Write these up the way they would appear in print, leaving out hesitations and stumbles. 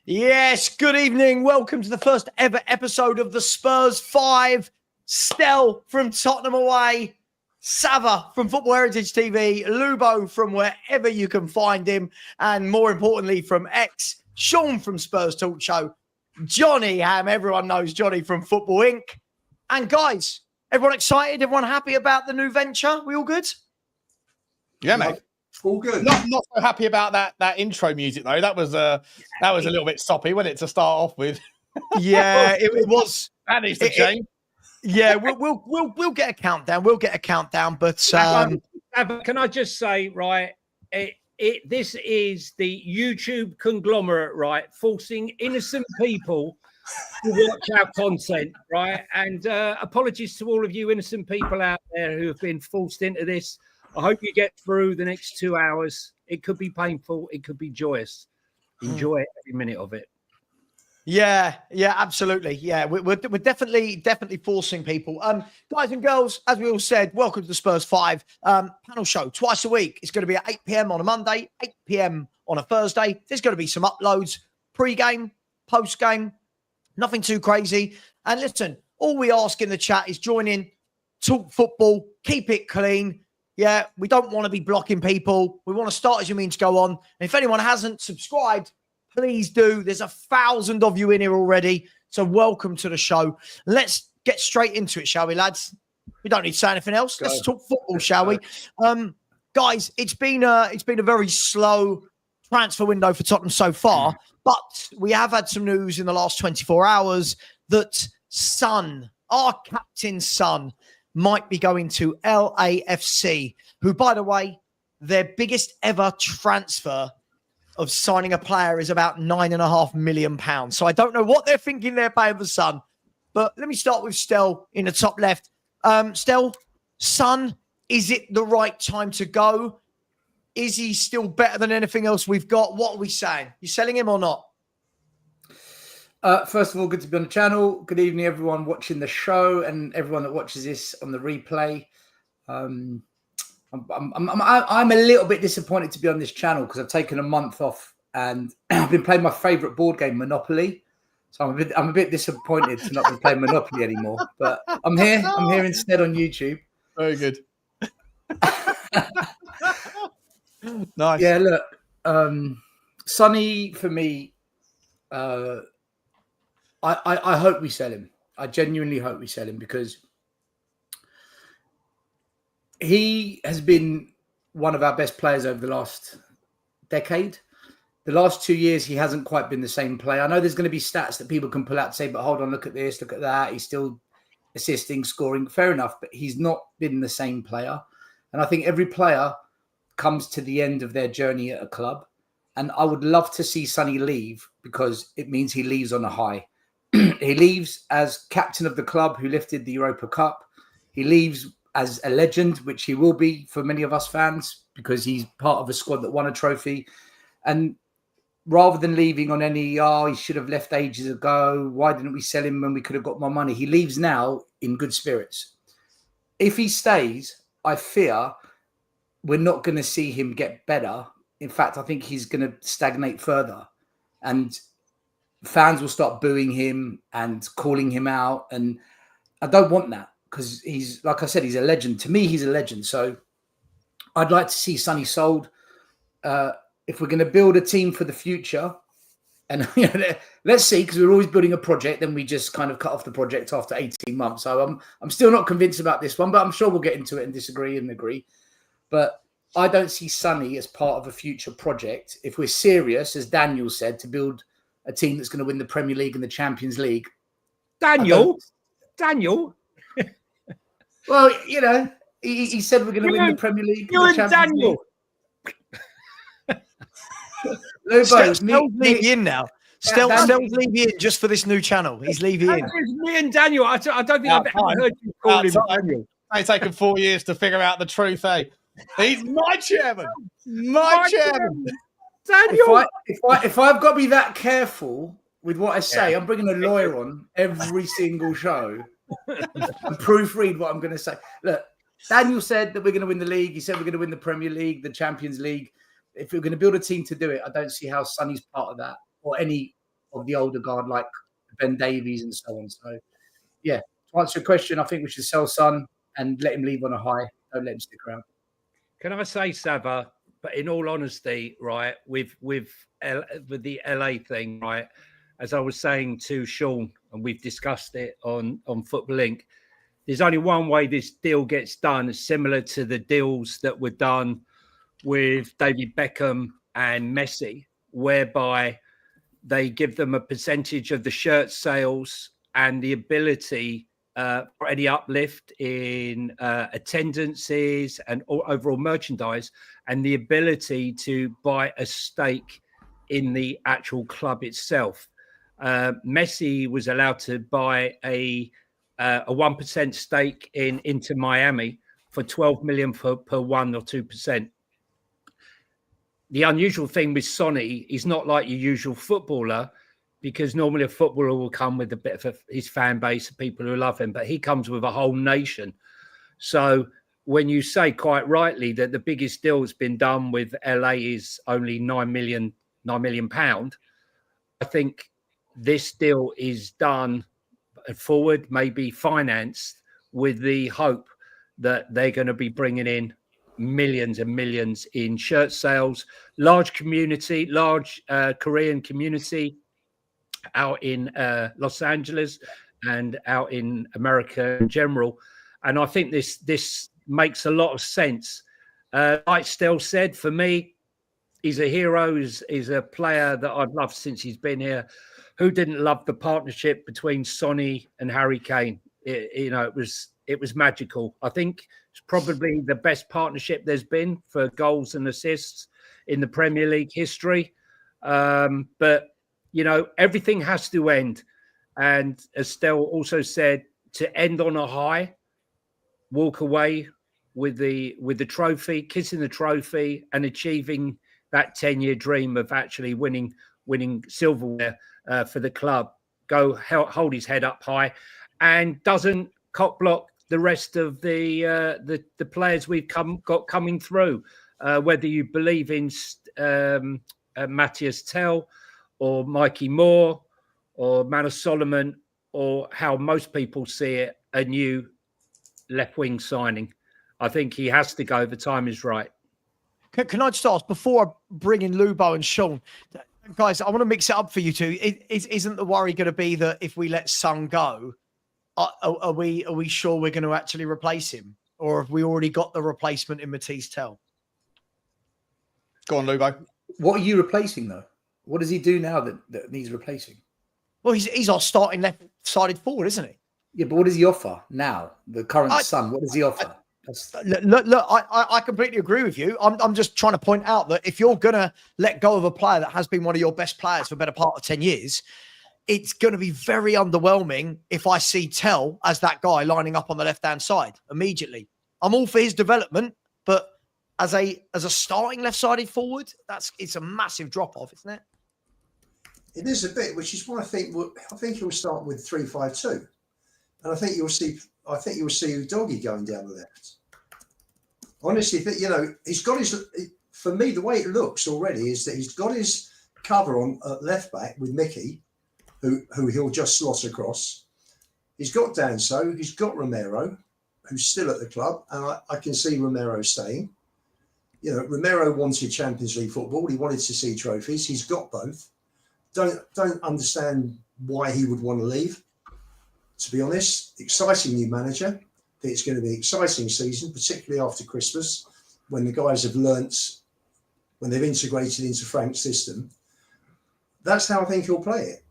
Yes, good evening. Welcome to the first ever episode of the Spurs 5. Stel from Tottenham away, Savva from Football Heritage TV, Lubo from wherever you can find him, and more importantly from X, Sean from Spurs Talk Show, Johnny Ham, everyone knows Johnny from Football Inc. And guys, everyone excited? Everyone happy about the new venture? We all good? Yeah, mate. All good. Not so happy about that intro music though. That was a little bit soppy, wasn't it, to start off with? Yeah, it was. That needs to change. Yeah, we'll get a countdown. We'll get a countdown, but can I just say, right? This is the YouTube conglomerate, right? Forcing innocent people to watch our content, right? And apologies to all of you innocent people out there who have been forced into this. I hope you get through the next 2 hours. It could be painful. It could be joyous. Enjoy every minute of it. Yeah, absolutely. Yeah, we're definitely forcing people. Guys and girls, as we all said, welcome to the Spurs 5 panel show twice a week. It's going to be at 8 p.m. on a Monday, 8 p.m. on a Thursday. There's going to be some uploads, pre-game, post-game, nothing too crazy. And listen, all we ask in the chat is join in, talk football, keep it clean. Yeah, we don't want to be blocking people. We want to start as you mean to go on. And if anyone hasn't subscribed, please do. There's 1,000 of you in here already. So welcome to the show. Let's get straight into it, shall we, lads? We don't need to say anything else. Let's talk football, shall we? Guys, it's been a very slow transfer window for Tottenham so far, but we have had some news in the last 24 hours that Son, our captain's son, might be going to LAFC, who, by the way, their biggest ever transfer of signing a player is about £9.5 million. So I don't know what they're thinking they're paying for Son. But let me start with Stel in the top left. Stel, Son, is it the right time to go? Is he still better than anything else we've got? What are we saying? You selling him or not? First of all, good to be on the channel. Good evening, everyone watching the show and everyone that watches this on the replay. I'm a little bit disappointed to be on this channel because I've taken a month off and I've been playing my favourite board game, Monopoly. So I'm a bit disappointed to not be playing Monopoly anymore. But I'm here. I'm here instead on YouTube. Very good. Nice. Yeah, look, Sonny for me. I hope we sell him. I genuinely hope we sell him because he has been one of our best players over the last decade. The last 2 years, he hasn't quite been the same player. I know there's going to be stats that people can pull out and say, but hold on, look at this, look at that. He's still assisting, scoring. Fair enough, but he's not been the same player. And I think every player comes to the end of their journey at a club. And I would love to see Sonny leave because it means he leaves on a high. He leaves as captain of the club who lifted the Europa Cup. He leaves as a legend, which he will be for many of us fans because he's part of a squad that won a trophy. And rather than leaving on any, he should have left ages ago. Why didn't we sell him when we could have got more money? He leaves now in good spirits. If he stays, I fear we're not going to see him get better. In fact, I think he's going to stagnate further. And fans will start booing him and calling him out. And I don't want that because he's, like I said, he's a legend. To me, he's a legend. So I'd like to see Sonny sold. If we're going to build a team for the future, and let's see, because we're always building a project, then we just kind of cut off the project after 18 months. So I'm still not convinced about this one, but I'm sure we'll get into it and disagree and agree. But I don't see Sonny as part of a future project. If we're serious, as Daniel said, to build a team that's going to win the Premier League and the Champions League. Daniel? Well, he said we're going to win the Premier League. You and Daniel. Stel's leaving in now. Stel's leaving in just for this new channel. He's leaving in. Me and Daniel. I don't think I've ever heard you call him Daniel. It's taken 4 years to figure out the truth, eh? He's my chairman. My chairman. Daniel. If I've got to be that careful with what I say, I'm bringing a lawyer on every single show and proofread what I'm going to say. Look, Daniel said that we're going to win the league. He said we're going to win the Premier League, the Champions League. If we're going to build a team to do it, I don't see how Sonny's part of that or any of the older guard like Ben Davies and so on. So, yeah, to answer your question, I think we should sell Son and let him leave on a high. Don't let him stick around. Can I say, Savva, but in all honesty, right, with the LA thing, right, as I was saying to Sean, and we've discussed it on Football Link, there's only one way this deal gets done, similar to the deals that were done with David Beckham and Messi, whereby they give them a percentage of the shirt sales and the ability for any uplift in attendances and overall merchandise, and the ability to buy a stake in the actual club itself. Messi was allowed to buy a 1% stake in Inter Miami for 12 million per 1 or 2%. The unusual thing with Sonny, he's not like your usual footballer, because normally a footballer will come with a bit of his fan base of people who love him, but he comes with a whole nation. So when you say quite rightly that the biggest deal that's been done with LA is only £9 million, I think this deal is done forward, maybe financed, with the hope that they're going to be bringing in millions and millions in shirt sales, large Korean community out in Los Angeles and out in America in general. And I think this makes a lot of sense. Like Stel said, for me, he's a hero, he's a player that I've loved since he's been here. Who didn't love the partnership between Sonny and Harry Kane? It was magical. I think it's probably the best partnership there's been for goals and assists in the Premier League history. But everything has to end. And as Stel also said, to end on a high, walk away with the trophy, kissing the trophy, and achieving that 10-year dream of actually winning silverware for the club. Hold his head up high, and doesn't cock block the rest of the players we've got coming through. Whether you believe in Matthias Tell or Mikey Moore or Manor Solomon, or how most people see it, a new left wing signing, I think he has to go. The time is right. Can I just ask, before I bring in Lubo and Sean, guys, I want to mix it up for you two. Isn't the worry going to be that if we let Son go, are we sure we're going to actually replace him, or have we already got the replacement in Matisse Tell? Go on, Lubo. What are you replacing though? What does he do now that needs replacing? Well, he's our starting left-sided forward, isn't he? Yeah, but what does he offer now? The current Son, what does he offer? Look, I completely agree with you. I'm just trying to point out that if you're going to let go of a player that has been one of your best players for a better part of 10 years, it's going to be very underwhelming if I see Tell as that guy lining up on the left-hand side immediately. I'm all for his development, but as a starting left-sided forward, it's a massive drop-off, isn't it? It is a bit, which is why I think he'll start with 3-5-2, and I think you'll see Udogie going down the left. Honestly, he's got his. For me, the way it looks already is that he's got his cover on at left back with Mickey, who he'll just slot across. He's got Danso, he's got Romero, who's still at the club, and I can see Romero staying. Romero wanted Champions League football. He wanted to see trophies. He's got both. Don't understand why he would want to leave. To be honest, exciting new manager. I think it's going to be an exciting season, particularly after Christmas, when the guys have learnt, when they've integrated into Frank's system. That's how I think he'll play it.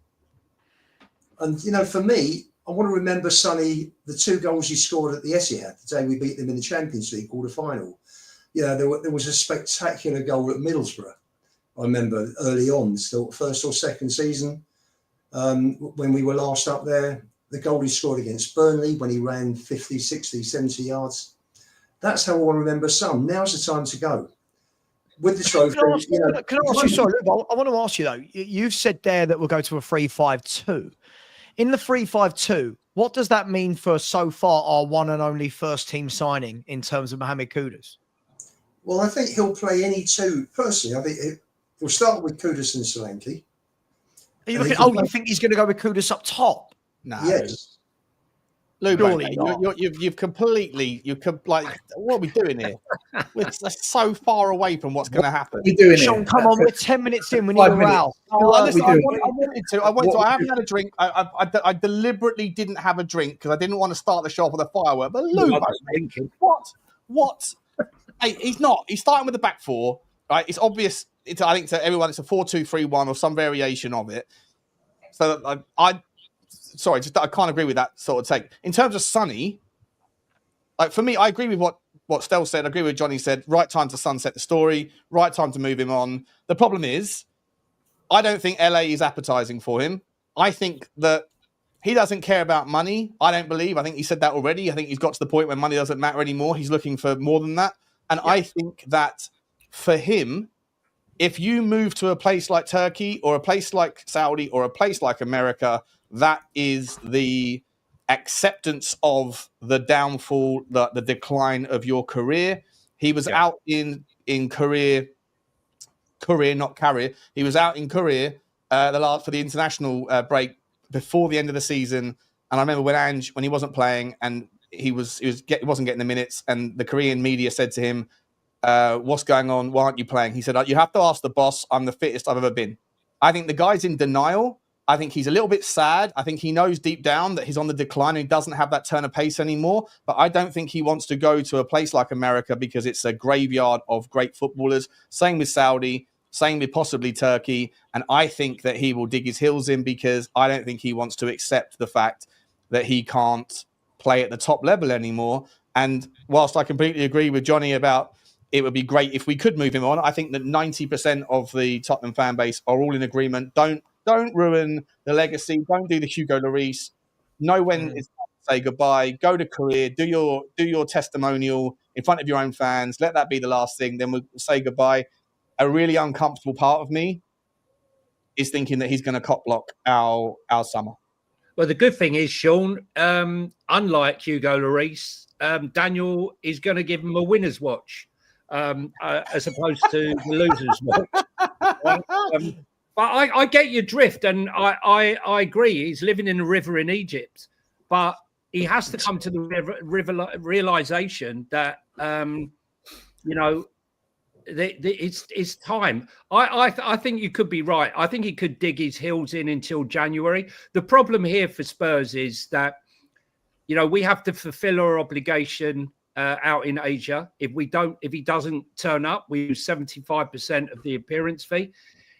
And, for me, I want to remember Sonny, the 2 goals he scored at the Etihad, the day we beat them in the Champions League quarter-final. There was a spectacular goal at Middlesbrough. I remember early on, still first or second season, when we were last up there, the goal he scored against Burnley when he ran 50, 60, 70 yards. That's how I want to remember Son. Now's the time to go. With the trophy. Can I ask you, sorry, I want to ask you though, you've said there that we'll go to a 3-5-2. In the 3-5-2, what does that mean for so far our one and only first team signing in terms of Mohamed Kudus? Well, I think he'll play any two. Personally, I think he'll start with Kudus and Solanke. Are you looking? Oh, you think he's going to go with Kudus up top? No. Yes. Lubo, you've completely, like, what are we doing here? We're so far away from what's going to happen. We're doing Sean, it. come on, we're 10 minutes in. We need 5 a minutes. row. Oh, listen, I doing? wanted to. I haven't had a drink. I deliberately didn't have a drink because I didn't want to start the show off with a firework. But Lubo, what? Hey, he's not. He's starting with the back four. Right? It's obvious. I think to everyone, it's a 4-2-3-1 or some variation of it. So I can't agree with that sort of take. In terms of Sonny, like for me, I agree with what Stel said. I agree with what Johnny said. Right time to sunset the story. Right time to move him on. The problem is, I don't think LA is appetizing for him. I think that he doesn't care about money. I don't believe. I think he said that already. I think he's got to the point where money doesn't matter anymore. He's looking for more than that. And I think that for him, if you move to a place like Turkey or a place like Saudi or a place like America, that is the acceptance of the downfall, the decline of your career. He was out in career, not career. He was out in career for the international break before the end of the season. And I remember when he wasn't playing and he wasn't getting the minutes, and the Korean media said to him, what's going on? Why aren't you playing? He said, you have to ask the boss. I'm the fittest I've ever been. I think the guy's in denial. I think he's a little bit sad. I think he knows deep down that he's on the decline and he doesn't have that turn of pace anymore. But I don't think he wants to go to a place like America because it's a graveyard of great footballers. Same with Saudi, same with possibly Turkey. And I think that he will dig his heels in because I don't think he wants to accept the fact that he can't play at the top level anymore. And whilst I completely agree with Johnny about it would be great if we could move him on, I think that 90% of the Tottenham fan base are all in agreement. Don't ruin the legacy. Don't do the Hugo Lloris. Know when it's time to say goodbye. Go to career. Do your testimonial in front of your own fans. Let that be the last thing. Then we'll say goodbye. A really uncomfortable part of me is thinking that he's going to cop block our summer. Well, the good thing is, Sean, unlike Hugo Lloris, Daniel is going to give him a winner's watch as opposed to the loser's watch. But I get your drift, and I agree. He's living in a river in Egypt, but he has to come to the realization that it's time. I think you could be right. I think he could dig his heels in until January. The problem here for Spurs is that we have to fulfill our obligation out in Asia. If he doesn't turn up, we lose 75% of the appearance fee.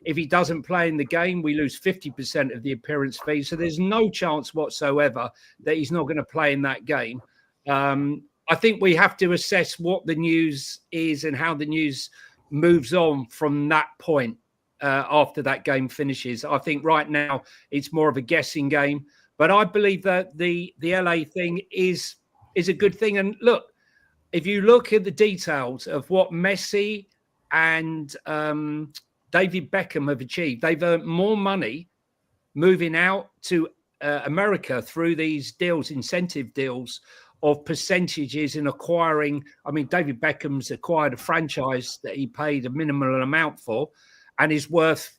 If he doesn't play in the game, we lose 50% of the appearance fee. So there's no chance whatsoever that he's not going to play in that game. I think we have to assess what the news is and how the news moves on from that point after that game finishes. I think right now it's more of a guessing game. But I believe that the LA thing is a good thing. And look, if you look at the details of what Messi and David Beckham have achieved, they've earned more money moving out to America through these deals, incentive deals of percentages in acquiring. I mean, David Beckham's acquired a franchise that he paid a minimal amount for and is worth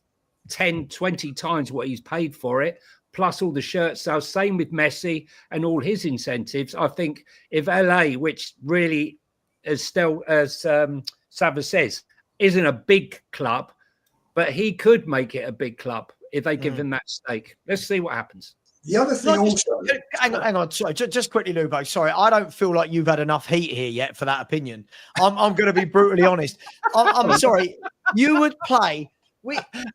10, 20 times what he's paid for it, plus all the shirt sales. Same with Messi and all his incentives. I think if LA, which really, as Savva says, isn't a big club, but he could make it a big club if they give him that stake. Let's see what happens. The other thing hang on. Sorry, just quickly, Lubo. Sorry, I don't feel like you've had enough heat here yet for that opinion. I'm going to be brutally honest. I'm sorry. You would play.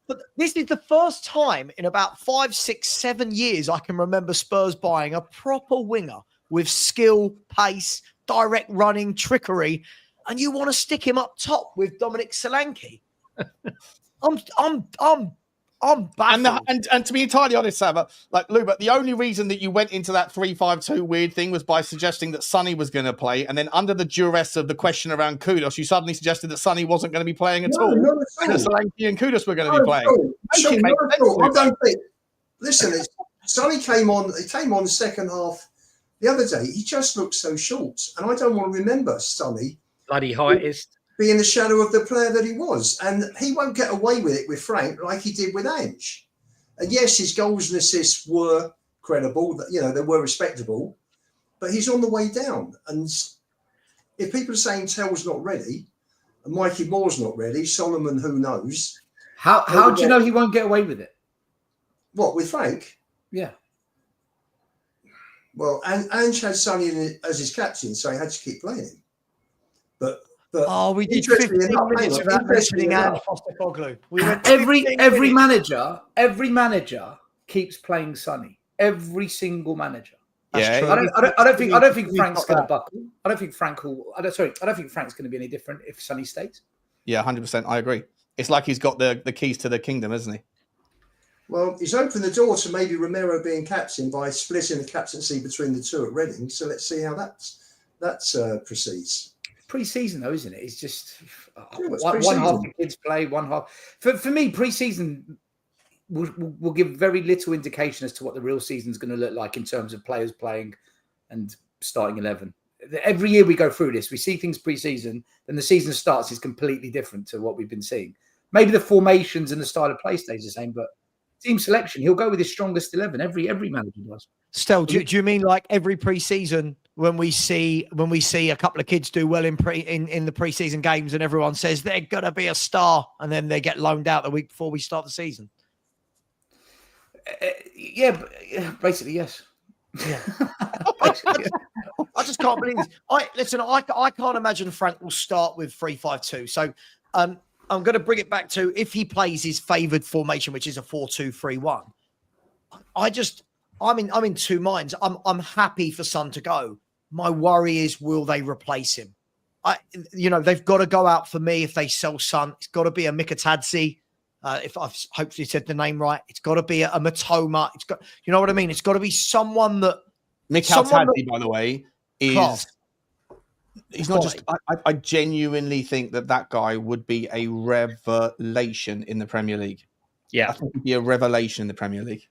But this is the first time in about 5, 6, 7 years I can remember Spurs buying a proper winger with skill, pace, direct running, trickery, and you want to stick him up top with Dominic Solanke. I'm baffled. And to be entirely honest, Savva, like Lou, but the only reason that you went into that 3-5-2 weird thing was by suggesting that Sonny was going to play, and then under the duress of the question around Kudus, you suddenly suggested that Sonny wasn't going to be playing at all. No, and that Solanke and Kudus were going to be playing. I don't think. Listen, Sonny came on. He came on the second half the other day. He just looked so short, and I don't want to remember Sonny bloody heightist being the shadow of the player that he was, and he won't get away with it with Frank like he did with Ange. And yes, his goals and assists were credible. You know, they were respectable, but he's on the way down. And if people are saying Tell's not ready and Mikey Moore's not ready, Solomon, who knows? How do you know he won't get away with it? What, with Frank? Yeah. Well, Ange had Sonny as his captain, so he had to keep playing him. But we did 15 minutes without mentioning Ange Postecoglou. Every manager keeps playing Sonny. Every single manager. That's true. I don't think Frank's going to buckle. I don't think Frank's going to be any different if Sonny stays. Yeah, 100%. I agree. It's like he's got the keys to the kingdom, isn't he? Well, he's opened the door to maybe Romero being captain by splitting the captaincy between the two at Reading. So let's see how that proceeds. Pre-season, though, isn't it? It's just one half the kids play, one half. For me, pre-season will give very little indication as to what the real season's going to look like in terms of players playing and starting 11. Every year we go through this, we see things pre-season, then the season starts is completely different to what we've been seeing. Maybe the formations and the style of play stays the same, but team selection, he'll go with his strongest 11. Every manager does. Stel, do you mean like every pre-season when we see a couple of kids do well in the pre-season games and everyone says they're gonna be a star and then they get loaned out the week before we start the season? Basically yes. Yeah. I just can't believe this. I can't imagine Frank will start with 3-5-2. So I'm going to bring it back to if he plays his favoured formation, which is a 4-2-3-1. I'm in two minds. I'm happy for Son to go. My worry is, will they replace him? They've got to go out for me if they sell Son. It's got to be a Mikatadze. If I've hopefully said the name right, it's got to be a Matoma. It's got, you know what I mean? It's got to be someone that. Mikatadze, by the way, is. Class. He's not just. I genuinely think that guy would be a revelation in the Premier League. Yeah, I think he'd be a revelation in the Premier League.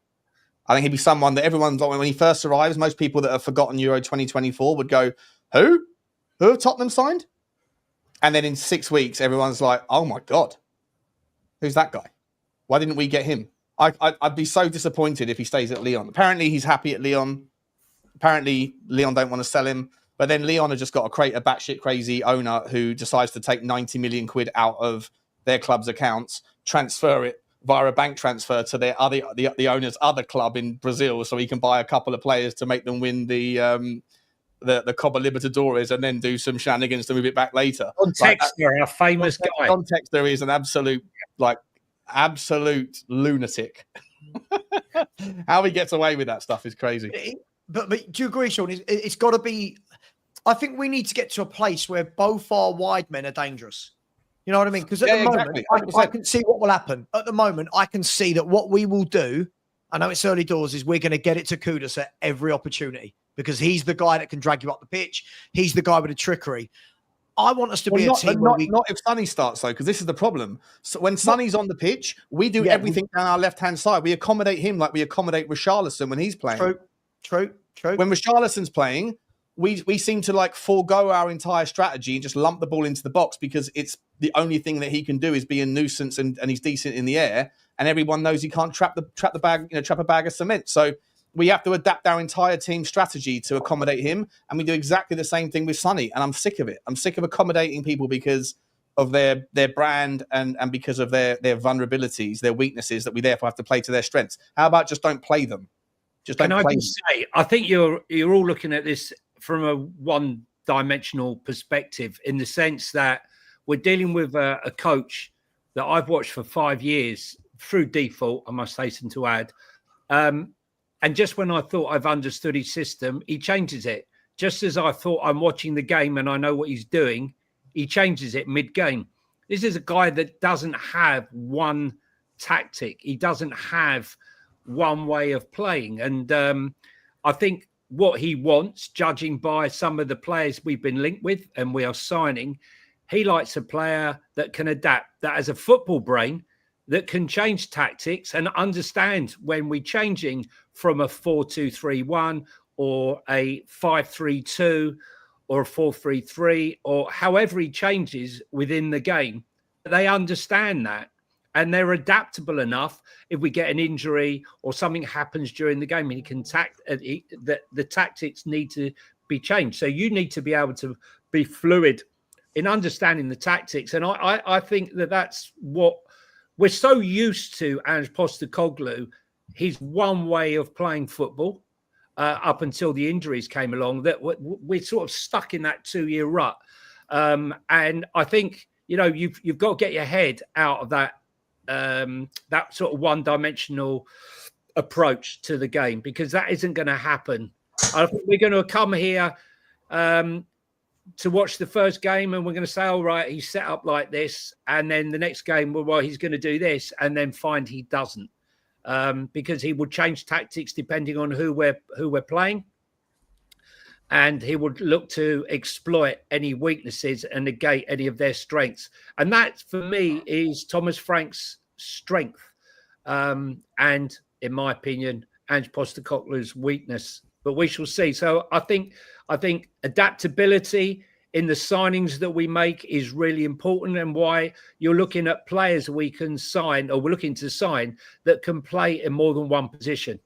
I think he'd be someone that everyone's like, when he first arrives, most people that have forgotten Euro 2024 would go, "Who have Tottenham signed?" And then in 6 weeks, everyone's like, "Oh my God, who's that guy? Why didn't we get him?" I'd be so disappointed if he stays at Lyon. Apparently, he's happy at Lyon. Apparently, Lyon don't want to sell him. But then Lyon have just got to create a batshit crazy owner who decides to take 90 million quid out of their club's accounts, transfer it via a bank transfer to their the owner's other club in Brazil, so he can buy a couple of players to make them win the Copa Libertadores and then do some shenanigans to move it back later. Texter, our famous guy. Texter is an absolute lunatic. How he gets away with that stuff is crazy. But do you agree, Sean? It's got to be. I think we need to get to a place where both our wide men are dangerous. You know what I mean? Because at the moment, exactly. I can see what will happen. At the moment, I can see that what we will do, I know it's early doors, is we're going to get it to Kudus at every opportunity because he's the guy that can drag you up the pitch. He's the guy with the trickery. I want us to be a team not if Sonny starts, though, because this is the problem. So when Sonny's on the pitch, we do everything down our left-hand side. We accommodate him like we accommodate Richarlison when he's playing. True. When Richarlison's playing, we seem to like forego our entire strategy and just lump the ball into the box because it's the only thing that he can do is be a nuisance and he's decent in the air. And everyone knows he can't trap a bag of cement. So we have to adapt our entire team strategy to accommodate him. And we do exactly the same thing with Sonny. And I'm sick of it. I'm sick of accommodating people because of their brand and because of their vulnerabilities, their weaknesses that we therefore have to play to their strengths. How about just don't play them? Just don't play them. I think you're all looking at this from a one-dimensional perspective in the sense that we're dealing with a coach that I've watched for 5 years through default, I must hasten to add. And just when I thought I've understood his system, he changes it. Just as I thought I'm watching the game and I know what he's doing, he changes it mid-game. This is a guy that doesn't have one tactic. He doesn't have one way of playing. And I think what he wants, judging by some of the players we've been linked with and we are signing, he likes a player that can adapt, that has a football brain, that can change tactics and understand when we're changing from a 4-2-3-1 or a 5-3-2 or a 4-3-3 or however he changes within the game. They understand that. and they're adaptable enough. If we get an injury or something happens during the game, and he can the tactics need to be changed. So you need to be able to be fluid in understanding the tactics. And I think that's what we're so used to. Ange Postecoglou, his one way of playing football up until the injuries came along, that we're sort of stuck in that 2-year rut. And I think, you've got to get your head out of that sort of one-dimensional approach to the game, because that isn't going to happen. I think we're going to come here to watch the first game, and we're going to say, all right, he's set up like this, and then the next game, well, he's going to do this, and then find he doesn't, because he would change tactics depending on who we're playing, and he would look to exploit any weaknesses and negate any of their strengths. And that, for me, is Thomas Frank's strength, and, in my opinion, Ange Postecoglou's weakness. But we shall see. So I think adaptability in the signings that we make is really important, and why you're looking at players we can sign, or we're looking to sign, that can play in more than one position.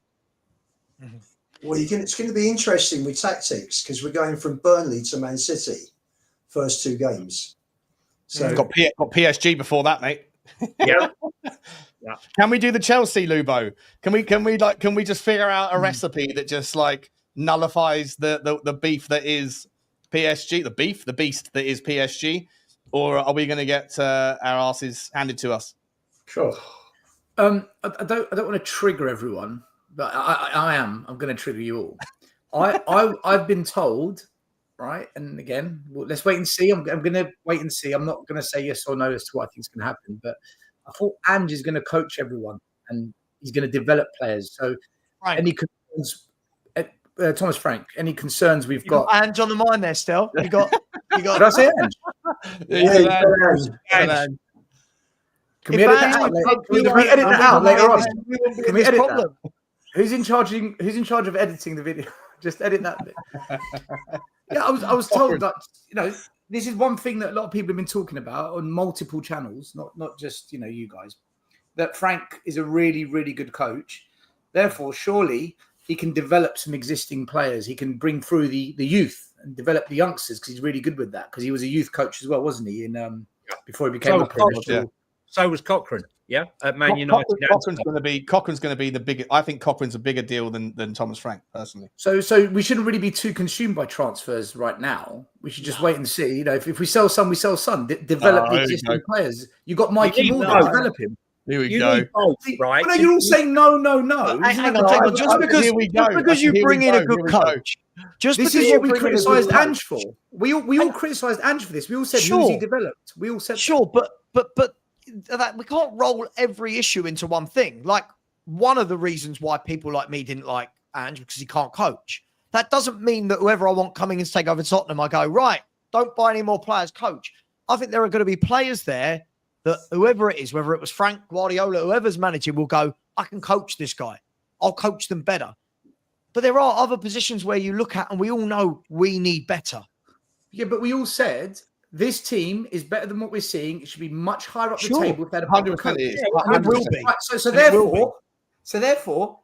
Mm-hmm. Well, it's going to be interesting with tactics, because we're going from Burnley to Man City, first 2 games. So got PSG before that, mate. Yeah. Yeah. Can we do the Chelsea, Lubo? Can we just figure out a recipe that just like nullifies the beef that is PSG, the beast that is PSG, or are we going to get our asses handed to us? Sure. I don't want to trigger everyone, but I'm going to trigger you all. I've been told, right, and again, let's wait and see. I'm going to wait and see. I'm not going to say yes or no as to what I think is going to happen, but I thought Ange is going to coach everyone, and he's going to develop players. So any concerns, Thomas Frank, any concerns we've got? Ange on the mind there, Stel. You got. Did I say Ange? Ange. Can we edit that out? Can we edit that out later on? Can we edit that? Who's in charge of editing the video? Just edit that bit. Yeah, I was told that this is one thing that a lot of people have been talking about on multiple channels, not just you guys, that Frank is a really, really good coach. Therefore, surely he can develop some existing players. He can bring through the youth and develop the youngsters, because he's really good with that, because he was a youth coach as well, wasn't he? Before he became a professional. So was Cochrane, at Man United. Cochrane's going to be the biggest. I think Cochrane's a bigger deal than Thomas Frank, personally. So we shouldn't really be too consumed by transfers right now. We should just wait and see. If we sell some, we sell some. Develop the existing players. You got Mikey Moore, develop him. Here we go. Right? No, you're all saying no. Hang on. Just because you bring in a good coach. This is what we criticised Ange for. We all criticised Ange for this. We all said who's he developed. We all said but that we can't roll every issue into one thing. Like, one of the reasons why people like me didn't like Ange, because he can't coach. That doesn't mean that whoever I want coming in to take over Tottenham, I go, right, don't buy any more players, coach. I think there are going to be players there that whoever it is, whether it was Frank, Guardiola, whoever's managing, will go, I can coach this guy. I'll coach them better. But there are other positions where you look at, and we all know we need better. Yeah, but we all said this team is better than what we're seeing. It should be much higher up the table if they had a 100% it is. It will be. Right, so therefore,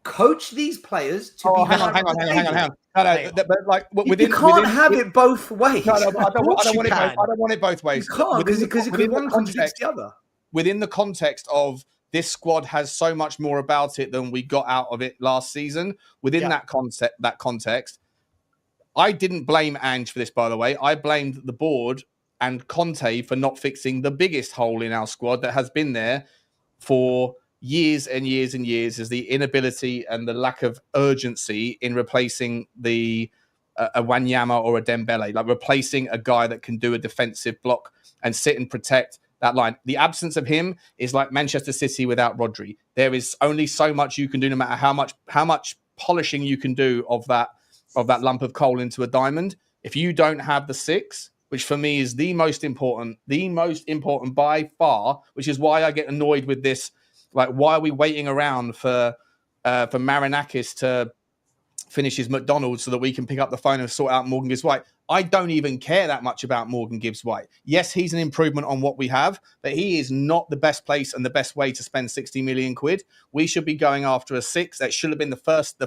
coach these players to be. Hang on. No, but like you can't have it both ways. No, I don't want it both ways. You can't, because one contradicts the other. Within the context of this squad has so much more about it than we got out of it last season. Within that context, I didn't blame Ange for this, by the way. I blamed the board and Conte for not fixing the biggest hole in our squad that has been there for years and years and years, is the inability and the lack of urgency in replacing a Wanyama or a Dembele, like replacing a guy that can do a defensive block and sit and protect that line. The absence of him is like Manchester City without Rodri. There is only so much you can do, no matter how much polishing you can do of that lump of coal into a diamond. If you don't have the 6, which for me is the most important by far, which is why I get annoyed with this. Like, why are we waiting around for Marinakis finishes McDonald's so that we can pick up the phone and sort out Morgan Gibbs-White. I don't even care that much about Morgan Gibbs-White. Yes, he's an improvement on what we have, but he is not the best place and the best way to spend 60 million quid. We should be going after a 6. That should have been the first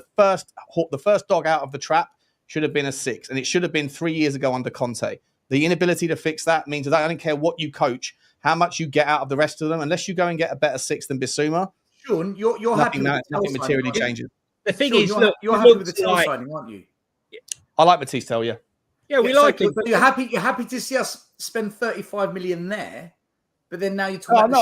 dog out of the trap should have been a 6. And it should have been 3 years ago under Conte. The inability to fix that means that I don't care what you coach, how much you get out of the rest of them, unless you go and get a better 6 than Bissouma. Sean, you're happy with nothing materially changes. The thing Sean, is, look, you're happy with the Tell signing, aren't you? I like Matisse Tell, yeah. Yeah, we like it. But you're happy to see us spend 35 million there, but then now you're talking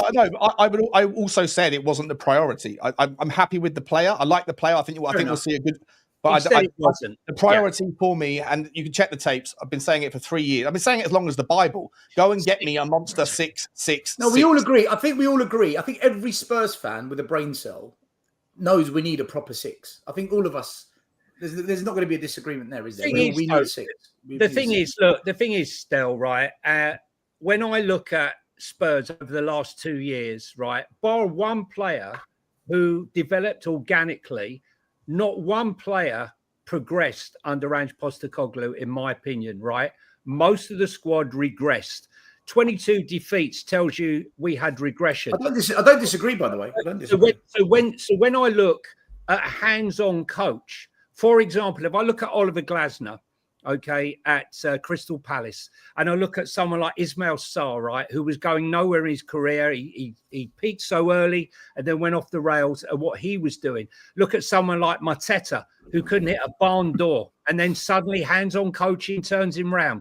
I also said it wasn't the priority. I'm happy with the player. I like the player. I think we'll see a good. But it wasn't. The priority for me, and you can check the tapes. I've been saying it for 3 years. I've been saying it as long as the Bible. Go and get me a monster 6. No, we all agree. I think we all agree. I think every Spurs fan with a brain cell knows we need a proper 6. I think all of us. There's not going to be a disagreement there, is there? We need a 6. The thing is, Stel, right? When I look at Spurs over the last 2 years, right, bar one player who developed organically, not one player progressed under Ange Postecoglou, in my opinion, right? Most of the squad regressed. 22 defeats tells you we had regression. I don't disagree, by the way. So when I look at a hands-on coach, for example, if I look at Oliver Glasner, okay, at Crystal Palace, and I look at someone like Ismail Sarr, right, who was going nowhere in his career. He peaked so early and then went off the rails at what he was doing. Look at someone like Mateta, who couldn't hit a barn door, and then suddenly hands-on coaching turns him round.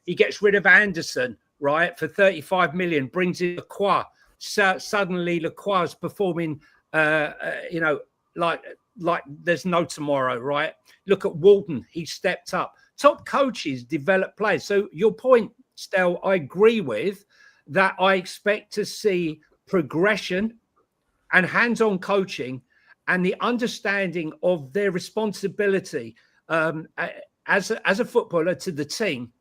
He gets rid of Anderson, right, for 35 million, brings in Lacroix. Suddenly Lacroix's performing, like there's no tomorrow, right? Look at Walton. He stepped up. Top coaches develop players. So your point, Stel, I agree with that. I expect to see progression and hands-on coaching and the understanding of their responsibility as a footballer to the team,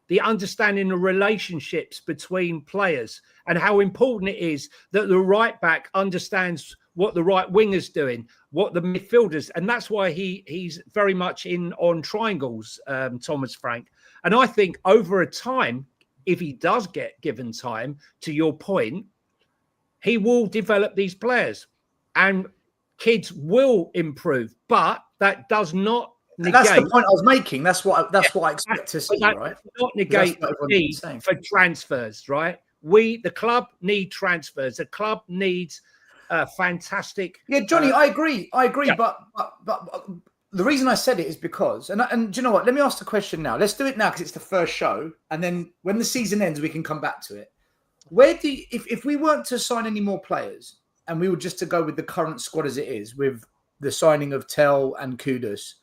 the understanding of relationships between players and how important it is that the right back understands what the right winger's doing, what the midfielders, and that's why he's very much in on triangles, Thomas Frank. And I think over a time, if he does get given time, to your point, he will develop these players and kids will improve. But that does not negate. That's the point I was making. That's what I expect to see, right? Not negate the need for transfers, right? The club need transfers. The club needs fantastic. Yeah, Johnny, I agree. Yeah. But the reason I said it is because, and do you know what? Let me ask the question now. Let's do it now because it's the first show, and then when the season ends, we can come back to it. If we weren't to sign any more players, and we were just to go with the current squad as it is, with the signing of Tell and Kudus,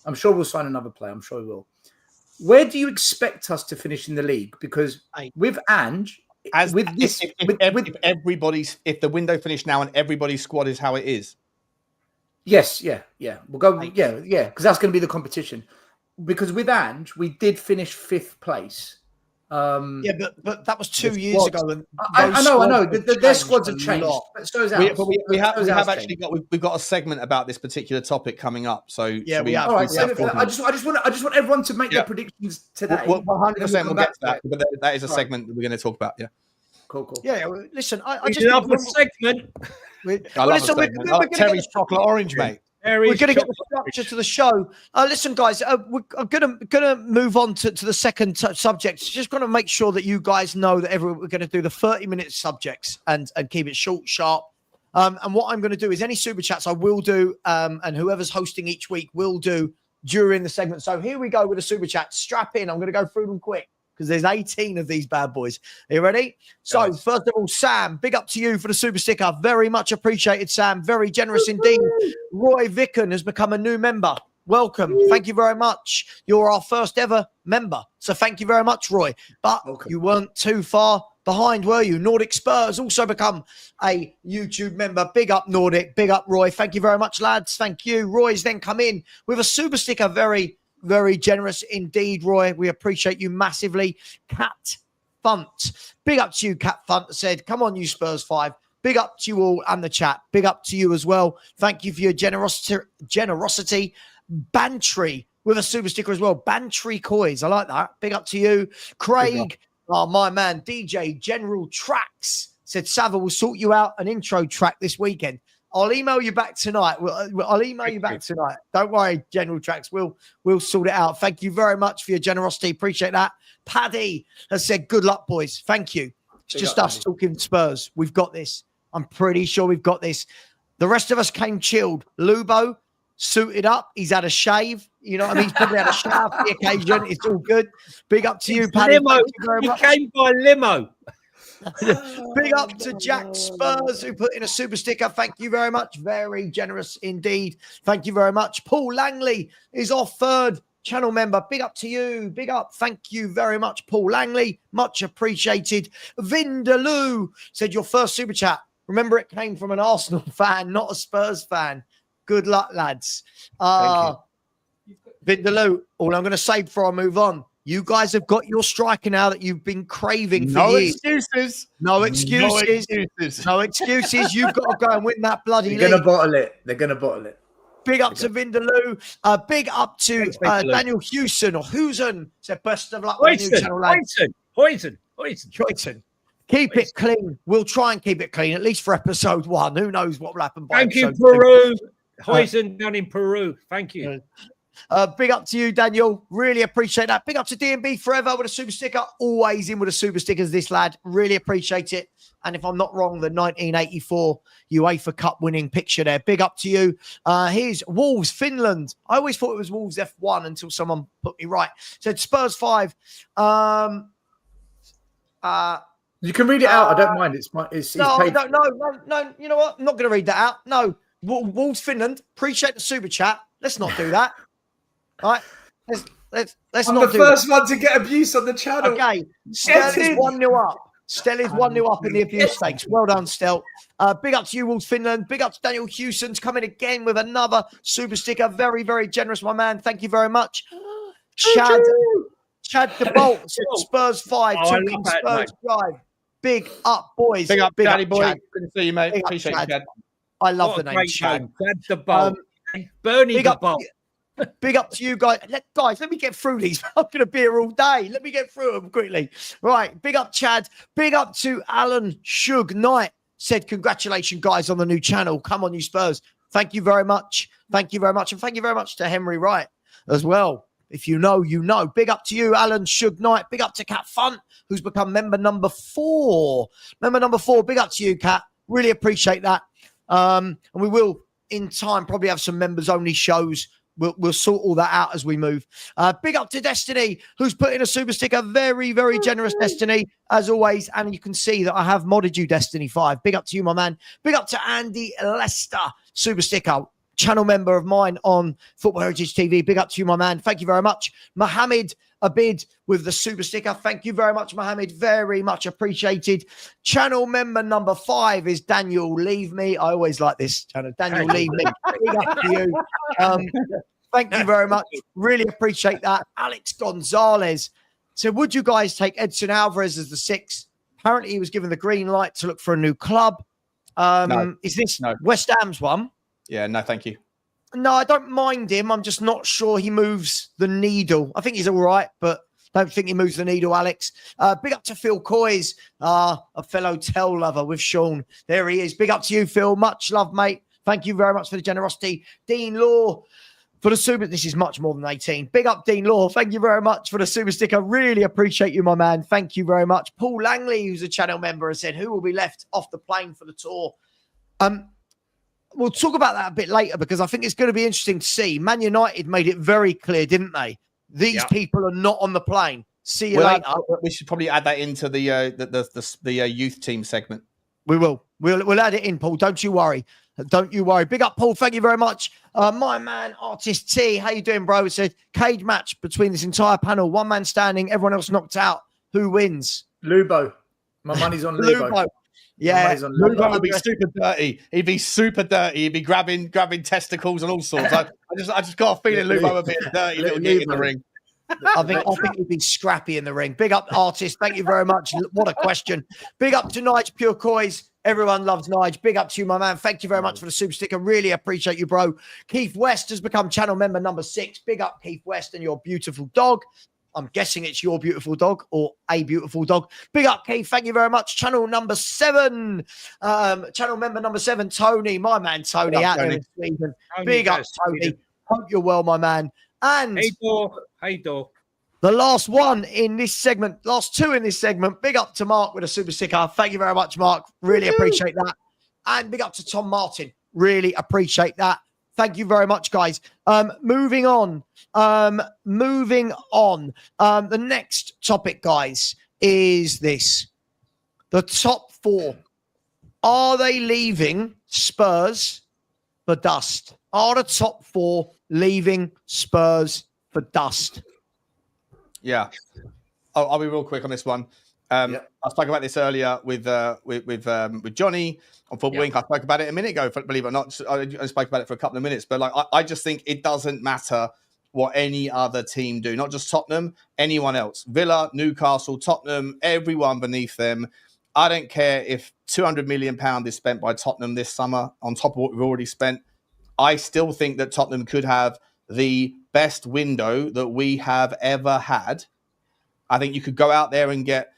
I'm sure we'll sign another player. I'm sure we will. Where do you expect us to finish in the league? Because with Ange. If the window finished now and everybody's squad is how it is. Yes, yeah. We'll go, yeah, because that's going to be the competition. Because with Ange, we did finish 5th place. But that was 2 years ago. And I know. Their squads have changed. But so has ours. We've got a segment about this particular topic coming up. So yeah, we have. All right, I just want everyone to make their predictions today. Well, 100% we'll get to that. But that is a segment that we're going to talk about. Yeah. Cool. Yeah. Listen, I just love the segment. I love the segment. I like Terry's chocolate orange, mate. We're going to get the structure to the show. Listen, guys, I'm going to move on to the second subject. Just going to make sure that you guys know that we're going to do the 30-minute subjects and keep it short, sharp. And what I'm going to do is any super chats I will do, and whoever's hosting each week will do during the segment. So here we go with the super chat. Strap in. I'm going to go through them quick because there's 18 of these bad boys. Are you ready? So first of all, Sam, big up to you for the super sticker. Very much appreciated, Sam. Very generous indeed. Roy Vicken has become a new member. Welcome. Thank you very much. You're our first ever member. So thank you very much, Roy. But you weren't too far behind, were you? Nordic Spurs also become a YouTube member. Big up, Nordic. Big up, Roy. Thank you very much, lads. Thank you. Roy's then come in with a super sticker. Very, very generous indeed, Roy. We appreciate you massively. Cat Funt. Big up to you, Cat Funt. Said, come on, you Spurs 5. Big up to you all and the chat. Big up to you as well. Thank you for your generosity. Bantry with a super sticker as well. Bantry COYS. I like that. Big up to you. Craig, oh, my man. DJ General Tracks said, Savva will sort you out an intro track this weekend. I'll email you back tonight. I'll email you back tonight. Don't worry, General Tracks. We'll sort it out. Thank you very much for your generosity. Appreciate that. Paddy has said, good luck, boys. Thank you. It's just us talking Spurs. We've got this. I'm pretty sure we've got this. The rest of us came chilled. Lubo, suited up. He's had a shave. You know what I mean? He's probably had a shower for the occasion. It's all good. Big up to you, Paddy. Limo. Thank you very much. Came by limo. Big up to Jack Spurs, who put in a super sticker. Thank you very much. Very generous indeed. Thank you very much. Paul Langley is our third channel member. Big up to you. Big up. Thank you very much, Paul Langley. Much appreciated. Vindaloo said, your first super chat. Remember, it came from an Arsenal fan, not a Spurs fan. Good luck, lads. Vindaloo, all I'm going to say before I move on, you guys have got your striker now that you've been craving for years. Excuses. No excuses. No excuses. You've got to go and win that bloody league. They're going to bottle it. They're going to bottle it. Big up to Vindaloo. Big up to Daniel Hewson or Hewson. Said, best of luck with the new channel, lads. Hoyton. Keep it clean. We'll try and keep it clean, at least for episode 1. Who knows what will happen by Thank you, episode Peru. Hoyton down in Peru. Thank you. Big up to you, Daniel. Really appreciate that. Big up to DMB Forever with a super sticker. Always in with a super stickers, this lad. Really appreciate it. And if I'm not wrong, the 1984 UEFA Cup winning picture there. Big up to you. Here's Wolves, Finland. I always thought it was Wolves F1 until someone put me right. Said Spurs 5. You can read it out. I don't mind. It's no. You know what? I'm not going to read that out. No. Wolves, Finland. Appreciate the super chat. Let's not do that. All right, let's I'm not the do first that. one to get abuse on the channel. Okay, Stel is 1-0 up. Stel is 1-0 up in the abuse stakes. Well done, Stel. Big up to you, Wolves Finland. Big up to Daniel Hewson's coming again with another super sticker. Very, very generous, my man. Thank you very much. Chad the Bolt said Spurs 5. Talking Spurs Drive. Big up, boys. Big up, Daddy boy. Chad. Good to see you, mate. Appreciate you, Chad. I love the name Chad. Chad the Bolt. Bernie the Bolt. Big up to you guys. Let me get through these. I'm going to be here all day. Let me get through them quickly. Right. Big up, Chad. Big up to Alan Shug Knight. Said, congratulations, guys, on the new channel. Come on, you Spurs. Thank you very much. Thank you very much. And thank you very much to Henry Wright as well. If you know, you know. Big up to you, Alan Shug Knight. Big up to Cat Fun, who's become member number 4. Member number 4. Big up to you, Cat. Really appreciate that. And we will, in time, probably have some members-only shows. We'll sort all that out as we move. Big up to Destiny, who's put in a super sticker. Very, very generous, Destiny, as always. And you can see that I have modded you, Destiny 5. Big up to you, my man. Big up to Andy Lester, super sticker, channel member of mine on Football Heritage TV. Big up to you, my man. Thank you very much. Mohammed Abid with the super sticker. Thank you very much, Mohammed. Very much appreciated. Channel member number 5 is Daniel Leave Me. I always like this channel. Daniel Leave Me. Big up to you. Thank you very much. Really appreciate that. Alex Gonzalez. So would you guys take Edson Alvarez as the 6? Apparently he was given the green light to look for a new club. No. Is this West Ham's one? Yeah, no, thank you. No, I don't mind him. I'm just not sure he moves the needle. I think he's all right, but don't think he moves the needle, Alex. Big up to Phil COYS, a fellow Tell lover with Sean. There he is. Big up to you, Phil. Much love, mate. Thank you very much for the generosity. Dean Law for the super. This is much more than 18. Big up, Dean Law. Thank you very much for the super sticker. Really appreciate you, my man. Thank you very much. Paul Langley, who's a channel member, has said, who will be left off the plane for the tour? We'll talk about that a bit later because I think it's going to be interesting to see. Man United made it very clear, didn't they? These people are not on the plane. See you later. We should probably add that into the youth team segment. We will. We'll add it in, Paul. Don't you worry. Don't you worry. Big up, Paul. Thank you very much. My man, Artist T. How you doing, bro? It said, cage match between this entire panel. One man standing, everyone else knocked out. Who wins? Lubo. My money's on Lubo. Yeah, Lubo would be super dirty. He'd be super dirty. He'd be grabbing testicles and all sorts. I just got a feeling Lubo would be a dirty little git in the ring. I think he'd be scrappy in the ring. Big up, Artist. Thank you very much. What a question. Big up to Nigel Pure COYS. Everyone loves Nige. Big up to you, my man. Thank you very much for the super sticker. Really appreciate you, bro. Keith West has become channel member number 6. Big up, Keith West, and your beautiful dog. I'm guessing it's your beautiful dog or a beautiful dog. Big up, Keith. Thank you very much. Channel number 7. Channel member number 7, Tony. My man, Tony, out there in Sweden. Big up, Tony. Hope you're well, my man. And hey, Dor. The last one in this segment, last 2 in this segment. Big up to Mark with a super sticker. Thank you very much, Mark. Really appreciate that. And big up to Tom Martin. Really appreciate that. Thank you very much, guys. Moving on. The next topic, guys, is this. The top 4. Are they leaving Spurs for dust? Are the top 4 leaving Spurs for dust? Yeah. I'll be real quick on this one. I spoke about this earlier with Johnny on Football Inc. I spoke about it a minute ago, believe it or not. I spoke about it for a couple of minutes, but I just think it doesn't matter what any other team do, not just Tottenham, anyone else. Villa, Newcastle, Tottenham, everyone beneath them. I don't care if £200 million is spent by Tottenham this summer on top of what we've already spent. I still think that Tottenham could have the best window that we have ever had. I think you could go out there and get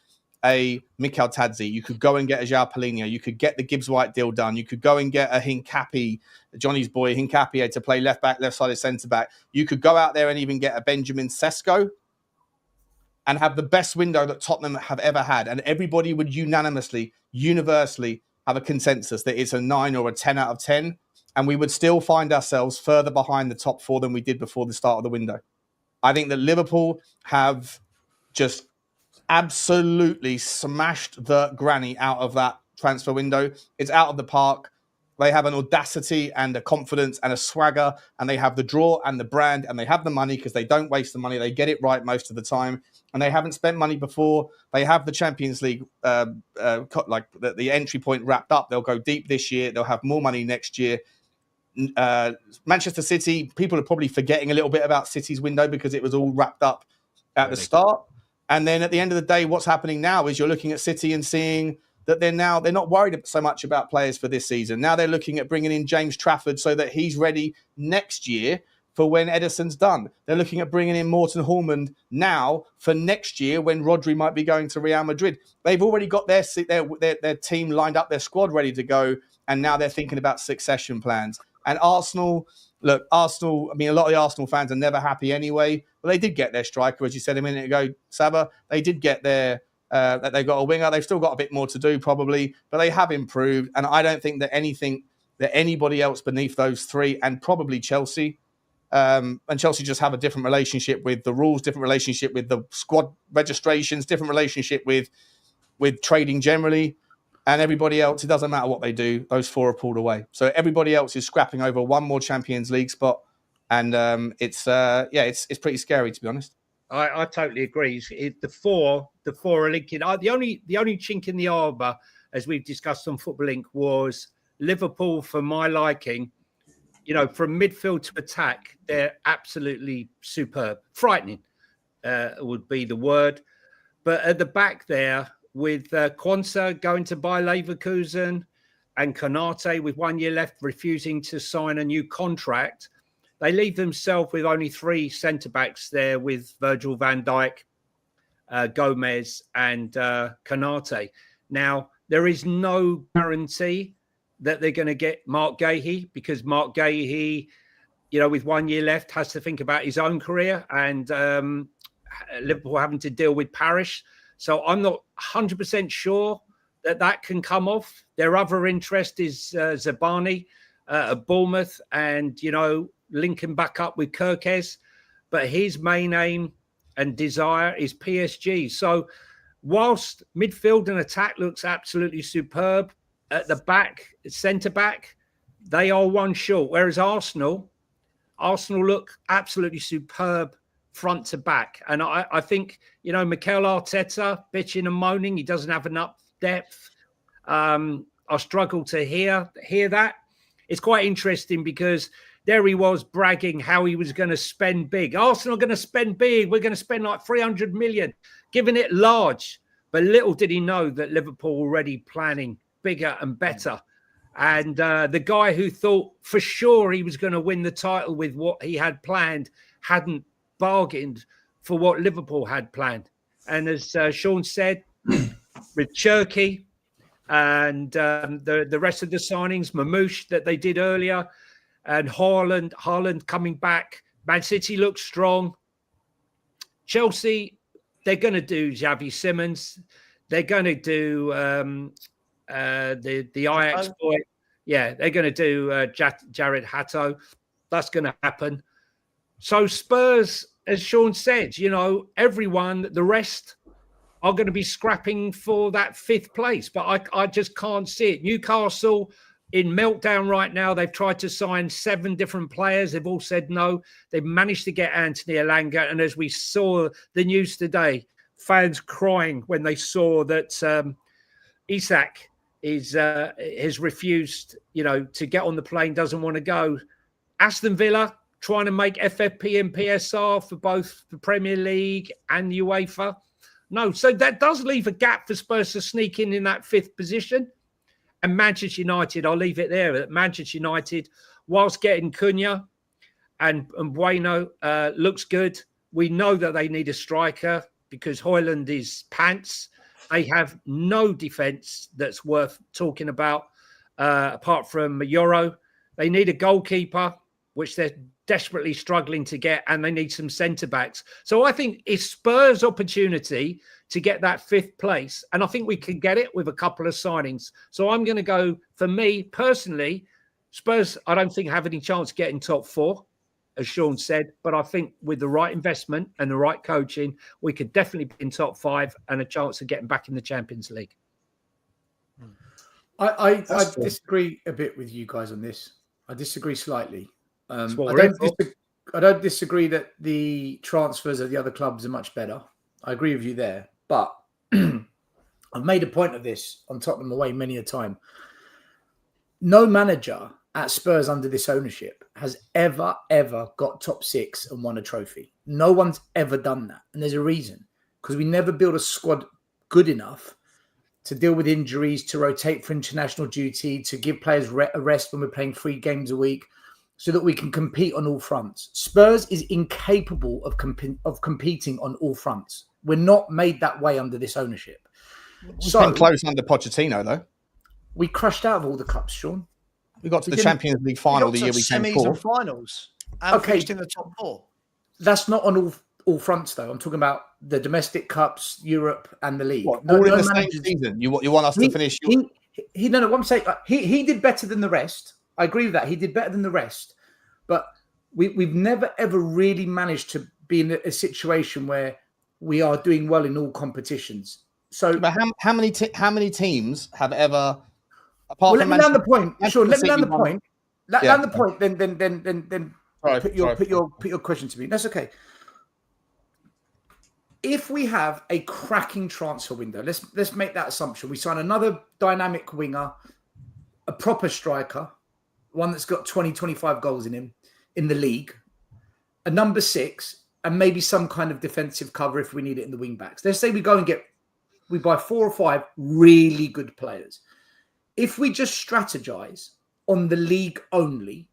a Mikel Tadzi. You could go and get a João Palhinha. You could get the Gibbs-White deal done. You could go and get a Hincapie, Johnny's boy Hincapie, to play left back, left sided centre back. You could go out there and even get a Benjamin Sesko and have the best window that Tottenham have ever had. And everybody would universally have a consensus that it's a 9 or a 10 out of 10. And we would still find ourselves further behind the top 4 than we did before the start of the window. I think that Liverpool have just absolutely smashed the granny out of that transfer window. It's out of the park. They have an audacity and a confidence and a swagger, and they have the draw and the brand, and they have the money because they don't waste the money. They get it right most of the time, and they haven't spent money before. They have the Champions League, the entry point wrapped up. They'll go deep this year. They'll have more money next year. Manchester City, people are probably forgetting a little bit about City's window because it was all wrapped up at the start. And then at the end of the day, what's happening now is you're looking at City and seeing that they're not worried so much about players for this season. Now they're looking at bringing in James Trafford so that he's ready next year for when Ederson's done. They're looking at bringing in Morten Hallman now for next year when Rodri might be going to Real Madrid. They've already got their team lined up, their squad ready to go, and now they're thinking about succession plans. And Arsenal, a lot of the Arsenal fans are never happy anyway, but they did get their striker, as you said a minute ago, Savva. They did get their, that they got a winger. They've still got a bit more to do probably, but they have improved. And I don't think that anybody else beneath those 3, and probably Chelsea, and Chelsea just have a different relationship with the rules, different relationship with the squad registrations, different relationship with trading generally. And everybody else, it doesn't matter what they do, those 4 are pulled away. So everybody else is scrapping over one more Champions League spot. And it's pretty scary, to be honest. I totally agree. The four are linking. The only chink in the armour, as we've discussed on Football Inc., was Liverpool, for my liking. From midfield to attack, they're absolutely superb. Frightening would be the word. But at the back there, with Quansah going to Bayer Leverkusen and Konate with 1 year left refusing to sign a new contract, they leave themselves with only 3 centre-backs there with Virgil van Dijk, Gomez and Konate. Now, there is no guarantee that they're going to get Mark Gahey, because Mark Gahey, with 1 year left, has to think about his own career, and Liverpool having to deal with Parish. So I'm not 100% sure that can come off. Their other interest is Zabani at Bournemouth, and, linking back up with Kirkes. But his main aim and desire is PSG. So whilst midfield and attack looks absolutely superb, at the back, centre-back, they are one short. Whereas Arsenal look absolutely superb front to back. And I think, Mikel Arteta bitching and moaning, he doesn't have enough depth. I struggle to hear that. It's quite interesting because there he was bragging how he was going to spend big. Arsenal are going to spend big. We're going to spend like 300 million, giving it large. But little did he know that Liverpool already planning bigger and better. And the guy who thought for sure he was going to win the title with what he had planned hadn't bargained for what Liverpool had planned. And as Sean said, with Cherky and the rest of the signings, Mamouche that they did earlier, and Haaland coming back, Man City looks strong. Chelsea, they're going to do Xavi Simons. They're going to do the Ajax boy. Yeah, they're going to do Jared Hatto. That's going to happen. So Spurs, as Sean said, everyone, the rest are going to be scrapping for that 5th place. But I just can't see it. Newcastle in meltdown right now. They've tried to sign 7 different players. They've all said no. They've managed to get Anthony Elanga. And as we saw the news today, fans crying when they saw that Isak has refused, to get on the plane, doesn't want to go. Aston Villa trying to make FFP and PSR for both the Premier League and the UEFA. No, so that does leave a gap for Spurs to sneak in that 5th position. And Manchester United, I'll leave it there. Manchester United, whilst getting Cunha and Bueno looks good, we know that they need a striker because Højlund is pants. They have no defence that's worth talking about apart from Euro. They need a goalkeeper, which they're desperately struggling to get, and they need some centre-backs. So I think it's Spurs' opportunity to get that 5th place, and I think we can get it with a couple of signings. So I'm going to go, for me personally, Spurs, I don't think have any chance of getting top 4, as Sean said, but I think with the right investment and the right coaching, we could definitely be in top 5 and a chance of getting back in the Champions League. I disagree a bit with you guys on this. I disagree slightly. I don't disagree that the transfers of the other clubs are much better. I agree with you there. But I've made a point of this on Tottenham away many a time. No manager at Spurs under this ownership has ever got top 6 and won a trophy. No one's ever done that. And there's a reason. Because we never build a squad good enough to deal with injuries, to rotate for international duty, to give players a rest when we're playing 3 games a week, so that we can compete on all fronts. Spurs is incapable of competing on all fronts. We're not made that way under this ownership. We've been close under Pochettino, though. We crushed out of all the cups, Sean. We got to the Champions League final the year we came semis and finals. And finished in the top 4. That's not on all fronts, though. I'm talking about the domestic cups, Europe, and the league. All in the same season. You want us to finish? No. What I'm saying, he did better than the rest. I agree with that. He did better than the rest. But we've never, ever really managed to be in a situation where we are doing well in all competitions. So, but how many teams have ever? Let me land the point. Sure, let me land the point. Land the point. Then put your question to me. That's okay. If we have a cracking transfer window, let's make that assumption. We sign another dynamic winger, a proper striker, one that's got 20, 25 goals in him in the league, a number 6, and maybe some kind of defensive cover if we need it in the wing backs. Let's say we buy 4 or 5 really good players. If we just strategize on the league only,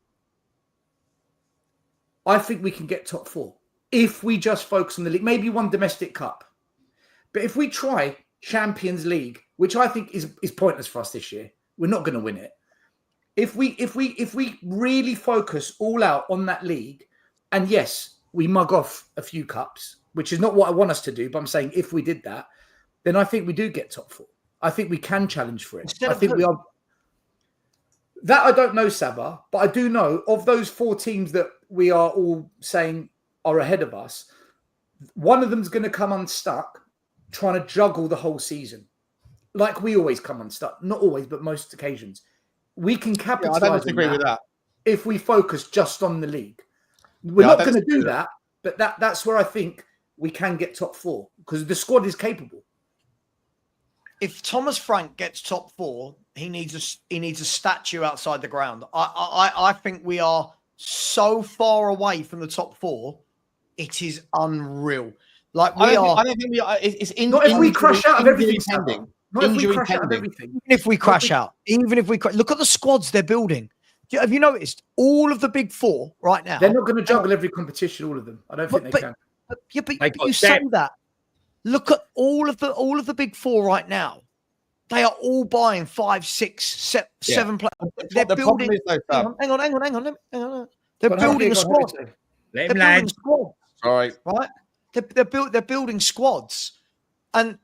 I think we can get top 4. If we just focus on the league, maybe 1 domestic cup. But if we try Champions League, which I think is pointless for us this year, we're not going to win it. If we really focus all out on that league, and yes, we mug off a few cups, which is not what I want us to do, but I'm saying if we did that, then I think we do get top 4. I think we can challenge for it. I think we are. That I don't know, Savva, but I do know of those 4 teams that we are all saying are ahead of us, one of them's going to come unstuck trying to juggle the whole season. Like we always come unstuck. Not always, but most occasions. We can capitalize I don't disagree with that if we focus just on the league. We're not going to do that, but that's where I think we can get top 4 because the squad is capable. If Thomas Frank gets top 4, he needs a statue outside the ground. I think we are so far away from the top 4. It is unreal. Like I don't think we are. It's not if we crush out of everything. Not if we injury crash out of pending. everything. Even if we crash out, look at the squads they're building. Have you noticed all of the big four right now? They're not going to juggle every competition, all of them. I don't think they can. But They got you say depth. that. Look at all of the big four right now. They are all buying 5, 6, 7 players. They're The problem building. is though, Hang on. They're But building a how squad. big Let They're him building land. squads, sorry. right? They're building squads, and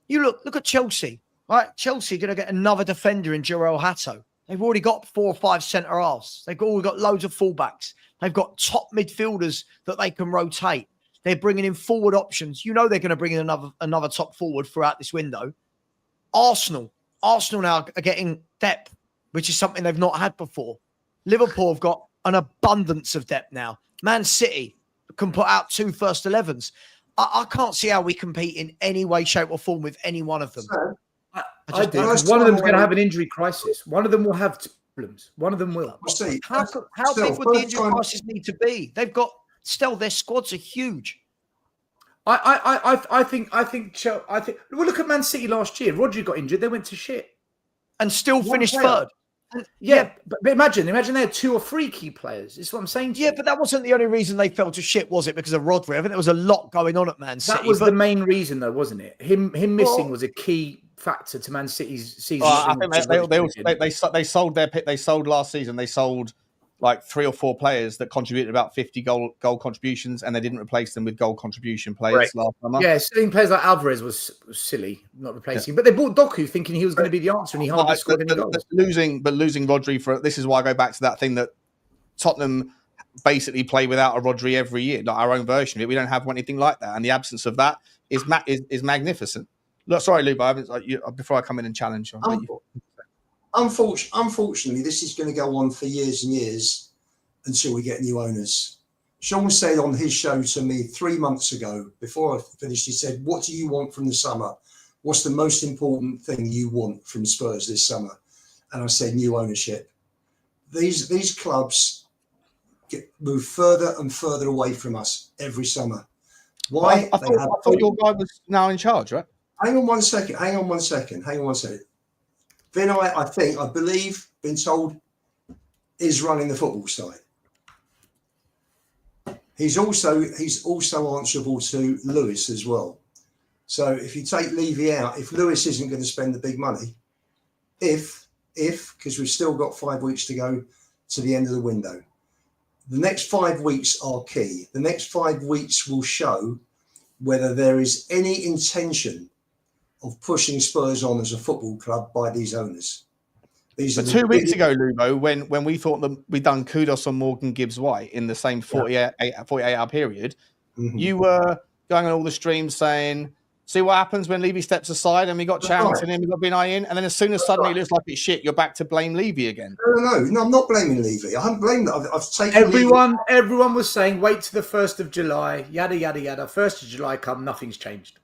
you look at Chelsea, right? Chelsea going to get another defender in Jarrell Hatto. They've already got 4 or 5 centre halves. They've already got loads of fullbacks. They've got top midfielders that they can rotate. They're bringing in forward options. You know they're going to bring in another top forward throughout this window. Arsenal now are getting depth, which is something they've not had before. Liverpool have got an abundance of depth now. Man City can put out 2 first 11s. I can't see how we compete in any way, shape, or form with any one of them. I do. One of them's going to have an injury crisis. One of them will have problems. One of them will. We'll see. How big would the injury crisis need to be? They've got Stel. Their squads are huge. I think. Well, look at Man City last year. Rodri got injured. They went to shit And still finished player. third. And, Yeah, but imagine they had 2 or 3 key players. It's what I'm saying. Yeah, but that wasn't the only reason they fell to shit, was it? Because of Rodri. I think there was a lot going on at Man City. That was the main reason, though, wasn't it? Him missing was a key factor to Man City's season. I think they sold last season. They sold like 3 or 4 players that contributed about 50 goal contributions, and they didn't replace them with goal contribution players last summer. Yeah, selling players like Alvarez was silly, not replacing. But they bought Doku thinking he was going to be the answer, and he hardly scored any goals. Losing Rodri for this is why I go back to that thing that Tottenham basically play without a Rodri every year, not our own version of it. We don't have anything like that, and the absence of that is magnificent. Look, sorry, Luke, before I come in and challenge. Unfortunately, this is going to go on for years and years until we get new owners. Sean said on his show to me 3 months ago, before I finished, he said, "What do you want from the summer? What's the most important thing you want from Spurs this summer?" And I said, new ownership. These clubs move further and further away from us every summer. Why? I thought your guy was now in charge, right? Hang on one second. Vinay, I believe, been told, is running the football side. He's also answerable to Lewis as well. So if you take Levy out, if Lewis isn't going to spend the big money, because we've still got 5 weeks to go to the end of the window. The next 5 weeks are key. The next 5 weeks will show whether there is any intention of pushing Spurs on as a football club by these owners. But 2 weeks ago, Lubo, when we thought that we'd done kudos on Morgan Gibbs-White in the same 48-hour period, you were going on all the streams saying, see what happens when Levy steps aside and we got Charrington and we got Binay in, and then as soon as suddenly it looks like it's shit, you're back to blame Levy again. No, I'm not blaming Levy. I haven't blamed that. I've taken everyone was saying, wait to the 1st of July, yada, yada, yada. 1st of July come, nothing's changed.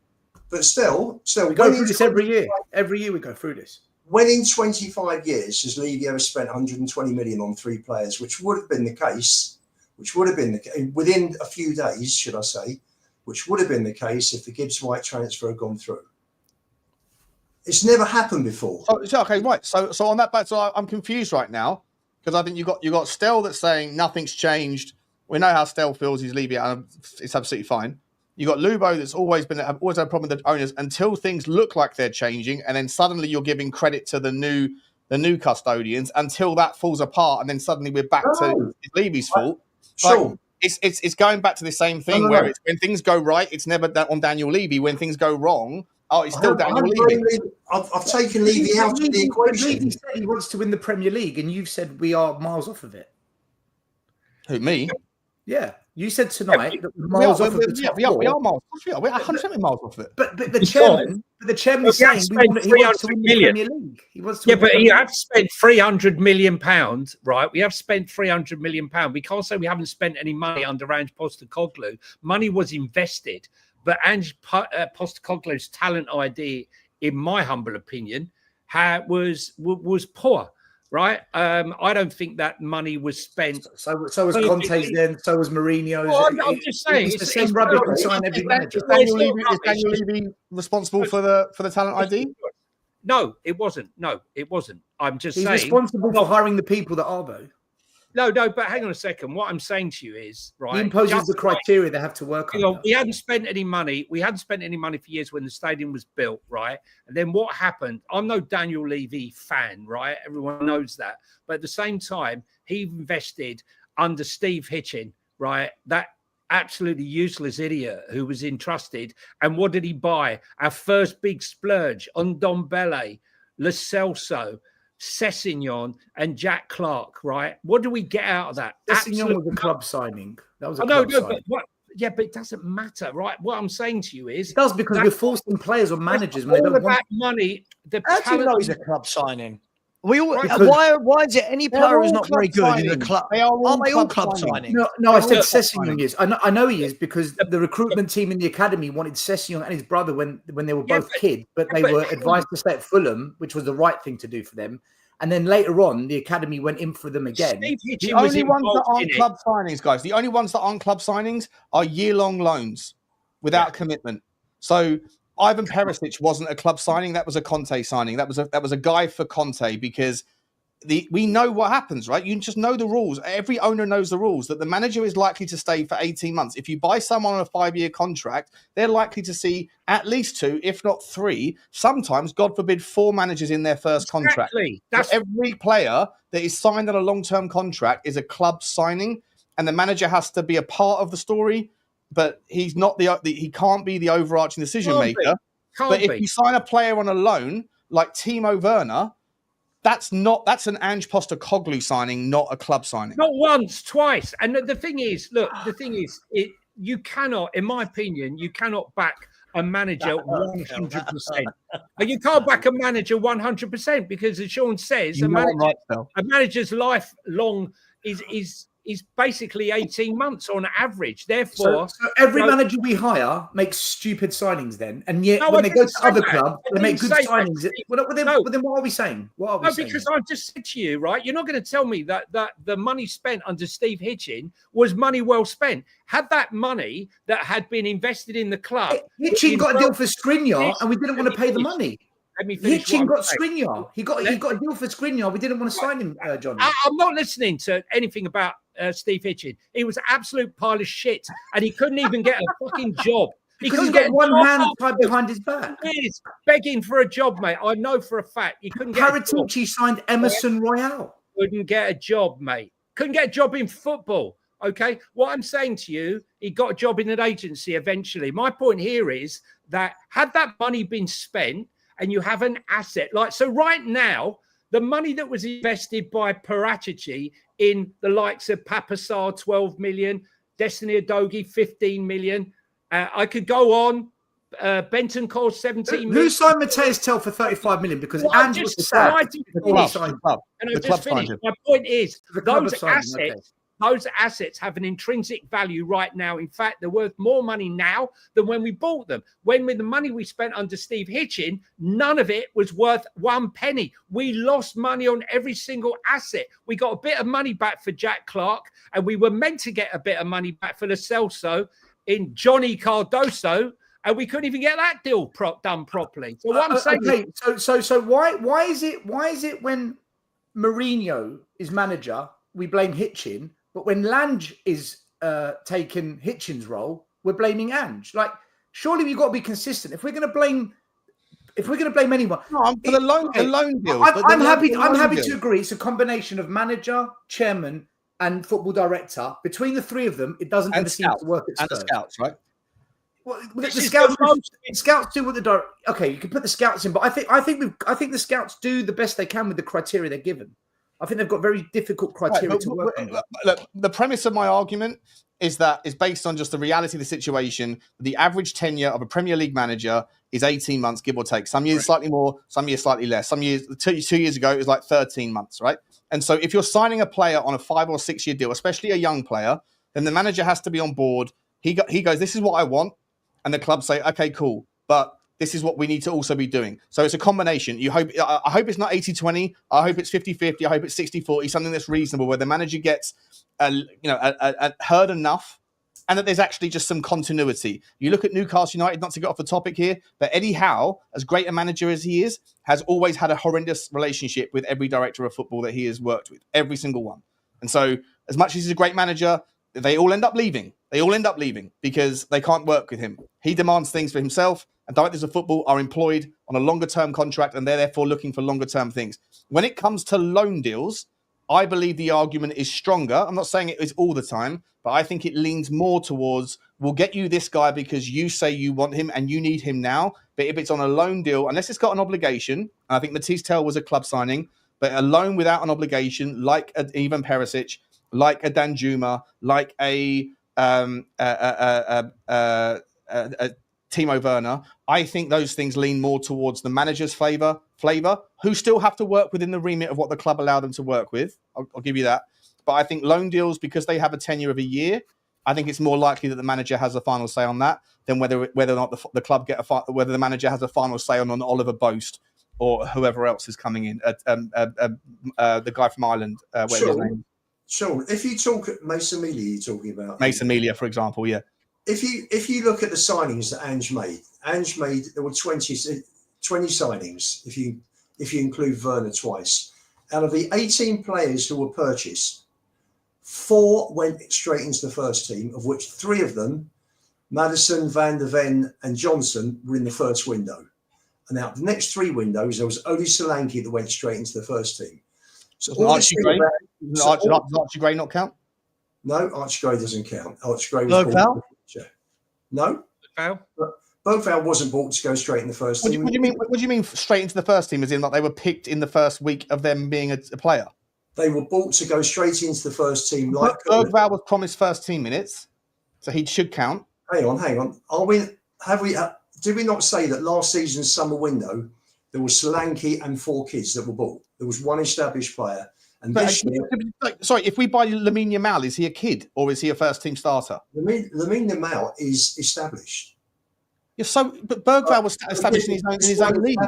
But still, we go through this every year. Every year we go through this. When in 25 years has Levy ever spent 120 million on 3 players, which would have been the case, within a few days, should I say, which would have been the case if the Gibbs-White transfer had gone through. It's never happened before. Okay, right. So on that back, so I'm confused right now because I think you got Stel that's saying nothing's changed. We know how Stel feels. He's Levy, and it's absolutely fine. You got Lubo that's always had a problem with the owners until things look like they're changing, and then suddenly you're giving credit to the new custodians until that falls apart, and then suddenly we're back to Levy's fault. Sure. Like, it's going back to the same thing where it's when things go right, it's never on Daniel Levy. When things go wrong, it's still Daniel Levy. I've taken Levy out of the equation. Levy said he wants to win the Premier League, and you've said we are miles off of it. Who, me? Yeah. You said tonight that we're miles off of the top four. We are miles. We're 100% miles off of it. But the chairman is saying he wants to win the Premier League. He wants to but you have spent £300 million, right? We have spent £300 million. We can't say we haven't spent any money under Ange Postecoglou. Money was invested, but Ange Postecoglou's talent ID, in my humble opinion, was poor. Right, I don't think that money was spent. So was Conte's then. So was Mourinho's. Well, I'm just saying, it's the same rubbish we sign every manager. Is Daniel Levy responsible for the talent ID? No, it wasn't. No, it wasn't. I'm just He's saying. responsible for hiring the people that are, though. No, but hang on a second. What I'm saying to you is, right. He imposes the criteria they have to work on. We hadn't spent any money. We hadn't spent any money for years when the stadium was built, right? And then what happened? I'm no Daniel Levy fan, right? Everyone knows that. But at the same time, he invested under Steve Hitchin, right? That absolutely useless idiot who was entrusted. And what did he buy? Our first big splurge on Ndombele, Lo Celso, Sessegnon and Jack Clark, right? What do we get out of that? Sessegnon was a club signing. That was a club signing. But it doesn't matter, right? What I'm saying to you is... It does, because we're forcing players or managers when they don't want money. How do you know he's a club signing? We all, why is it any player who's not very good in the club? Are they all club signing? No, I said Sessegnon is. I know he is, because the recruitment team in the academy wanted Sessegnon and his brother when they were both kids, but they were advised to stay at Fulham, which was the right thing to do for them. And then later on, the academy went in for them again. The only ones that aren't club signings, guys, the only ones that aren't club signings are year-long loans without commitment. So Ivan Perisic wasn't a club signing. That was a Conte signing. That was a guy for Conte, because we know what happens, right? You just know the rules. Every owner knows the rules, that the manager is likely to stay for 18 months. If you buy someone on a 5-year contract, they're likely to see at least 2, if not 3, sometimes, God forbid, 4 managers in their first contract. So every player that is signed on a long-term contract is a club signing, and the manager has to be a part of the story, but he's not he can't be the overarching decision maker. But if you sign a player on a loan, like Timo Werner, that's an Ange Postecoglou signing, not a club signing. Not once, twice. And the thing is, you cannot, in my opinion, you cannot back a manager 100%. You can't back a manager 100%, because, as Sean says, a manager's lifelong is basically 18 months on average. Therefore, so every manager we hire makes stupid signings then, and yet when they go to other clubs, they make good signings. Then what are we saying? Because I've just said to you, right, you're not going to tell me that the money spent under Steve Hitchin was money well spent. Had that money that had been invested in the club... Hitchin got a deal for Skriniar, and we didn't want to pay the money. Hitchin got Skriniar. He got a deal for Skriniar. We didn't want to sign him, Johnny. I'm not listening to anything about Steve Hitchin. He was an absolute pile of shit, and he couldn't even get a fucking job. Because he's got one hand tied behind his back. He's begging for a job, mate. I know for a fact. He couldn't get Paratici signed Emerson Royale. Couldn't get a job, mate. Couldn't get a job in football. Okay? What I'm saying to you, he got a job in an agency eventually. My point here is that had that money been spent, and you have an asset, so right now, the money that was invested by Paratici in the likes of Papasar, 12 million, Destiny Udogie, 15 million. I could go on. Benton Cole, 17 million. Who signed Mateus Tell for 35 million? Because Ange was sacked. And I just finished. My point is, those assets have an intrinsic value right now. In fact, they're worth more money now than when we bought them. With the money we spent under Steve Hitchin, none of it was worth 1 penny. We lost money on every single asset. We got a bit of money back for Jack Clark, and we were meant to get a bit of money back for Lo Celso in Johnny Cardoso, and we couldn't even get that deal done properly. So what I'm saying, so why is it when Mourinho is manager, we blame Hitchin? But when Lange is taking Hitchin's role, we're blaming Ange. Surely we've got to be consistent. If we're going to blame anyone, for the loan deal. I'm happy to agree. It's a combination of manager, chairman, and football director. Between the three of them, it doesn't ever seem to work at Spurs. And the scouts, right? Well, scouts do what the director. Okay, you can put the scouts in, but I think the scouts do the best they can with the criteria they're given. I think they've got very difficult criteria to work on. Look, the premise of my argument is based on just the reality of the situation. The average tenure of a Premier League manager is 18 months, give or take. Some years slightly more, some years slightly less. Some years, 2 years ago, it was like 13 months, right? And so if you're signing a player on a 5 or 6 year deal, especially a young player, then the manager has to be on board. He goes, this is what I want. And the club say, okay, cool. But this is what we need to also be doing. So it's a combination. I hope it's not 80-20. I hope it's 50-50. I hope it's 60-40, something that's reasonable, where the manager gets heard enough and that there's actually just some continuity. You look at Newcastle United, not to get off the topic here, but Eddie Howe, as great a manager as he is, has always had a horrendous relationship with every director of football that he has worked with, every single one. And so as much as he's a great manager, they all end up leaving. They all end up leaving because they can't work with him. He demands things for himself, and directors of football are employed on a longer-term contract, and they're therefore looking for longer-term things. When it comes to loan deals, I believe the argument is stronger. I'm not saying it is all the time, but I think it leans more towards, we'll get you this guy because you say you want him and you need him now. But if it's on a loan deal, unless it's got an obligation, and I think Matisse Tel was a club signing, but a loan without an obligation, like Ivan Perisic, like a Danjuma, like a Timo Werner, I think those things lean more towards the manager's flavor, who still have to work within the remit of what the club allow them to work with. I'll give you that. But I think loan deals, because they have a tenure of a year, I think it's more likely that the manager has a final say on that than whether or not the club whether the manager has a final say on Oliver Boast or whoever else is coming in. The guy from Ireland, whatever his name. Sean, if you talk at Mason Mealy, you're talking about Mason Mealy, for example, yeah. If you look at the signings that Ange made, there were 20 signings if you include Werner twice. Out of the 18 players who were purchased, 4 went straight into the first team, of which 3 of them, Maddison, Van der Ven and Johnson, were in the first window. And out of the next 3 windows, there was only Solanke that went straight into the first team. So Archie Gray not count? No, Archie Gray doesn't count. Archie Gray was Bergvall? No. Bergvall wasn't bought to go straight in the first team. What do you mean straight into the first team? As in, like they were picked in the first week of them being a player? They were bought to go straight into the first team. Like Bergvall was promised first team minutes, so he should count. Hang on. Did we not say that last season's summer window there was Solanke and 4 kids that were bought? There was 1 established player. And this year, sorry, if we buy Lamine Yamal, is he a kid or is he a first team starter? Lamine Yamal is established. Yeah, but Bergvall was established in his own league.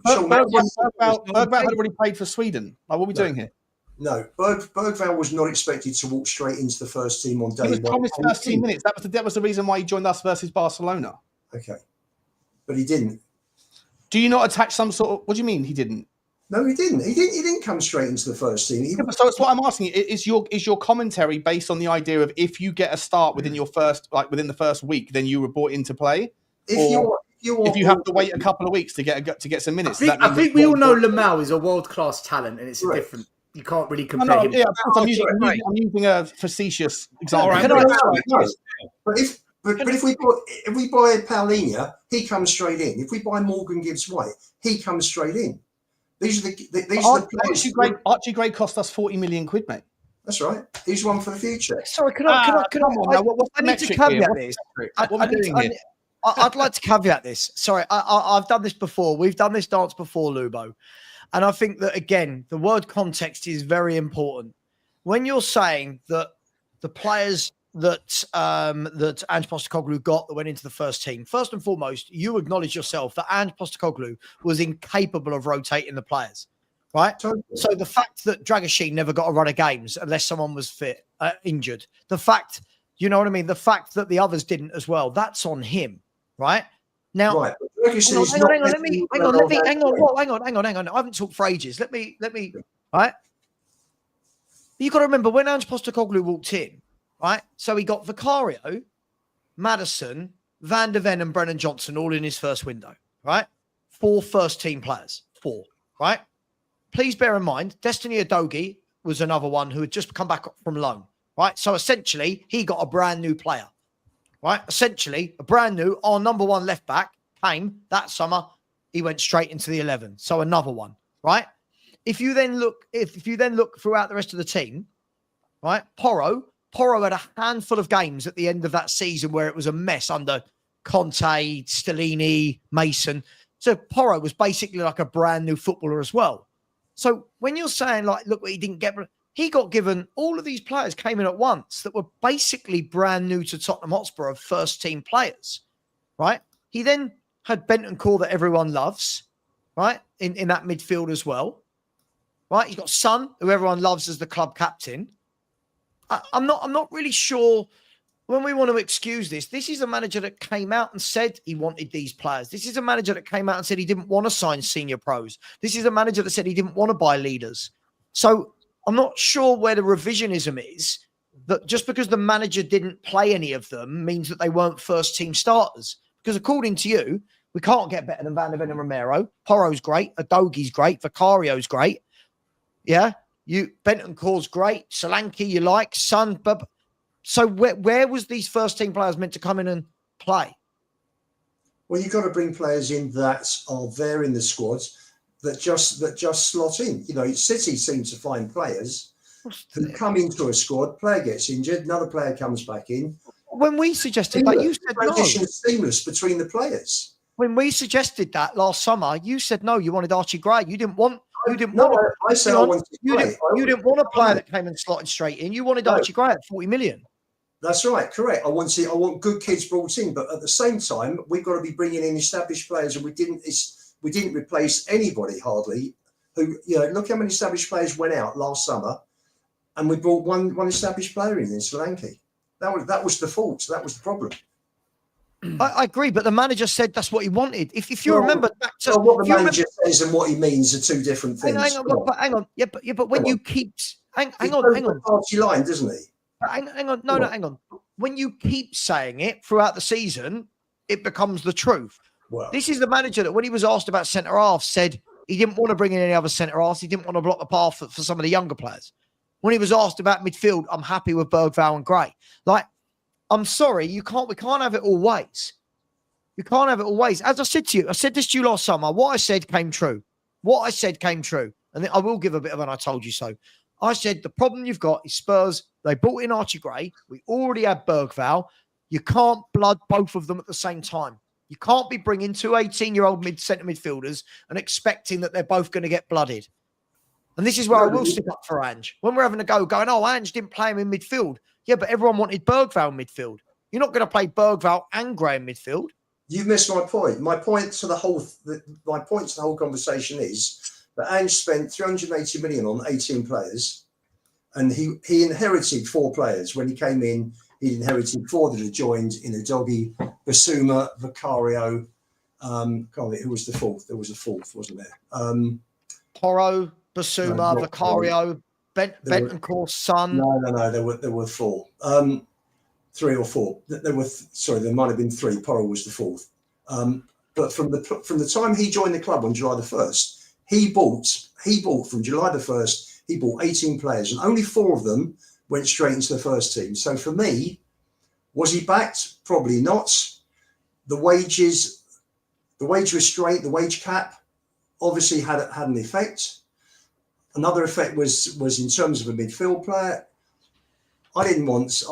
Bergvall had already played for Sweden. Like, what are we doing here? No, Bergvall was not expected to walk straight into the first team on day 1. He was promised first team minutes. That was the reason why he joined us versus Barcelona. Okay, but he didn't. Do you not attach some sort of? What do you mean he didn't? No, he didn't. He didn't come straight into the first team. So that's what I'm asking. Is your commentary based on the idea of if you get a start within within the first week, then you were brought into play? If you have to wait a couple of weeks to get some minutes? I think we all know Lamau is a world-class talent, and it's a different. You can't really compare him. Yeah, I'm using a facetious example. But if we buy Paulinho, he comes straight in. If we buy Morgan Gibbs-White, he comes straight in. These are the players. Archie Gray cost us 40 million quid, mate. That's right. He's one for the future. Sorry, I need to caveat this. I'd like to caveat this. Sorry, I've done this before. We've done this dance before, Lubo. And I think that, again, the word context is very important. When you're saying that the players that Ange Postecoglou got that went into the first team, first and foremost, you acknowledge yourself that Ange Postecoglou was incapable of rotating the players, right? Totally. So the fact that Dragoshin never got a run of games unless someone was injured, the fact, you know what I mean? The fact that the others didn't as well, that's on him, right? Now, hang on. I haven't talked for ages. Let me, right? You've got to remember when Ange Postecoglou walked in, right? So he got Vicario, Maddison, Van der Ven and Brennan Johnson all in his first window, right? 4 first-team players, 4, right? Please bear in mind, Destiny Udogie was another one who had just come back from loan, right? So essentially, he got a brand new player, right? Essentially, a brand new, our number 1 left back came that summer. He went straight into the 11. So another one, right? If you then look throughout the rest of the team, right? Porro had a handful of games at the end of that season where it was a mess under Conte, Stellini, Mason. So Porro was basically like a brand new footballer as well. So when you're saying like, look what he didn't get, he got given, all of these players came in at once that were basically brand new to Tottenham Hotspur of first team players, right? He then had Bentancur that everyone loves, right? In that midfield as well, right? He's got Son, who everyone loves as the club captain. I'm not really sure when we want to excuse this is a manager that came out and said he wanted these players. This is a manager that came out and said he didn't want to sign senior pros. This is a manager that said he didn't want to buy leaders. So I'm not sure where the revisionism is, that just because the manager didn't play any of them means that they weren't first team starters. Because according to you, we can't get better than Van der Ven and Romero. Porro's great. Udogi's great. Vicario's great. Yeah. Bentancur's great. Solanke you like. Son. So where was these first team players meant to come in and play? Well, you've got to bring players in that are there in the squads that just slot in. You know, City seems to find players who come into a squad, player gets injured, another player comes back in. When we suggested that, you said no. Transition is seamless between the players. When we suggested that last summer, you said no. You wanted Archie Gray. You didn't want. I said I wanted. You didn't want a player that came and slotted straight in. You wanted Archie Gray at 40 million. That's right, correct. I want good kids brought in, but at the same time, we've got to be bringing in established players, and we didn't replace anybody hardly. Who, you know, look how many established players went out last summer, and we brought one established player in Solanke. That was the fault. That was the problem. I agree, but the manager said that's what he wanted. If you remember back to what the manager says and what he means are two different things. Hang on. Yeah, but when you keep hang on. The party line, doesn't he? Hang on. No, hang on. When you keep saying it throughout the season, it becomes the truth. Well, this is the manager that when he was asked about centre half said he didn't want to bring in any other centre halves. He didn't want to block the path for some of the younger players. When he was asked about midfield, I'm happy with Bergvall and Gray. Like, I'm sorry, we can't have it all ways. You can't have it all ways. As I said to you, I said this to you last summer. What I said came true. And I will give a bit of an I told you so. I said the problem you've got is Spurs. They brought in Archie Gray. We already had Bergvall. You can't blood both of them at the same time. You can't be bringing two 18-year-old centre midfielders and expecting that they're both going to get blooded. And this is where I will stick up for Ange. When we're having a going, Ange didn't play him in midfield. Yeah, but everyone wanted Bergvall in midfield. You're not going to play Bergvall and Gray in midfield. You've missed my point. My point to the whole conversation is that Ange spent 380 million on 18 players, and he inherited 4 players. When he came in, he inherited 4 that had joined in Udogi, Basuma, Vicario. Who was the fourth? There was a fourth, wasn't there? Porro, Basuma, Vicario, Bentancur's son. No. There were 4. 3 or 4. There might have been 3. Porro was the 4th. But from the time he joined the club on July the 1st, he bought from July the 1st, he bought 18 players, and only 4 of them went straight into the first team. So for me, was he backed? Probably not. The wage restraint, the wage cap, obviously had an effect. Another effect was in terms of a midfield player. I didn't want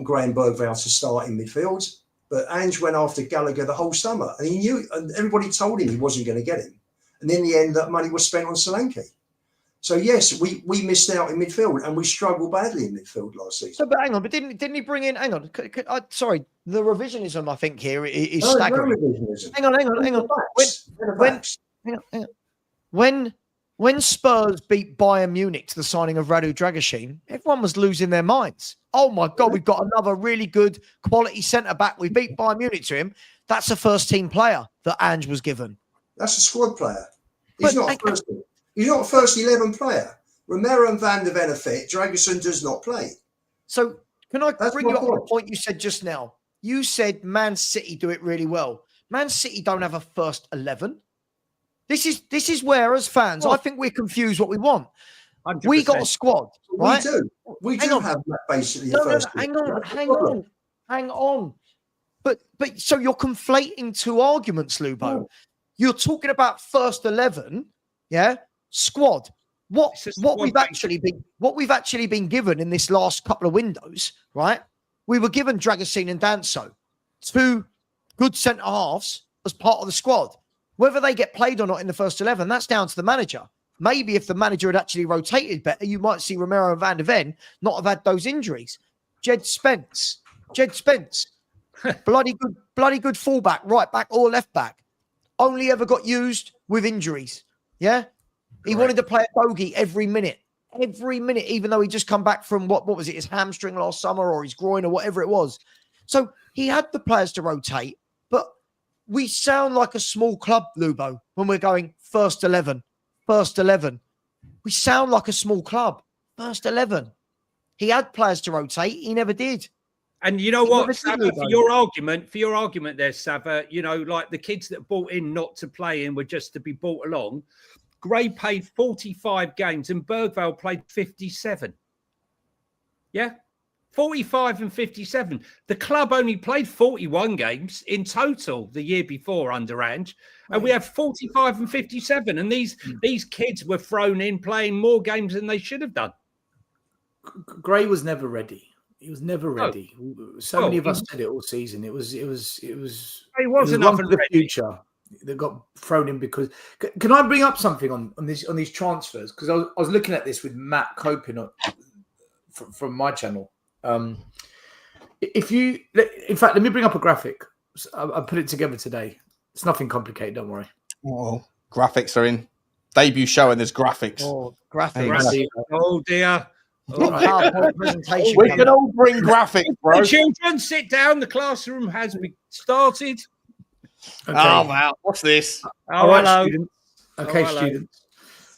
Graham Bergvall to start in midfield, but Ange went after Gallagher the whole summer, and he knew, and everybody told him he wasn't going to get him. And in the end, that money was spent on Solanke. So yes, we missed out in midfield, and we struggled badly in midfield last season. So, but hang on, but didn't he bring in? Hang on, sorry, the revisionism I think here is staggering. No Hang on. When Spurs beat Bayern Munich to the signing of Radu Dragusin, everyone was losing their minds. Oh my God, we've got another really good quality centre back. We beat Bayern Munich to him. That's a first team player that Ange was given. That's a squad player. He's not a first 11 player. Romero and Van der Ven are fit. Dragusin does not play. So can I bring you up on the point you said just now? You said Man City do it really well. Man City don't have a first 11. This is where, as fans, I think we're confused what we want. 100%. We got a squad, right? We do have basically a first. Hang on. But so you're conflating two arguments, Lubo. Oh. You're talking about first 11, yeah, squad. What we've actually been given in this last couple of windows, right? We were given Dragusin and Danso, 2 good centre halves as part of the squad. Whether they get played or not in the first 11, that's down to the manager. Maybe if the manager had actually rotated better, you might see Romero and Van der Ven not have had those injuries. Jed Spence, bloody good fullback, right back or left back. Only ever got used with injuries. Yeah, he wanted to play a bogey every minute. every minute, even though he just come back from what was it, his hamstring last summer or his groin or whatever it was. So he had the players to rotate, but we sound like a small club, Lubo, when we're going first 11. We sound like a small club. First 11. He had players to rotate. He never did. And you know what, Savva, for your argument there, Savva, you know, like the kids that bought in not to play in were just to be brought along. Gray played 45 games and Bergvall played 57. Yeah? 45 and 57. The club only played 41 games in total the year before under Ange. And we have 45 and 57. And these kids were thrown in playing more games than they should have done. Gray was never ready. He was never ready. So many of us said it all season. It was. He wasn't up and the ready. Future that got thrown in because. Can I bring up something on these transfers? Because I was looking at this with Matt Copin from my channel. In fact, let me bring up a graphic. I put it together today. It's nothing complicated. Don't worry. Oh, graphics are in debut show and there's graphics. Oh, graphics. Oh dear. PowerPoint presentation. We can all bring graphics, bro. Children, sit down. The classroom has been started. Okay. Oh wow, what's this? All right, hello. students. Okay, hello. students.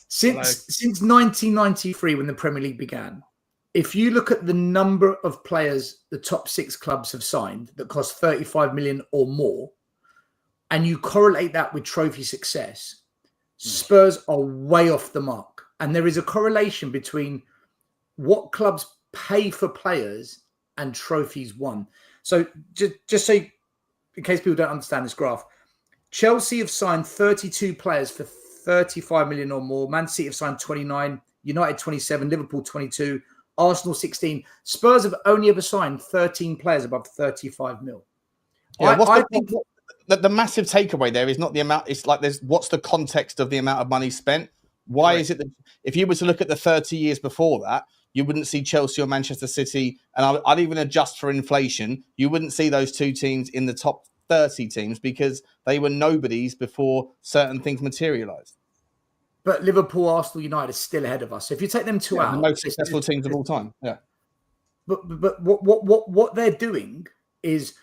Since 1993, when the Premier League began, if you look at the number of players the top 6 clubs have signed that cost 35 million or more, and you correlate that with trophy success, Spurs are way off the mark. And there is a correlation between what clubs pay for players and trophies won. So just so, in case people don't understand this graph, Chelsea have signed 32 players for 35 million or more. Man City have signed 29, United 27, Liverpool 22, Arsenal 16. Spurs have only ever signed 13 players above 35 mil. Yeah, I think the massive takeaway there is not the amount. It's like what's the context of the amount of money spent? Why is it that if you were to look at the 30 years before that, you wouldn't see Chelsea or Manchester City, and I'd even adjust for inflation, you wouldn't see those two teams in the top 30 teams because they were nobodies before certain things materialised. But Liverpool, Arsenal, United are still ahead of us. So if you take them two out, the most successful teams of all time. Yeah. But what they're doing is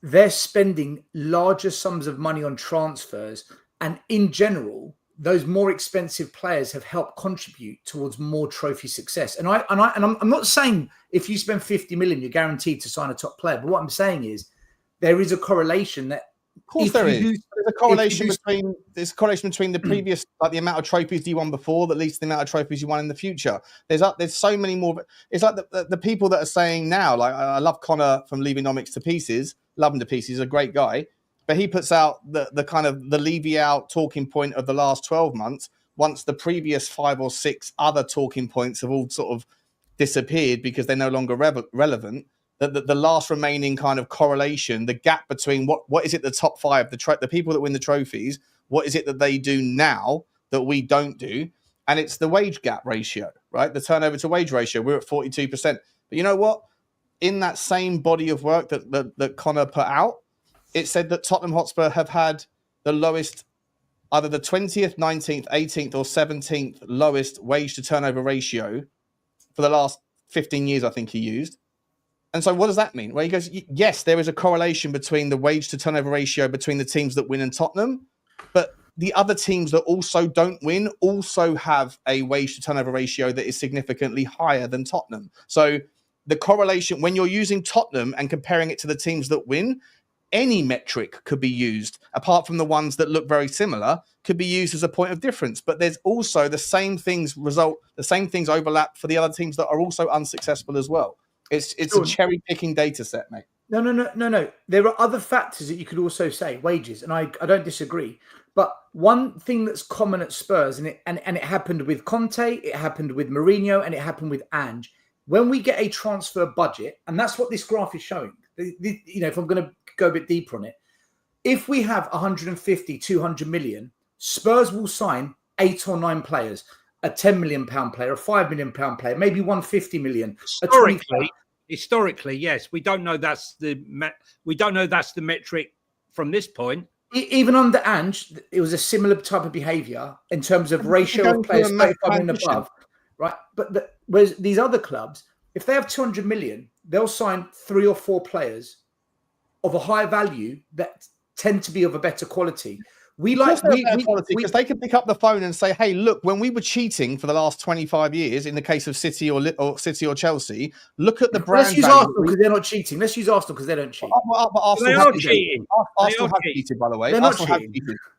they're spending larger sums of money on transfers, and in general, those more expensive players have helped contribute towards more trophy success. And I'm not saying if you spend 50 million, you're guaranteed to sign a top player. But what I'm saying is there is a correlation that. Of course, there's a correlation between the previous, like the amount of trophies you won before, that leads to the amount of trophies you won in the future. There's so many more. It's like the people that are saying now, like I love Connor from Levynomics to pieces, love him to pieces, he's a great guy, but he puts out the kind of the Levy out talking point of the last 12 months. Once the previous 5 or 6 other talking points have all sort of disappeared because they're no longer relevant. The last remaining kind of correlation, the gap between what is it the top 5, the people that win the trophies, what is it that they do now that we don't do? And it's the wage gap ratio, right? The turnover to wage ratio. We're at 42%. But you know what? In that same body of work that Connor put out, it said that Tottenham Hotspur have had the lowest, either the 20th, 19th, 18th or 17th lowest wage to turnover ratio for the last 15 years, I think he used. And so what does that mean? Well, he goes, yes, there is a correlation between the wage to turnover ratio between the teams that win and Tottenham, but the other teams that also don't win also have a wage to turnover ratio that is significantly higher than Tottenham. So the correlation, when you're using Tottenham and comparing it to the teams that win, any metric could be used, apart from the ones that look very similar, could be used as a point of difference. But there's also the same things overlap for the other teams that are also unsuccessful as well. It's a cherry picking data set, mate. No. There are other factors that you could also say, wages, and I don't disagree. But one thing that's common at Spurs, and it happened with Conte, it happened with Mourinho, and it happened with Ange. When we get a transfer budget, and that's what this graph is showing. If I'm going to go a bit deeper on it, if we have 150, 200 million, Spurs will sign 8 or 9 players. A £10 million player, a £5 million player, maybe 150 million. Historically, yes, we don't know that's the metric from this point. Even under Ange, it was a similar type of behaviour in terms of ratio of players 35 and above. right? But whereas these other clubs, if they have 200 million, they'll sign 3 or 4 players of a high value that tend to be of a better quality. Because they can pick up the phone and say, "Hey, look, when we were cheating for the last 25 years, in the case of City or Chelsea, look at the brand." Let's use Arsenal because they're not cheating. Let's use Arsenal because they don't cheat. They are cheating. Arsenal have cheated, by the way. They're not cheating.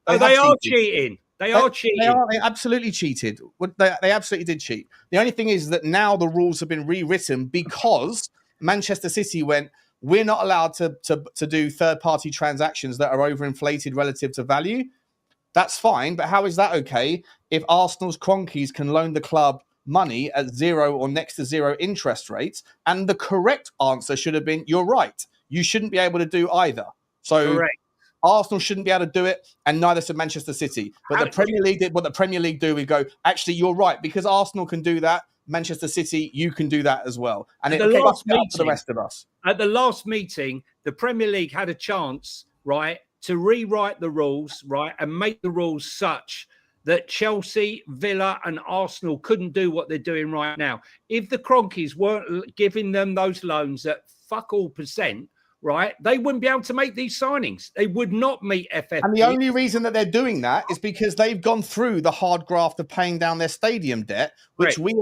They are cheating. They are cheating. They absolutely cheated. They absolutely did cheat. The only thing is that now the rules have been rewritten because Manchester City went, we're not allowed to do third-party transactions that are overinflated relative to value. That's fine, but how is that okay if Arsenal's Cronkies can loan the club money at 0 or next to 0 interest rates? And the correct answer should have been, you're right. You shouldn't be able to do either. So correct. Arsenal shouldn't be able to do it, and neither should Manchester City. But the Premier League did what the Premier League do. We go, actually, you're right, because Arsenal can do that. Manchester City, you can do that as well. And it fucks it up for the rest of us. At the last meeting, the Premier League had a chance, right, to rewrite the rules, right, and make the rules such that Chelsea, Villa and Arsenal couldn't do what they're doing right now. If the Cronkies weren't giving them those loans at fuck all %, right, they wouldn't be able to make these signings. They would not meet FFP. And the only reason that they're doing that is because they've gone through the hard graft of paying down their stadium debt, which we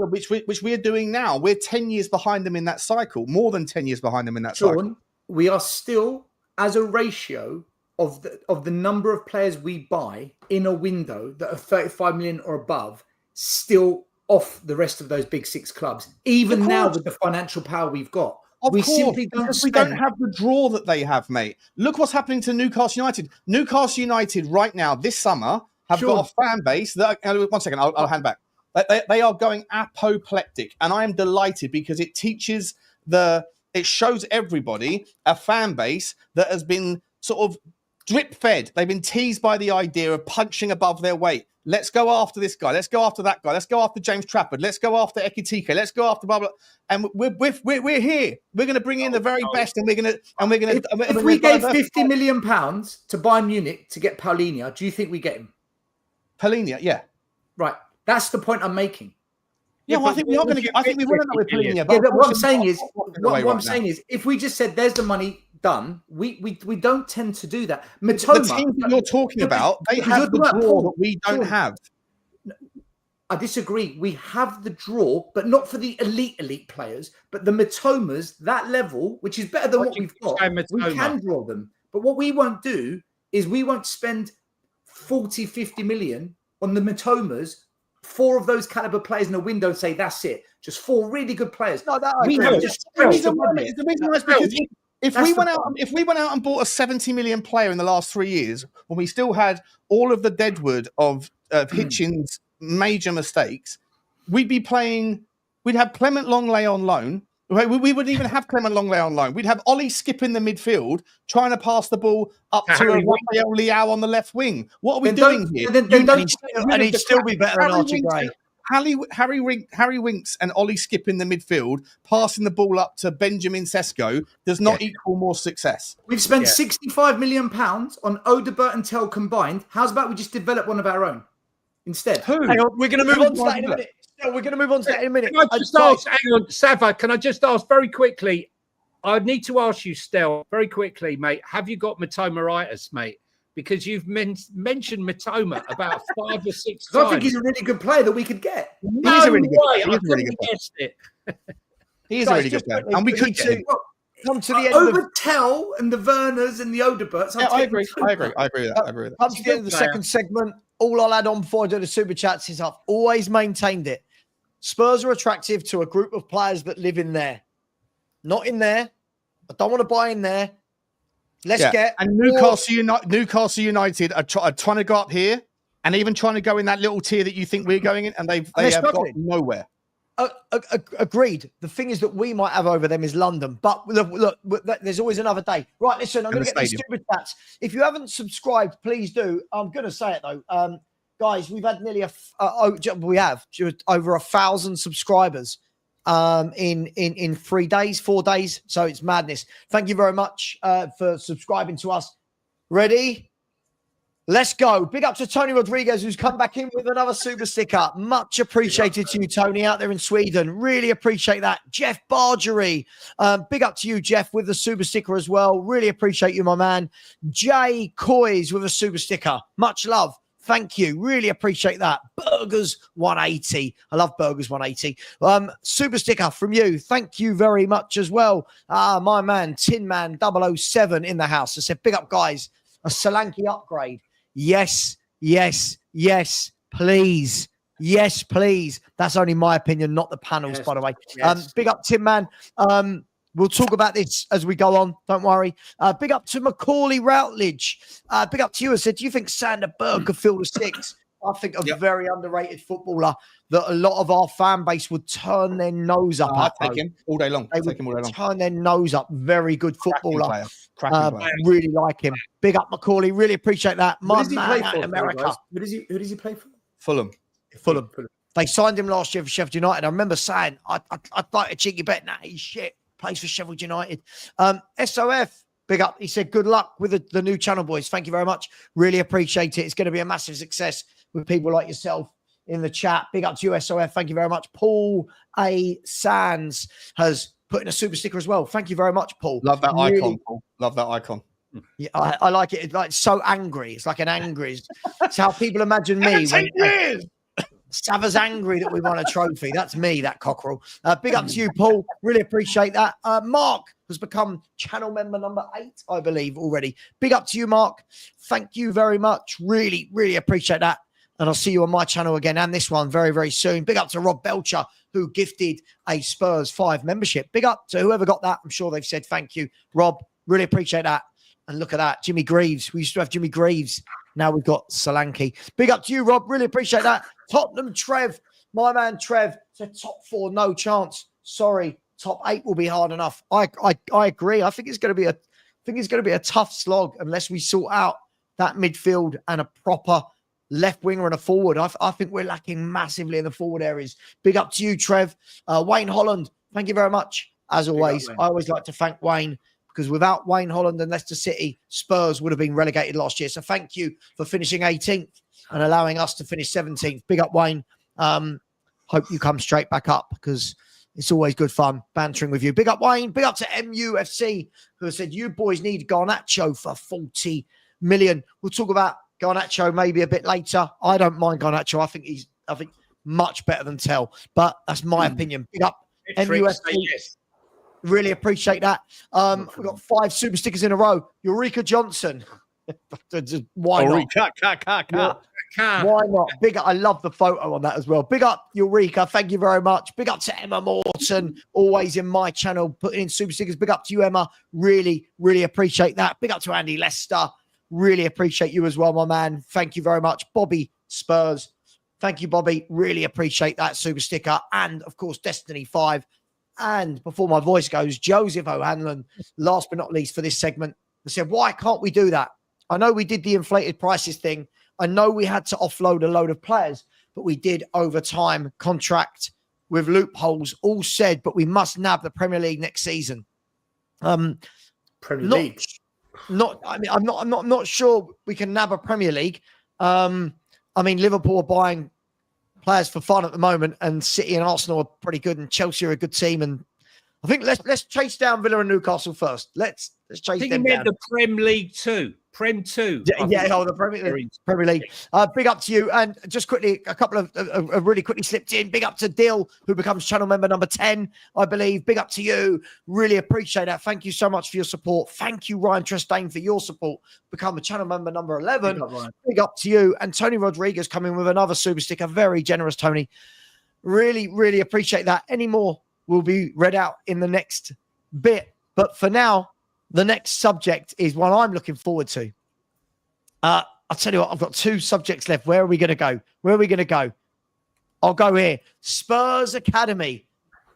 are doing now. We're 10 years behind them in that cycle, more than 10 years behind them in that cycle. We are still, as a ratio of the number of players we buy in a window that are 35 million or above, still off the rest of those big 6 clubs, even now with the financial power we've got. We don't have the draw that they have, mate. Look what's happening to Newcastle United. Newcastle United right now, this summer, have got a fan base that... One second, I'll hand back. They are going apoplectic, and I am delighted because it teaches it shows everybody a fan base that has been sort of drip-fed. They've been teased by the idea of punching above their weight. Let's go after this guy. Let's go after that guy. Let's go after James Trafford. Let's go after Ekitike. Let's go after blah blah. And we're here. We're going to bring in the very best, and we're going to. If we gave £50 million to Bayern Munich to get Paulinho, do you think we get him? Paulinho, yeah, right. That's the point I'm making. Yeah, well, I think we are going to get. I think we will end up with Paulinho. Yeah, but what I'm saying is, if we just said there's the money done, we don't tend to do that. Matoma, the teams that you're talking about, they have the draw that we don't have. I disagree. We have the draw, but not for the elite players. But the Matomas, that level, which is better than what we've got, we can draw them. But what we won't do is we won't spend 40, 50 million on the Matomas, 4 of those caliber players in a window and say, that's it. Just 4 really good players. No, the reason is because if we went out and bought a 70 million player in the last 3 years, when we still had all of the deadwood of Hitchens' major mistakes, we'd have Clement Longley on loan. We wouldn't even have Clement Longley on loan. We'd have Ollie skipping the midfield, trying to pass the ball up to Rafael Leao on the left wing. What are we doing here? And he'd still be better than Archie Gray. Harry Winks and Ollie Skip in the midfield, passing the ball up to Benjamin Sesko does not equal more success. We've spent £65 million on Odegaard and Tel combined. How's about we just develop one of our own instead? Hang on, we're going to move on to that in a minute. We're going to move on to that in a minute. Can I just ask, hang on, Savva, can I just ask very quickly? I need to ask you, Stel, very quickly, mate. Have you got Matomaitis, mate? Because you've mentioned Mitoma about 5 or 6 times. I think he's a really good player that we could get. He's a really good player. I couldn't have guessed it. He is a really good player. And we could get him. Come to the end over Tel and the Werners and the Odegaards. Yeah, I agree with that. Come to the end of the second segment. All I'll add on before I do the super chats is I've always maintained it. Spurs are attractive to a group of players that live in there. Not in there. I don't want to buy in there. And Newcastle United are trying to go up here and even trying to go in that little tier that you think we're going in, and they have got nowhere. Agreed. The thing is that we might have over them is London, but look, there's always another day. Right, listen, I'm going to get these stupid chats. If you haven't subscribed, please do. I'm going to say it though, guys. We've had nearly over 1,000 subscribers in 4 days. So it's madness. Thank you very much for subscribing to us. Ready? Let's go. Big up to Tony Rodriguez, who's come back in with another super sticker. Much appreciated to you, Tony, out there in Sweden. Really appreciate that. Jeff Bargery. Big up to you, Jeff, with the super sticker as well. Really appreciate you, my man. Jay COYS with a super sticker. Much love. Thank you. Really appreciate that. Burgers 180. I love Burgers 180. Super sticker from you. Thank you very much as well. My man, Tin Man 007 in the house. I said, big up, guys. A Solanke upgrade. Yes, yes, yes, please. Yes, please. That's only my opinion, not the panels, by the way. Yes. Big up, Tim Man. We'll talk about this as we go on. Don't worry. Big up to Macaulay Routledge. Big up to you. I said, do you think Sander Berg could fill the six? I think a very underrated footballer that a lot of our fan base would turn their nose up at. Take him all day long. They Take him all day long. turn their nose up. Very good footballer. Cracking player. Really like him. Big up Macaulay. Really appreciate that. Who My does he play man for, out in America. Who does he play for? Fulham. Fulham. They signed him last year for Sheffield United. I remember saying, I'd like a cheeky bet. Nah, he's shit. Plays for Sheffield United. SOF, big up. He said, good luck with the new channel, boys. Thank you very much. Really appreciate it. It's going to be a massive success with people like yourself in the chat. Big up to you, SOF. Thank you very much. Paul A. Sands has put in a super sticker as well. Thank you very much, Paul. Love that icon, Paul. Love that icon. Yeah, I like it. It's like so angry. It's like an angry. It's how people imagine me. Savva's angry that we won a trophy. That's me, that cockerel. Big up to you, Paul. Really appreciate that. Mark has become channel member number 8, I believe, already. Big up to you, Mark. Thank you very much. Really, really appreciate that. And I'll see you on my channel again and this one very, very soon. Big up to Rob Belcher, who gifted a Spurs 5 membership. Big up to whoever got that. I'm sure they've said thank you. Rob, really appreciate that. And look at that. Jimmy Greaves. We used to have Jimmy Greaves. Now we've got Solanke. Big up to you, Rob. Really appreciate that. Tottenham Trev. My man Trev said top 4, no chance. Sorry. Top 8 will be hard enough. I agree. I think it's going to be a tough slog unless we sort out that midfield and a proper left winger and a forward. I think we're lacking massively in the forward areas. Big up to you, Trev. Wayne Holland, thank you very much. As always, I always like to thank Wayne, because without Wayne Holland and Leicester City, Spurs would have been relegated last year. So thank you for finishing 18th and allowing us to finish 17th. Big up, Wayne. Hope you come straight back up, because it's always good fun bantering with you. Big up, Wayne. Big up to MUFC, who said, you boys need Garnacho for 40 million. We'll talk about Garnacho maybe a bit later. I don't mind Garnacho. I think much better than Tel, but that's my opinion. Big up MUFC. Really appreciate that. We've got 5 super stickers in a row. Eureka Johnson. Why not? Why not? Big up. I love the photo on that as well. Big up, Eureka. Thank you very much. Big up to Emma Morton, always in my channel, putting in super stickers. Big up to you, Emma. Really, really appreciate that. Big up to Andy Lester. Really appreciate you as well, my man. Thank you very much. Bobby Spurs. Thank you, Bobby. Really appreciate that super sticker. And, of course, Destiny 5. And before my voice goes, Joseph O'Hanlon, last but not least for this segment, I said, why can't we do that? I know we did the inflated prices thing. I know we had to offload a load of players, but we did over time contract with loopholes, all said, but we must nab the Premier League next season. Premier League. I'm not sure we can nab a Premier League. I mean, Liverpool are buying players for fun at the moment, and City and Arsenal are pretty good, and Chelsea are a good team. And I think let's chase down Villa and Newcastle first. Let's chase them down. The Prem League 2. Prem 2. The Premier League. Big up to you. And just quickly, a couple of really quickly slipped in. Big up to Dill, who becomes channel member number 10, I believe. Big up to you. Really appreciate that. Thank you so much for your support. Thank you, Ryan Trestane, for your support. Become a channel member number 11. Big up to you. And Tony Rodriguez coming with another super sticker. Very generous, Tony. Really, really appreciate that. Any more will be read out in the next bit. But for now, the next subject is one I'm looking forward to. I'll tell you what, I've got 2 subjects left. Where are we going to go? I'll go here. Spurs Academy.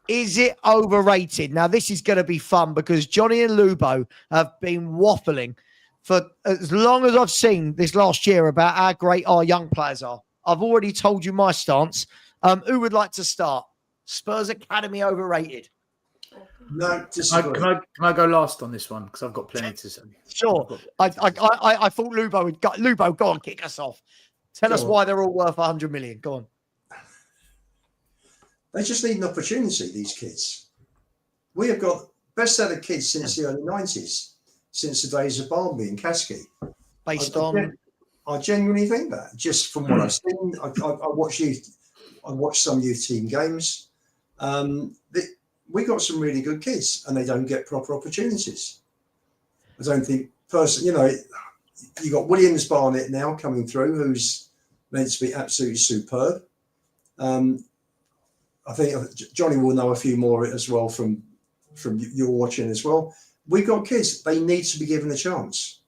Is it overrated? Now, this is going to be fun, because Johnny and Lubo have been waffling for as long as I've seen this last year about how great our young players are. I've already told you my stance. Who would like to start? Spurs Academy overrated. No, disagree. Can I go last on this one because I've got plenty to say. Sure. I thought Lubo would go. Lubo, go on, kick us off. Tell us why they're all worth 100 million. Go on. They just need an opportunity, these kids. We have got best set of kids since the early 90s, since the days of Barnby and Kasky. I genuinely think that, just from what I've seen. I watched some youth team games. We got some really good kids, and they don't get proper opportunities. I don't think, personally, you got Williams Barnett now coming through, who's meant to be absolutely superb. I think Johnny will know a few more as well from your watching as well. We've got kids; they need to be given a chance.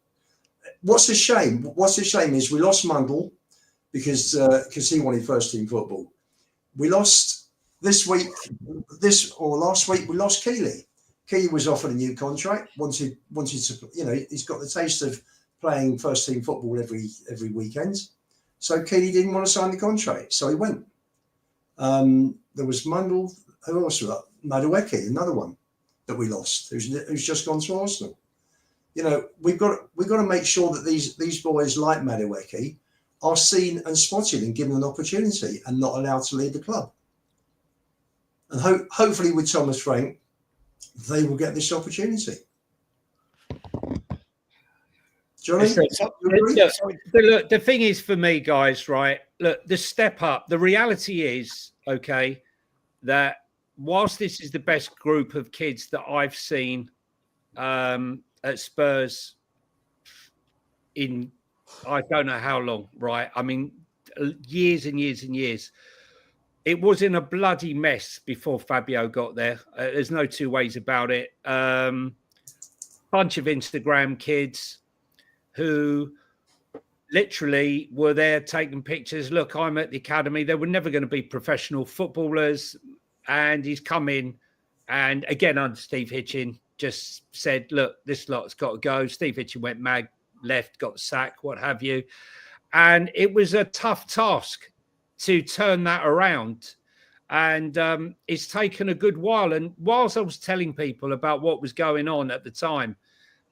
What's a shame? What's a shame is we lost Mundell because he wanted first team football. We lost last week. We lost Keeley. Keeley was offered a new contract. Wanted to, he's got the taste of playing first team football every weekend. So Keeley didn't want to sign the contract, so he went. There was Mundell. Who else was that? Madueke, another one that we lost, who's just gone to Arsenal. We've got to make sure that these boys like Madueke are seen and spotted and given an opportunity and not allowed to leave the club. And hopefully with Thomas Frank, they will get this opportunity. Johnny, look, the thing is for me, guys, right? Look, the step up, the reality is, okay, that whilst this is the best group of kids that I've seen at Spurs in I don't know how long, right? I mean, years and years and years. It was in a bloody mess before Fabio got there. There's no two ways about it. Bunch of Instagram kids who literally were there taking pictures. Look, I'm at the academy. They were never going to be professional footballers. And he's come in and again, under Steve Hitchin, just said, look, this lot's got to go. Steve Hitchin went mad, left, got sacked, what have you. And it was a tough task to turn that around. And it's taken a good while. And whilst I was telling people about what was going on at the time,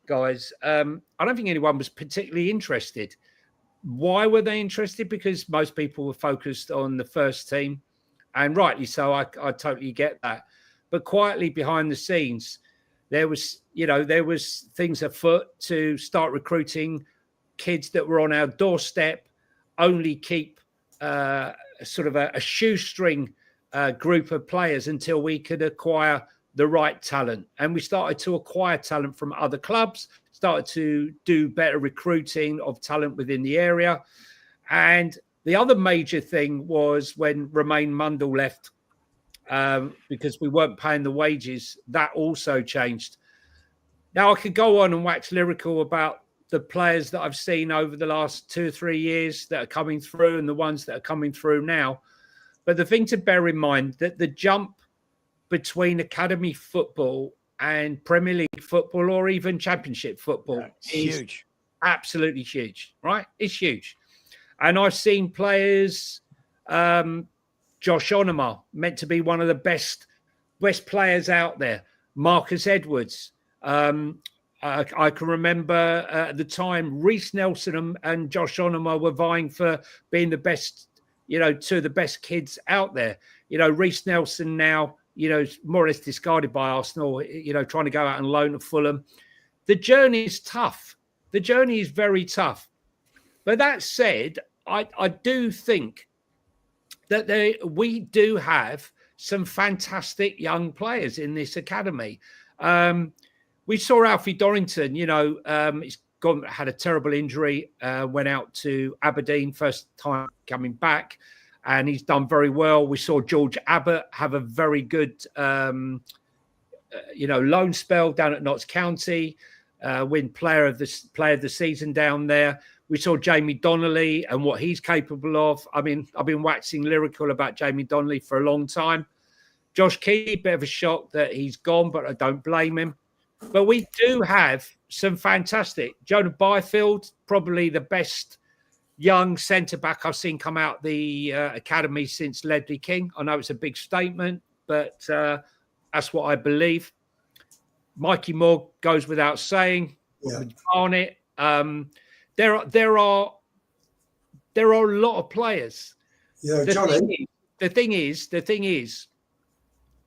guys, I don't think anyone was particularly interested. Why were they interested? Because most people were focused on the first team. And rightly so, I totally get that. But quietly behind the scenes, there was things afoot to start recruiting kids that were on our doorstep, only keep sort of a shoestring group of players until we could acquire the right talent. And we started to acquire talent from other clubs, started to do better recruiting of talent within the area. And the other major thing was when Romain Mundell left, because we weren't paying the wages, that also changed. Now, I could go on and wax lyrical about the players that I've seen over the last 2 or 3 years that are coming through and the ones that are coming through now. But the thing to bear in mind that the jump between academy football and Premier League football or even Championship football is huge. Absolutely huge, right? It's huge. And I've seen players, Josh Onomah, meant to be one of the best players out there. Marcus Edwards. I can remember at the time, Reece Nelson and Josh Onomah were vying for being the best, two of the best kids out there. Reece Nelson now, more or less discarded by Arsenal, trying to go out and loan at Fulham. The journey is tough. The journey is very tough. But that said, I do think that we do have some fantastic young players in this academy. We saw Alfie Dorrington, he's had a terrible injury, went out to Aberdeen, first time coming back, and he's done very well. We saw George Abbott have a very good, loan spell down at Notts County, win player of the season down there. We saw Jamie Donnelly and what he's capable of. I mean, I've been waxing lyrical about Jamie Donnelly for a long time. Josh Key, bit of a shock that he's gone, but I don't blame him. But we do have some fantastic. Jonah Byfield, probably the best young centre-back I've seen come out the academy since Ledley King. I know it's a big statement, but that's what I believe. Mikey Moore goes without saying. Yeah. Barnett. There are a lot of players. Yeah, Johnny. The thing is,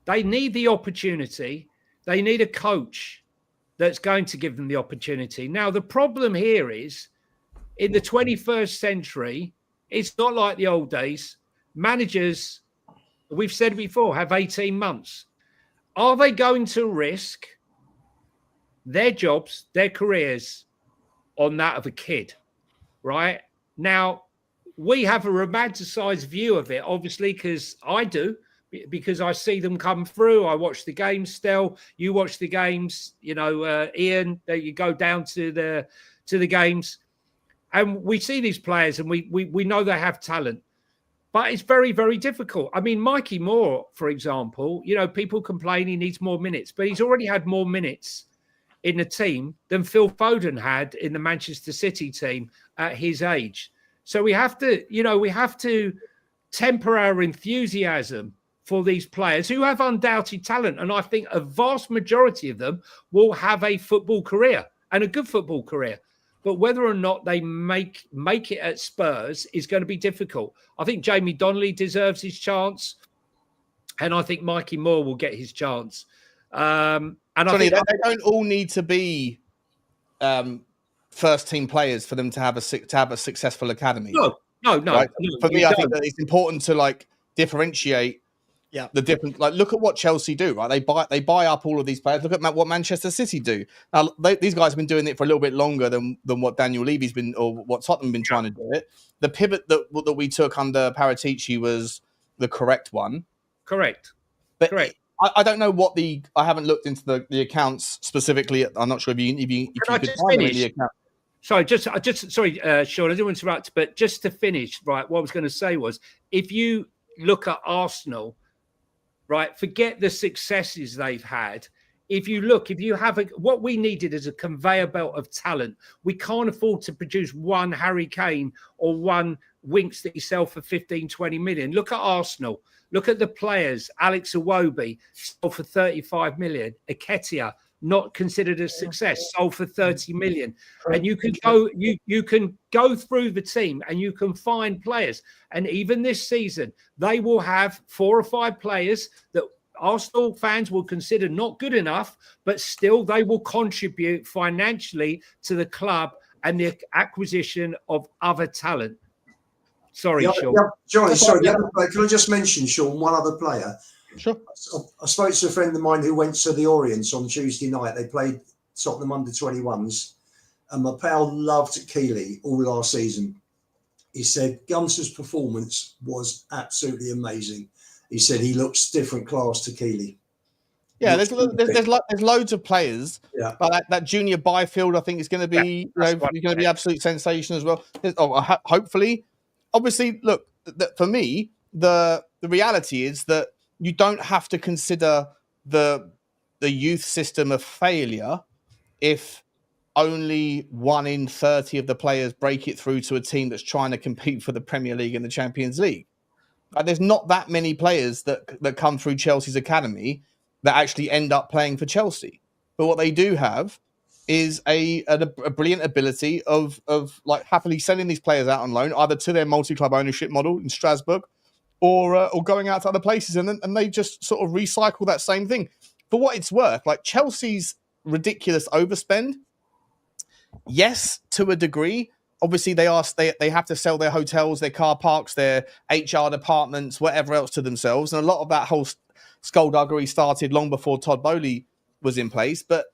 they need the opportunity. They need a coach that's going to give them the opportunity. Now, the problem here is, in the 21st century, it's not like the old days. Managers, we've said it before, have 18 months. Are they going to risk their jobs, their careers on that of a kid? Right? Now, we have a romanticized view of it, obviously, because I do, because I see them come through. I watch the games. Stel, you watch the games. You know, Ian, you go down to the games, and we see these players, and we know they have talent, but it's very, very difficult. I mean, Mikey Moore, for example, you know, people complain he needs more minutes, but he's already had more minutes in the team than Phil Foden had in the Manchester City team at his age. So we have to temper our enthusiasm for these players who have undoubted talent. And I think a vast majority of them will have a football career, and a good football career. But whether or not they make it at Spurs is going to be difficult. I think Jamie Donnelly deserves his chance, and I think Mikey Moore will get his chance. And Johnny, they don't all need to be first team players for them to have a successful academy. No. Right? No, for me, I think that it's important to like differentiate. Yeah, the different, like, look at what Chelsea do, right? They buy up all of these players. Look at what Manchester City do. Now, these guys have been doing it for a little bit longer than what Daniel Levy's been, or what Tottenham been trying to do it. The pivot that we took under Paratici was the correct one. Correct. But I don't know what I haven't looked into the accounts specifically. I'm not sure if you could find them in the account. Sorry, sorry, Sean, I didn't want to interrupt, but just to finish, right, what I was going to say was, if you look at Arsenal, right, forget the successes they've had. If you have what we needed is a conveyor belt of talent. We can't afford to produce one Harry Kane or one Winks that you sell for 15, 20 million. Look at Arsenal. Look at the players. Alex Iwobi sold for 35 million. Nketiah, not considered a success, sold for 30 million. And you can go through the team and you can find players. And even this season, they will have 4 or 5 players that Arsenal fans will consider not good enough, but still they will contribute financially to the club and the acquisition of other talent. Sorry, Sean. Johnny, sorry. Can I just mention, Sean, one other player? Sure. I spoke to a friend of mine who went to the Orients on Tuesday night. They played Tottenham under-21s, and my pal loved Keeley all last season. He said Gunter's performance was absolutely amazing. He said he looks different class to Keeley. Yeah, there's loads of players. Yeah, but that junior Byfield, I think, is going to be absolute sensation as well. Hopefully, obviously, look, for me, the reality is that you don't have to consider the youth system a failure if only 1 in 30 of the players break it through to a team that's trying to compete for the Premier League and the Champions League. There's not that many players that come through Chelsea's academy that actually end up playing for Chelsea. But what they do have is a brilliant ability of like happily sending these players out on loan, either to their multi-club ownership model in Strasbourg or going out to other places, and they just sort of recycle that same thing. For what it's worth, like Chelsea's ridiculous overspend, yes, to a degree. Obviously, they have to sell their hotels, their car parks, their HR departments, whatever else to themselves. And a lot of that whole skullduggery started long before Todd Boehly was in place. But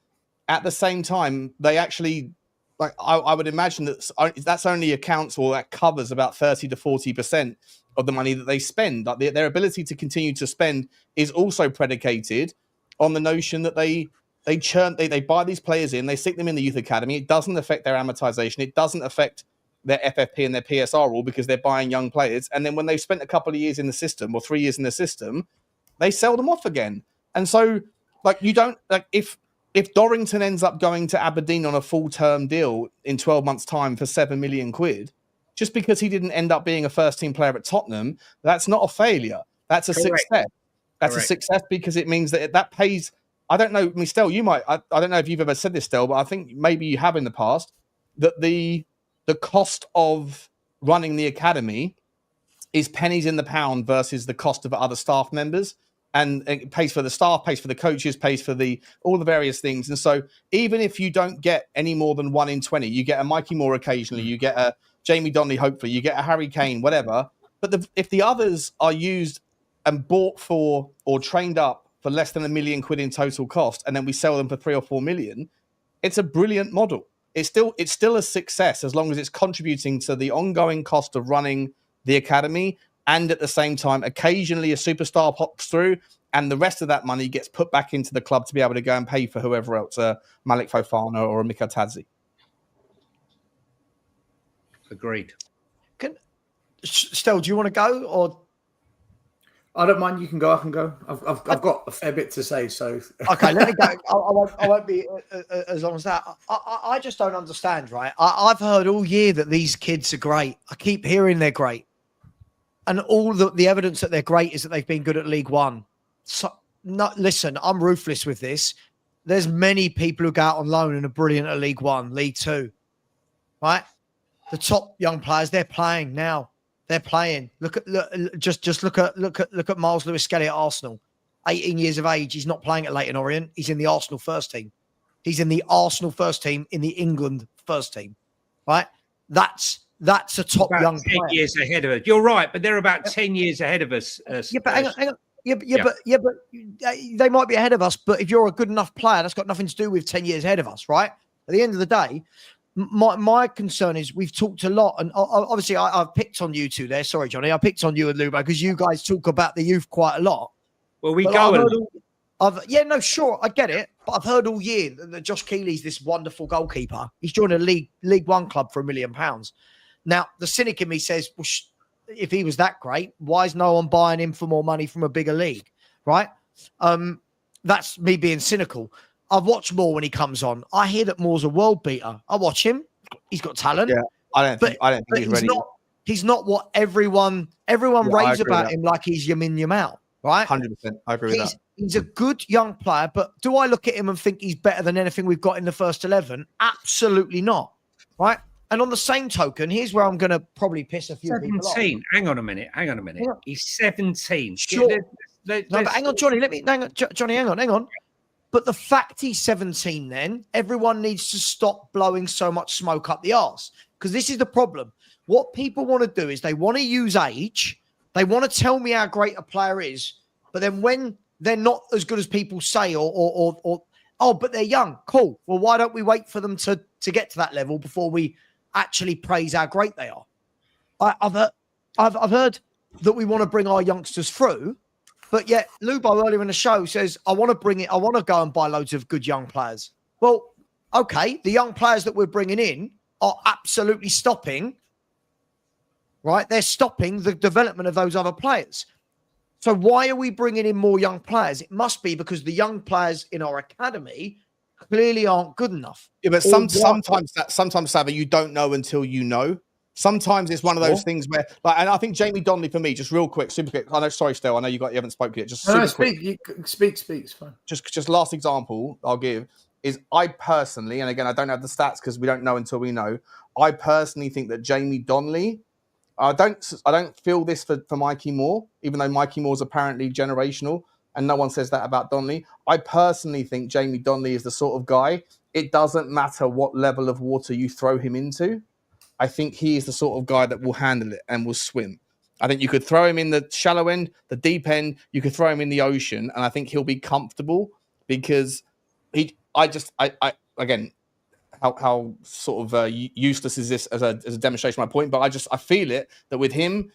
at the same time, they actually, like, I would imagine that's only accounts or that covers about 30 to 40% of the money that they spend. Like their ability to continue to spend is also predicated on the notion that they buy these players in, they stick them in the youth academy. It doesn't affect their amortization. It doesn't affect their FFP and their PSR rule because they're buying young players. And then when they've spent a couple of years in the system or 3 years in the system, they sell them off again. And so, like, you don't, like, if Dorrington ends up going to Aberdeen on a full-term deal in 12 months' time for £7 million, just because he didn't end up being a first-team player at Tottenham, that's not a failure. That's a success. That's a success because it means that pays I don't know, Stel, you might. I don't know if you've ever said this, Stel, but I think maybe you have in the past, that the cost of running the academy is pennies in the pound versus the cost of other staff members. And it pays for the staff, pays for the coaches, pays for all the various things. And so even if you don't get any more than 1 in 20, you get a Mikey Moore occasionally, you get a Jamie Donnelly, hopefully, you get a Harry Kane, whatever. But if the others are used and bought for or trained up for less than £1 million in total cost, and then we sell them for 3 or 4 million, it's a brilliant model. It's still a success as long as it's contributing to the ongoing cost of running the academy. And at the same time, occasionally a superstar pops through and the rest of that money gets put back into the club to be able to go and pay for whoever else, Malik Fofana or a Mika Tadzi. Agreed. Stel, do you want to go or? I don't mind. You can go. I can go. I've got a fair bit to say. So okay, let me go. I won't be as long as that. I just don't understand, right? I've heard all year that these kids are great. I keep hearing they're great. And all the evidence that they're great is that they've been good at League One. So, listen, I'm ruthless with this. There's many people who go out on loan and are brilliant at League One, League Two, right? The top young players, they're playing now. They're playing. Look at Miles Lewis-Skelly at Arsenal. 18 years of age. He's not playing at Leyton Orient. He's in the Arsenal first team. He's in the Arsenal first team in the England first team, right? That's a top about young 10 player. years ahead of us. You're right, but they're about 10 years ahead of us. Yeah, but hang on. But they might be ahead of us. But if you're a good enough player, that's got nothing to do with 10 years ahead of us, right? At the end of the day, my concern is we've talked a lot, and obviously I've picked on you two there. Sorry, Johnny, I picked on you and Lubo because you guys talk about the youth quite a lot. Well, sure, I get it, but I've heard all year that Josh Keeley's this wonderful goalkeeper. He's joined a League One club for £1 million. Now, the cynic in me says, well, if he was that great, why is no one buying him for more money from a bigger league, right? That's me being cynical. I've watched Moore when he comes on. I hear that Moore's a world beater. I watch him. He's got talent. Yeah, I don't think he's ready. He's not what everyone raves about him like he's Yamin Yamal, right? 100%. I agree with that. He's a good young player, but do I look at him and think he's better than anything we've got in the first 11? Absolutely not, right? And on the same token, here's where I'm going to probably piss a few people off. 17. Hang on a minute. Yeah. He's 17. Sure. No, but hang on, Johnny. Johnny, hang on. But the fact he's 17 then, everyone needs to stop blowing so much smoke up the arse. Because this is the problem. What people want to do is they want to use age. They want to tell me how great a player is. But then when they're not as good as people say or but they're young. Cool. Well, why don't we wait for them to get to that level before we actually praise how great they are? I've heard that we want to bring our youngsters through, but yet Lubo earlier in the show says, I want to go and buy loads of good young players. Well, okay, the young players that we're bringing in are absolutely stopping, right? They're stopping the development of those other players. So why are we bringing in more young players? It must be because the young players in our academy clearly aren't good enough. Yeah, but sometimes, Savva, you don't know until you know. Sometimes it's one of those things where, and I think Jamie Donnelly for me, just real quick, super quick. I know, sorry, Stel, I know you haven't spoken yet. Just super quick. Speak. It's fine. Just last example I'll give is I personally, and again, I don't have the stats because we don't know until we know. I personally think that Jamie Donnelly, I don't feel this for Mikey Moore, even though Mikey Moore's apparently generational, and no one says that about Donnelly. I personally think Jamie Donnelly is the sort of guy, it doesn't matter what level of water you throw him into. I think he is the sort of guy that will handle it and will swim. I think you could throw him in the shallow end, the deep end, you could throw him in the ocean, and I think he'll be comfortable because again, how sort of useless is this as a demonstration of my point, but I feel it that with him,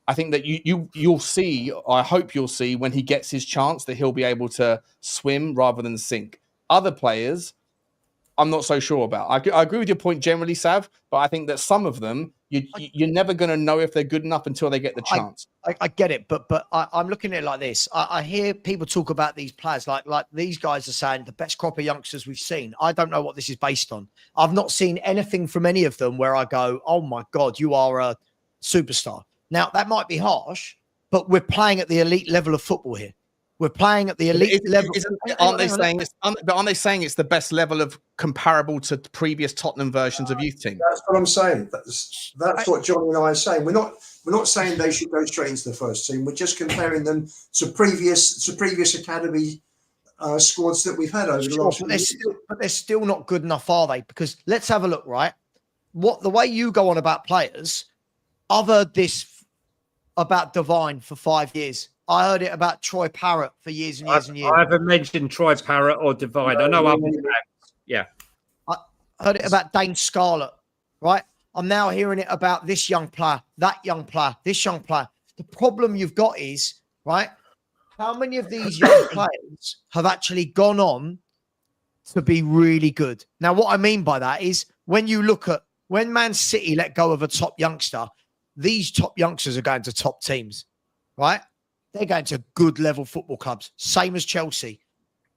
I think that you'll see, I hope you'll see when he gets his chance that he'll be able to swim rather than sink. Other players, I'm not so sure about. I agree with your point generally, Sav, but I think that some of them, you're never going to know if they're good enough until they get the chance. I get it, but I'm looking at it like this. I hear people talk about these players like these guys are saying the best crop of youngsters we've seen. I don't know what this is based on. I've not seen anything from any of them where I go, oh my God, you are a superstar. Now, that might be harsh, but we're playing at the elite level of football here. We're playing at the elite level. Aren't they saying it's the best level of comparable to previous Tottenham versions of youth team? That's what I'm saying. That's what Johnny and I are saying. We're not saying they should go straight into the first team. We're just comparing them to previous academy squads that we've had over the last few years. But they're still not good enough, are they? Because let's have a look, right? The way you go on about players, I've heard this about Devine for 5 years. I heard it about Troy Parrott for years and years and years. I haven't mentioned Troy Parrott or Devine. I know yeah. I heard it about Dane Scarlett, right? I'm now hearing it about this young player, that young player, this young player. The problem you've got is, right, how many of these young players have actually gone on to be really good? Now, what I mean by that is when you look at when Man City let go of a top youngster, these top youngsters are going to top teams, right? They're going to good level football clubs, same as Chelsea.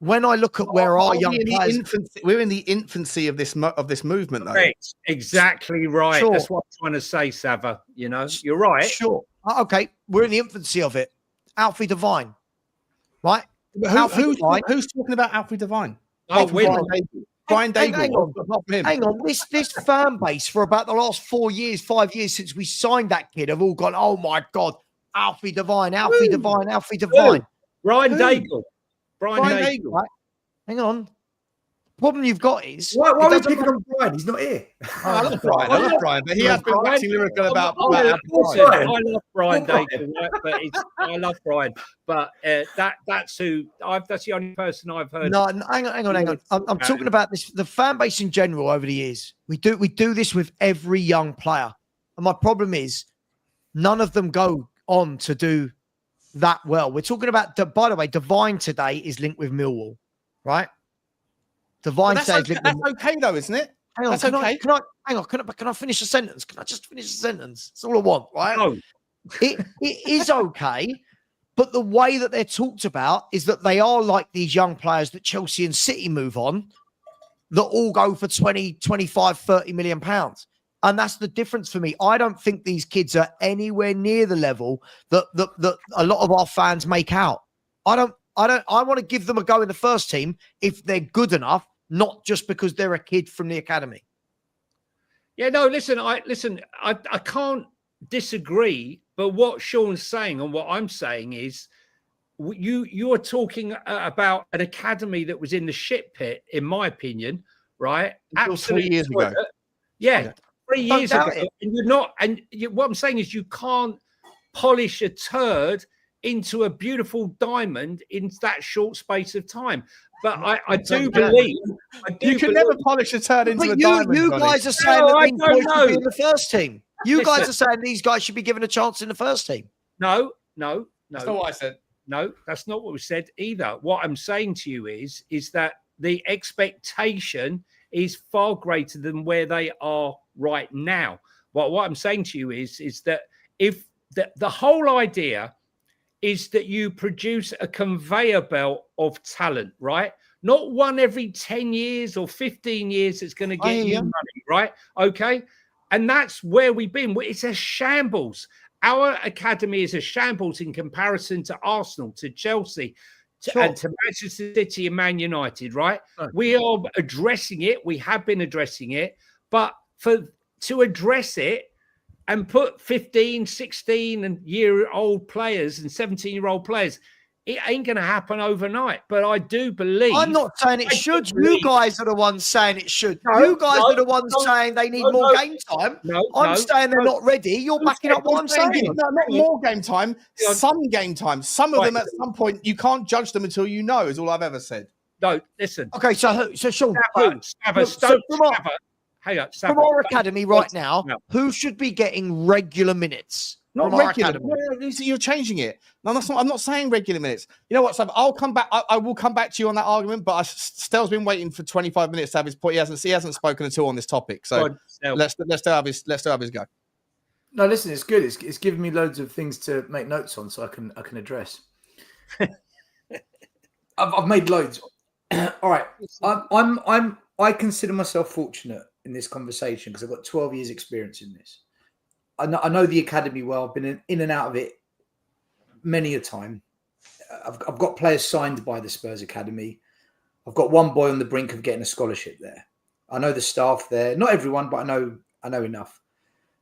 When I look at where our young players, we're in the infancy of this movement, though. Correct. Exactly right. Sure. That's what I'm trying to say, Savva. You know, you're right. Sure. Okay, we're in the infancy of it. Alfie Devine, right? Who's talking about Alfie Devine? Oh, Brian Daigle. Hang on. This fan base for about the last 4 years, 5 years since we signed that kid have all gone, oh my God, Alfie Devine. Ryan Daigle. Brian Daigle. Right? Hang on. The problem you've got is why are we picking on Brian? He's not here. I love Brian, but he has been waxing lyrical about I love Brian Daigle, right? But I love Brian, but that's the only person I've heard. No, hang on. I'm talking about this. The fan base in general over the years. We do this with every young player, and my problem is none of them go on to do that well. We're talking about, by the way, Devine today is linked with Millwall, right? Devine says that's okay though, isn't it? Hang on, can I finish a sentence? Can I just finish a sentence? That's all I want, right? No. It is okay, but the way that they're talked about is that they are like these young players that Chelsea and City move on that all go for 20, 25, 30 million pounds. And that's the difference for me. I don't think these kids are anywhere near the level that a lot of our fans make out. I want to give them a go in the first team if they're good enough, not just because they're a kid from the academy. Yeah, no, listen, I can't disagree, but what Sean's saying and what I'm saying is you are talking about an academy that was in the shit pit, in my opinion, right? Absolutely 3 years ago. Yeah. 3 years ago. It. And you're not, what I'm saying is you can't polish a turd into a beautiful diamond in that short space of time. But I do believe you can never polish a turd into a diamond. You guys are saying that these boys should be in the first team. You guys are saying these guys should be given a chance in the first team. No. That's not what I said. No, that's not what we said either. What I'm saying to you is that the expectation is far greater than where they are right now. What I'm saying to you is that if the whole idea is that you produce a conveyor belt of talent, right? Not one every 10 years or 15 years that's going to get you money, right? Okay. And that's where we've been. It's a shambles. Our academy is a shambles in comparison to Arsenal, to Chelsea, and to Manchester City and Man United, right? Sure. We are addressing it. We have been addressing it. But to address it, and put 15, 16 and year-old players and 17-year-old players, it ain't going to happen overnight. But I do believe... I'm not saying it should. You guys are the ones saying it should. You guys are the ones saying they need more game time. I'm saying they're not ready. You're backing up what I'm saying. No, not more game time. Some game time. Some of them at some point, you can't judge them until you know, is all I've ever said. No, listen. Okay, so Sean... From our academy right now, who should be getting regular minutes? Not regular. No, you're changing it. No, that's not, I'm not saying regular minutes. You know what, Sam? I'll come back. I will come back to you on that argument. But Stel's been waiting for 25 minutes to have his point. He hasn't spoken at all on this topic. So let's have his go. No, listen, it's good. It's given me loads of things to make notes on, so I can address. I've made loads. All right, I consider myself fortunate in this conversation because I've got 12 years experience in this. I know the academy well. I've been in and out of it many a time. I've got players signed by the Spurs Academy. I've got one boy on the brink of getting a scholarship there. I know the staff there, not everyone, but I know enough.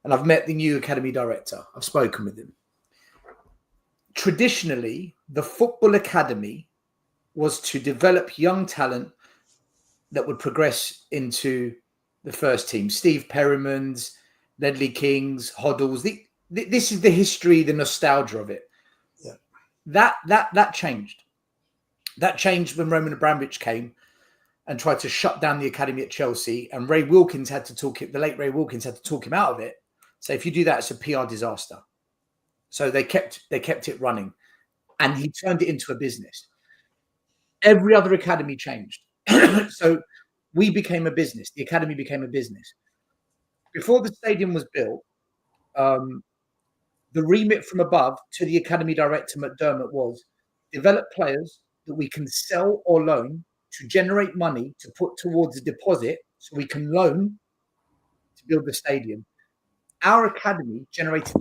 And I've met the new academy director. I've spoken with him. Traditionally, the football academy was to develop young talent that would progress into the first team. Steve Perriman's, Ledley King's, Hoddle's. This is the history, the nostalgia of it. Yeah. That changed. That changed when Roman Abramovich came and tried to shut down the academy at Chelsea. And Ray Wilkins had to talk him, the late Ray Wilkins had to talk him out of it. So if you do that, it's a PR disaster. So they kept it running, and he turned it into a business. Every other academy changed. So we became a business. The academy became a business. Before the stadium was built, the remit from above to the academy director, McDermott, was develop players that we can sell or loan to generate money to put towards a deposit so we can loan to build the stadium. Our academy generated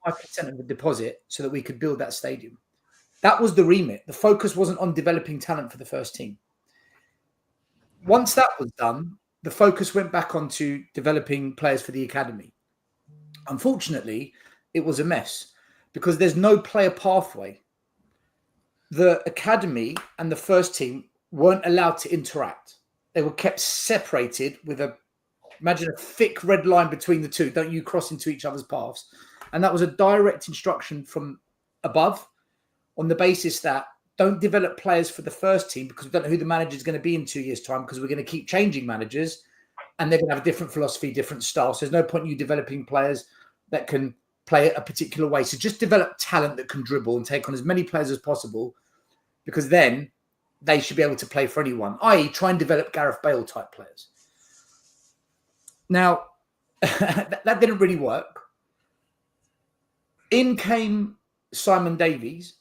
25% of the deposit so that we could build that stadium. That was the remit. The focus wasn't on developing talent for the first team. Once that was done, the focus went back onto developing players for the academy. Unfortunately, it was a mess because there's no player pathway. The academy and the first team weren't allowed to interact. They were kept separated with imagine a thick red line between the two. Don't you cross into each other's paths. And that was a direct instruction from above on the basis that don't develop players for the first team because we don't know who the manager is going to be in 2 years' time because we're going to keep changing managers and they're going to have a different philosophy, different style. So there's no point in you developing players that can play a particular way. So just develop talent that can dribble and take on as many players as possible because then they should be able to play for anyone, i.e. try and develop Gareth Bale type players. Now, that didn't really work. In came Simon Davies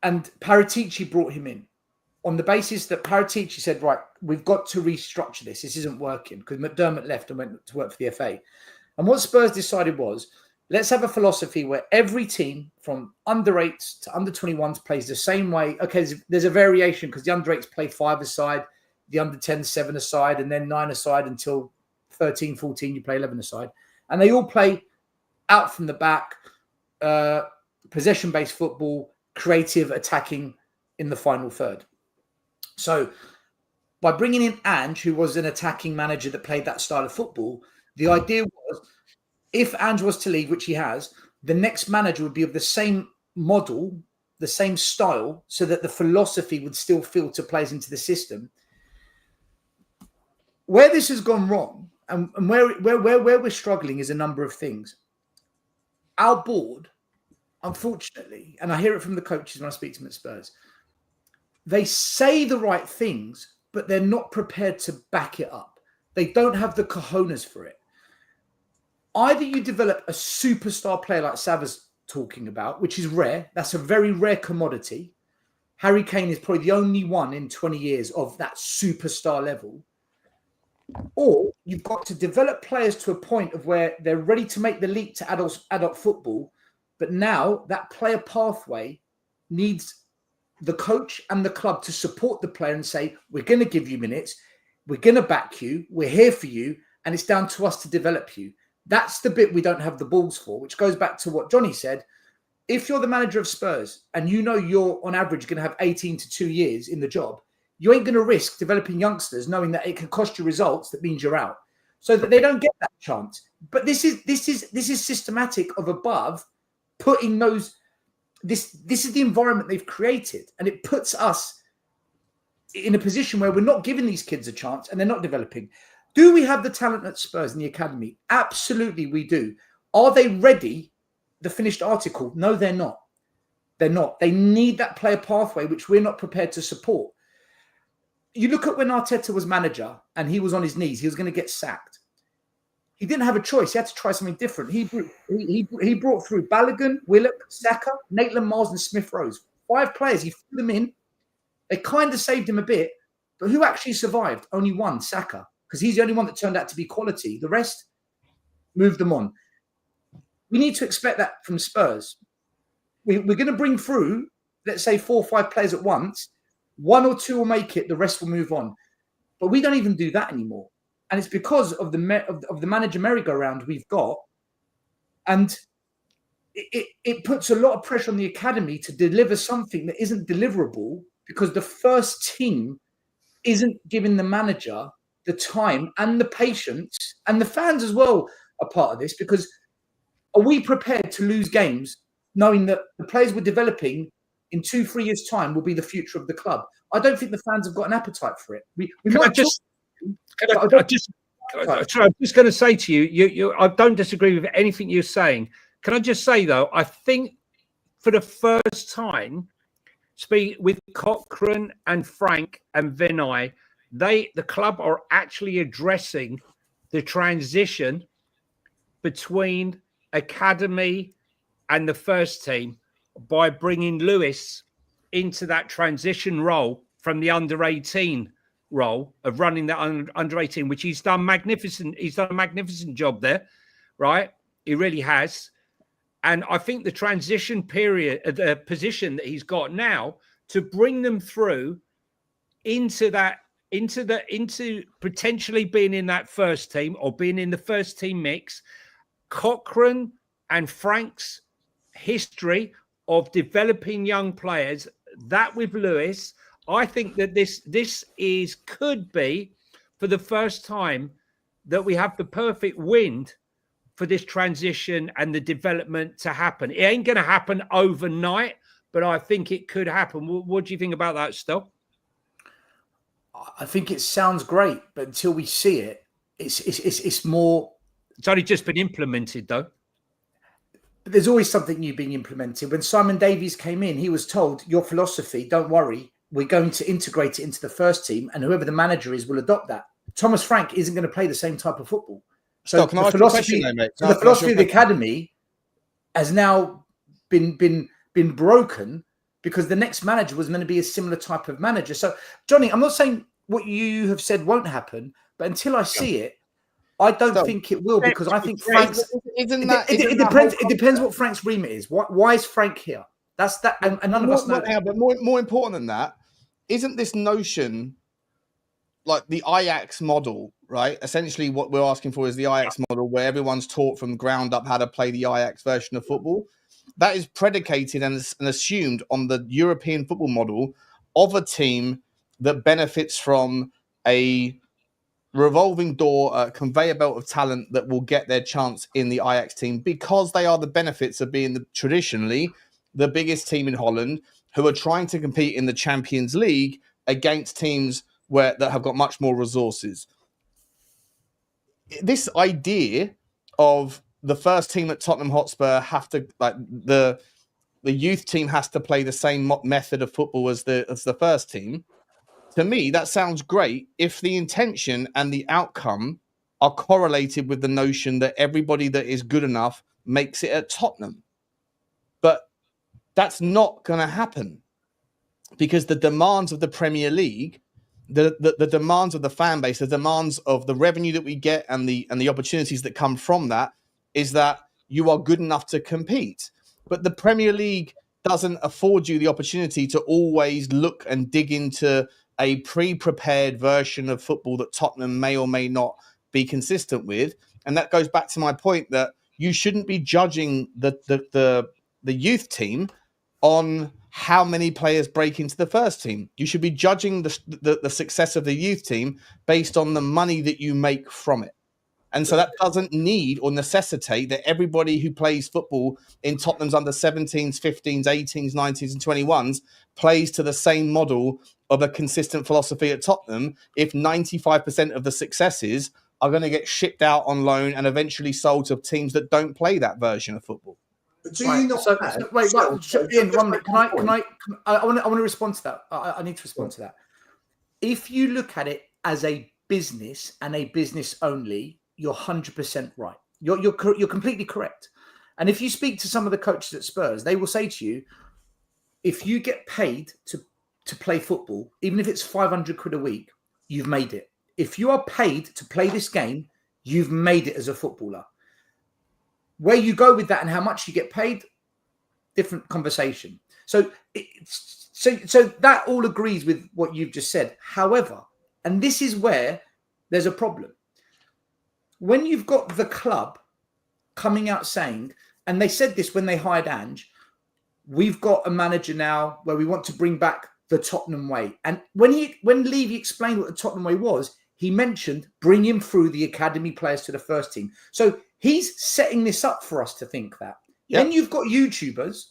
and Paratici brought him in on the basis that Paratici said, right, we've got to restructure this. This isn't working because McDermott left and went to work for the FA. And what Spurs decided was, let's have a philosophy where every team from under 8s to under 21s plays the same way. Okay, there's a variation because the under 8s play 5-a-side, the under 10s 7-a-side, and then 9-a-side until 13, 14, you play 11-a-side. And they all play out from the back, possession-based football, creative attacking in the final third. So by bringing in Ange, who was an attacking manager that played that style of football, the idea was if Ange was to leave, which he has, the next manager would be of the same model, the same style, so that the philosophy would still filter players into the system. Where this has gone wrong and where we're struggling is a number of things. Our board, unfortunately, and I hear it from the coaches when I speak to them at Spurs, they say the right things, but they're not prepared to back it up. They don't have the cojones for it. Either you develop a superstar player like Savva's talking about, which is rare. That's a very rare commodity. Harry Kane is probably the only one in 20 years of that superstar level. Or you've got to develop players to a point of where they're ready to make the leap to adult football. But now that player pathway needs the coach and the club to support the player and say, we're going to give you minutes. We're going to back you. We're here for you. And it's down to us to develop you. That's the bit we don't have the balls for, which goes back to what Johnny said. If you're the manager of Spurs and you know you're on average going to have 18 to 2 years in the job, you ain't going to risk developing youngsters knowing that it can cost you results that means you're out, so that they don't get that chance. But this is systematic of above putting those. This is the environment they've created, and it puts us in a position where we're not giving these kids a chance and they're not developing. Do we have the talent at Spurs in the academy? Absolutely, we do. Are they ready? The finished article? No, they're not. They're not. They need that player pathway, which we're not prepared to support. You look at when Arteta was manager and he was on his knees, he was going to get sacked. He didn't have a choice. He had to try something different. He brought through Balogun, Willock, Saka, Maitland-Niles and Smith-Rose. 5 players. He threw them in. They kind of saved him a bit. But who actually survived? Only one, Saka. Because he's the only one that turned out to be quality. The rest moved them on. We need to expect that from Spurs. We're going to bring through let's say 4 or 5 players at once, 1 or 2 will make it, the rest will move on. But we don't even do that anymore. And it's because of the manager merry-go-round we've got. And it puts a lot of pressure on the academy to deliver something that isn't deliverable because the first team isn't giving the manager the time and the patience, and the fans as well are part of this, because are we prepared to lose games knowing that the players we're developing in 2-3 years' time will be the future of the club? I don't think the fans have got an appetite for it. I'm just going to say to you, I don't disagree with anything you're saying. Can I just say, though, I think for the first time, speak with Cochrane and Frank and Vinay, the club are actually addressing the transition between academy and the first team by bringing Lewis into that transition role from the under 18 role of running that under 18, which he's done magnificent. He's done a magnificent job there, right? He really has. And I think the transition period, the position that he's got now to bring them through into potentially being in that first team or being in the first team mix, Cochrane and Frank's history of developing young players, that with Lewis, I think that this could be for the first time that we have the perfect wind for this transition and the development to happen. It ain't going to happen overnight, but I think it could happen. What do you think about that, Stel? I think it sounds great, but until we see it, it's more. It's only just been implemented, though. But there's always something new being implemented. When Simon Davies came in, he was told, your philosophy, don't worry, we're going to integrate it into the first team, and whoever the manager is will adopt that. Thomas Frank isn't going to play the same type of football. So can I ask you a question, though, mate? The philosophy of the academy has now been broken because the next manager was meant to be a similar type of manager. So, Johnny, I'm not saying what you have said won't happen, but until I see it, I don't think it will, because I think Frank's. It depends what Frank's remit is. Why is Frank here? That's that, and none of us know. But more important than that, isn't this notion like the Ajax model, right? Essentially, what we're asking for is the Ajax model, where everyone's taught from the ground up how to play the Ajax version of football. That is predicated and assumed on the European football model of a team that benefits from a revolving door, a conveyor belt of talent that will get their chance in the Ajax team, because they are the benefits of being traditionally the biggest team in Holland, who are trying to compete in the Champions League against teams that have got much more resources. This idea of the first team at Tottenham Hotspur have to, like, the youth team has to play the same method of football as the first team. To me, that sounds great if the intention and the outcome are correlated with the notion that everybody that is good enough makes it at Tottenham. But that's not going to happen, because the demands of the Premier League, the demands of the fan base, the demands of the revenue that we get and the opportunities that come from that is that you are good enough to compete. But the Premier League doesn't afford you the opportunity to always look and dig into a pre-prepared version of football that Tottenham may or may not be consistent with. And that goes back to my point that you shouldn't be judging the youth team on how many players break into the first team. You should be judging the success of the youth team based on the money that you make from it. And so that doesn't need or necessitate that everybody who plays football in Tottenham's under 17s, 15s, 18s, 19s and 21s plays to the same model of a consistent philosophy at Tottenham if 95% of the successes are going to get shipped out on loan and eventually sold to teams that don't play that version of football. But do you not wait, Ian, 1 minute. I want to respond to that. I need to respond to that. If you look at it as a business and a business only, you're 100% right. You're completely correct. And if you speak to some of the coaches at Spurs, they will say to you, if you get paid to play football, even if it's 500 quid a week, you've made it. If you are paid to play this game, you've made it as a footballer. Where you go with that and how much you get paid, different conversation. So so that all agrees with what you've just said. However, and this is where there's a problem. When you've got the club coming out saying, and they said this when they hired Ange, we've got a manager now where we want to bring back the Tottenham way. And when Levy explained what the Tottenham way was, he mentioned bring him through the academy players to the first team. So he's setting this up for us to think that. Yep. Then you've got YouTubers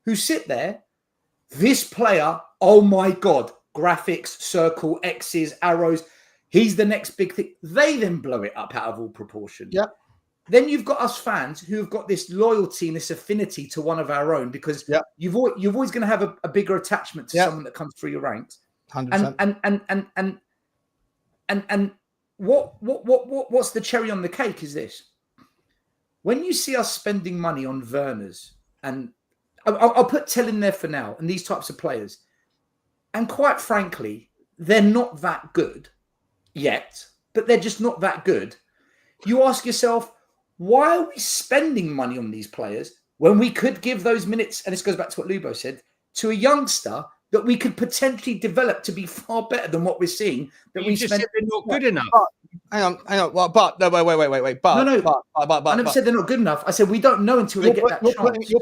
who sit there, this player, oh my God, graphics, circle, X's, arrows, he's the next big thing. They then blow it up out of all proportion. Yep. Then you've got us fans who have got this loyalty and this affinity to one of our own because you're always going to have a bigger attachment to someone that comes through your ranks. 100%. And what's the cherry on the cake is this. When you see us spending money on Werners, and I'll put Tell in there for now, and these types of players, and quite frankly, they're not that good yet, but they're just not that good. You ask yourself, why are we spending money on these players when we could give those minutes, and this goes back to what Lubo said, to a youngster that we could potentially develop to be far better than what we're seeing? That we just spent. said they're not good enough. Hang on. Well, but no, wait. But I never said they're not good enough. I said we don't know until they get that chance. You're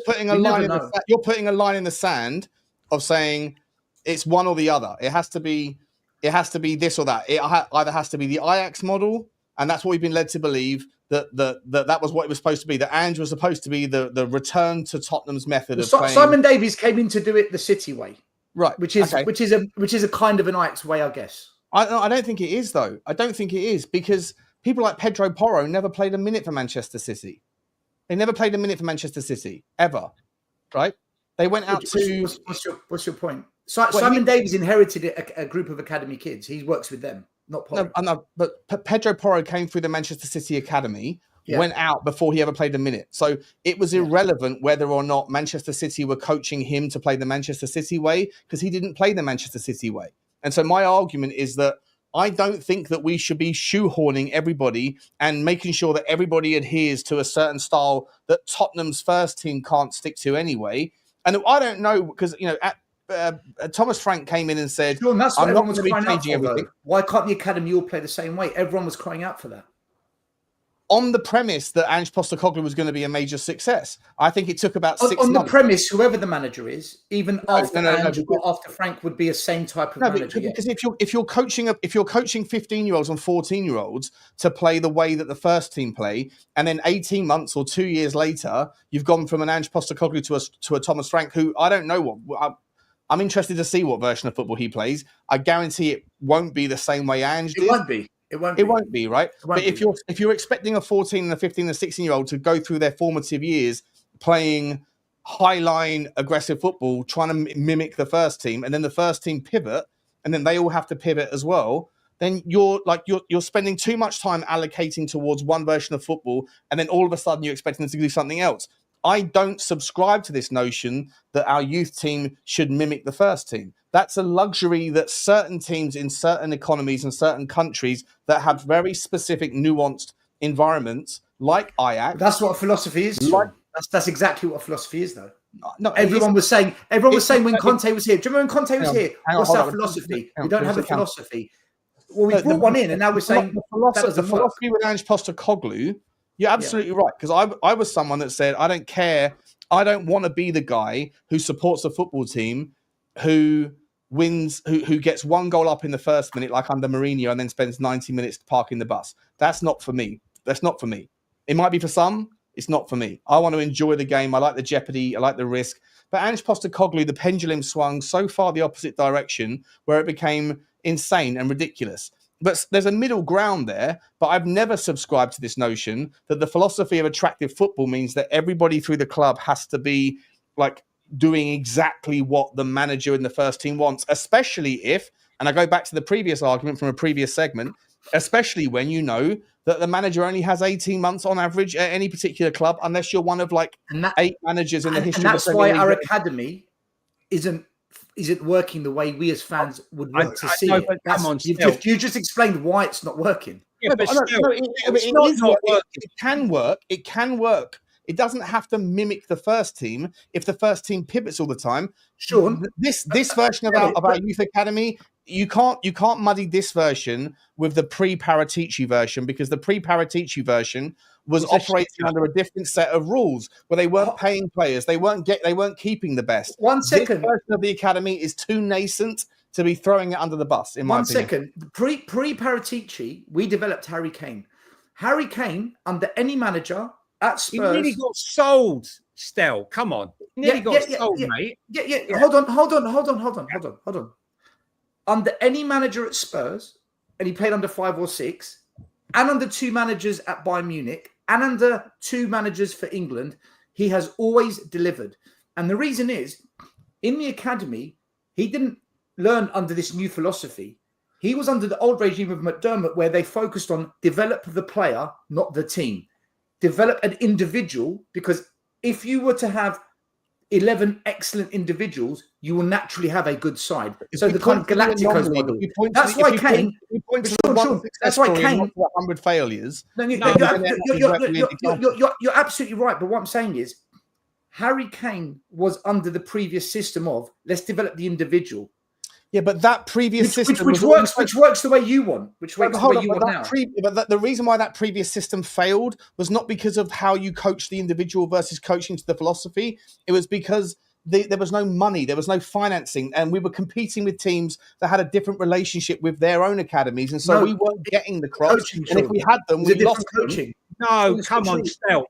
putting a line in the sand of saying it's one or the other. It has to be this or that. It either has to be the Ajax model, and that's what we've been led to believe that was what it was supposed to be. That Ange was supposed to be the return to Tottenham's method of playing. Simon Davies came in to do it the City way, right? Which is a kind of an Ajax way, I guess. I don't think it is, though. I don't think it is, because people like Pedro Porro never played a minute for Manchester City. They never played a minute for Manchester City, ever. Right? They went out to... What's your point? Simon Davies inherited a group of academy kids. He works with them, not Porro. No, but Pedro Porro came through the Manchester City Academy, went out before he ever played a minute. So it was irrelevant whether or not Manchester City were coaching him to play the Manchester City way, because he didn't play the Manchester City way. And so my argument is that I don't think that we should be shoehorning everybody and making sure that everybody adheres to a certain style that Tottenham's first team can't stick to anyway. And I don't know, because, Thomas Frank came in and said, Sean, that's what I'm not everyone going to was be crying out changing for, everything. though. Why can't the academy all play the same way? Everyone was crying out for that. On the premise that Ange Postecoglou was going to be a major success. I think it took about 6 months. On the premise, whoever the manager is, even after Ange or after Frank, would be a same type of manager. Because if you're coaching 15-year-olds and 14-year-olds to play the way that the first team play, and then 18 months or 2 years later, you've gone from an Ange Postecoglou to a Thomas Frank, who I don't know what. I'm interested to see what version of football he plays. I guarantee it won't be the same way Ange did. It won't be. It won't be, right? But if you're expecting a 14 and a 15 and a 16-year-old to go through their formative years playing high-line aggressive football, trying to mimic the first team, and then the first team pivot, and then they all have to pivot as well, then you're spending too much time allocating towards one version of football, and then all of a sudden you're expecting them to do something else. I don't subscribe to this notion that our youth team should mimic the first team. That's a luxury that certain teams in certain economies and certain countries that have very specific, nuanced environments, like Ajax. That's what philosophy is. That's exactly what philosophy is, though. No, everyone was saying when Conte was here. Do you remember when Conte was here? What's our philosophy? We don't have a philosophy. Well, we brought one in, and now we're saying the philosophy with Ange Postecoglou. You're absolutely right, because I was someone that said, I don't care. I don't want to be the guy who supports a football team who wins, who gets one goal up in the first minute, like under Mourinho, and then spends 90 minutes parking the bus. That's not for me. That's not for me. It might be for some. It's not for me. I want to enjoy the game. I like the jeopardy. I like the risk. But Ange Postecoglou, the pendulum swung so far the opposite direction where it became insane and ridiculous. But there's a middle ground there. But I've never subscribed to this notion that the philosophy of attractive football means that everybody through the club has to be like doing exactly what the manager in the first team wants, especially if, and I go back to the previous argument from a previous segment, especially when you know that the manager only has 18 months on average at any particular club, unless you're one of 8 managers in the history of the Premier League. And that's why our academy isn't working the way we as fans would want to see it. You just explained why it's not working. Yeah, it can work. It doesn't have to mimic the first team if the first team pivots all the time. Sean, This version of our youth academy, you can't muddy this version with the pre-Paratici version, because the pre-Paratici version was operating under a different set of rules where they weren't paying players, they weren't keeping the best. 1 second. This version of the academy is too nascent to be throwing it under the bus. In my opinion. 1 second. Pre-Paratici, we developed Harry Kane. Harry Kane, under any manager at Spurs, he nearly got sold. Stel, come on, he nearly got sold, mate. Yeah. Hold on. Under any manager at Spurs, and he played under 5 or 6, and under 2 managers at Bayern Munich, and under 2 managers for England, he has always delivered. And the reason is, in the academy, he didn't learn under this new philosophy. He was under the old regime of McDermott, where they focused on develop the player, not the team. Develop an individual, because if you were to have 11 excellent individuals, you will naturally have a good side. So the kind of Galacticos model. That's why Kane. That's why Kane. 100 failures. You're absolutely right. But what I'm saying is, Harry Kane was under the previous system of let's develop the individual. Yeah, but that previous system, which works the way you want, which works the way you want now. But the reason why that previous system failed was not because of how you coach the individual versus coaching to the philosophy. It was because there was no money, there was no financing, and we were competing with teams that had a different relationship with their own academies, and so we weren't getting the crops. And if we had them, we lost coaching. No, come on, Stel.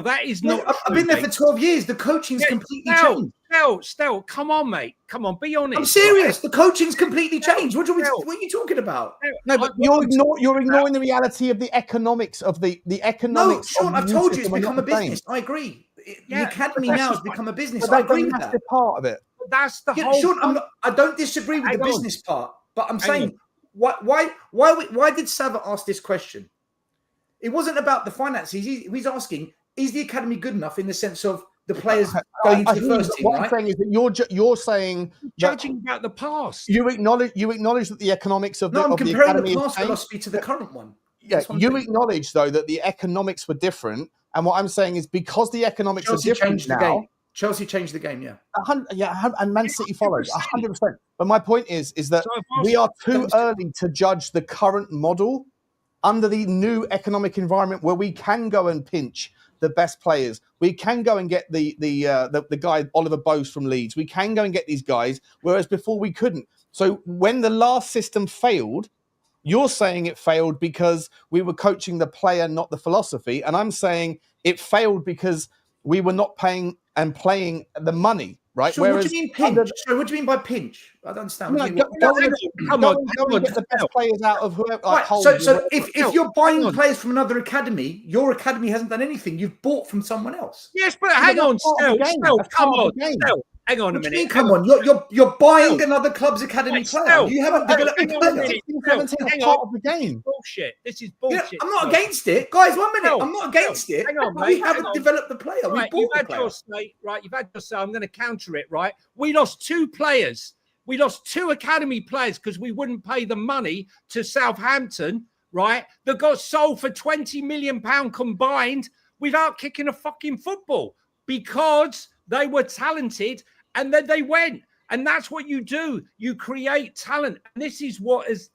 That is not. I've been there for 12 years. The coaching's completely changed. Stel, come on, mate. Come on, be honest. I'm serious. The coaching's completely changed. What are you talking about? No, but you're ignoring the reality of the economics of the economics. No, Sean, I've told you it's become a business. I agree. The academy now has become a business. I agree with that. That's part of it. That's the whole. Sean, I don't disagree with the business part, but I'm saying why did Savva ask this question? It wasn't about the finances. He's asking, is the academy good enough in the sense of the players going into the first team? What I'm saying is that you're saying judging about the past. You acknowledge that the economics of the I'm of comparing the academy the past philosophy to the current one. Yeah, you acknowledge though that the economics were different, and what I'm saying is because the economics are different now. Chelsea changed the game, and Man City followed 100%. But my point is that we are too early to judge the current model under the new economic environment where we can go and pinch the best players. We can go and get the guy Oliver Bose from Leeds. We can go and get these guys, whereas before we couldn't. So when the last system failed, you're saying it failed because we were coaching the player, not the philosophy. And I'm saying it failed because we were not paying and playing the money. Right? So what do you mean pinch? So what do you mean by pinch? I don't understand. Come on, get the best players out of whoever. Right. So if you're buying players from another academy, your academy hasn't done anything. You've bought from someone else. Yes, but hang on, Stel, come on, Stel. Hang on a minute. Come on, you're buying another club's academy player. You haven't developed the player. Part of the game. Bullshit. This is bullshit. I'm not against it, guys. 1 minute. I'm not against it. Hang on, mate. We haven't developed the player. Right, you've had your say. Right, you've had your say. I'm going to counter it. Right, we lost 2 players. We lost 2 academy players because we wouldn't pay the money to Southampton. Right, that got sold for £20 million combined without kicking a fucking football because they were talented. And then they went, and that's what you do. You create talent, and this is what has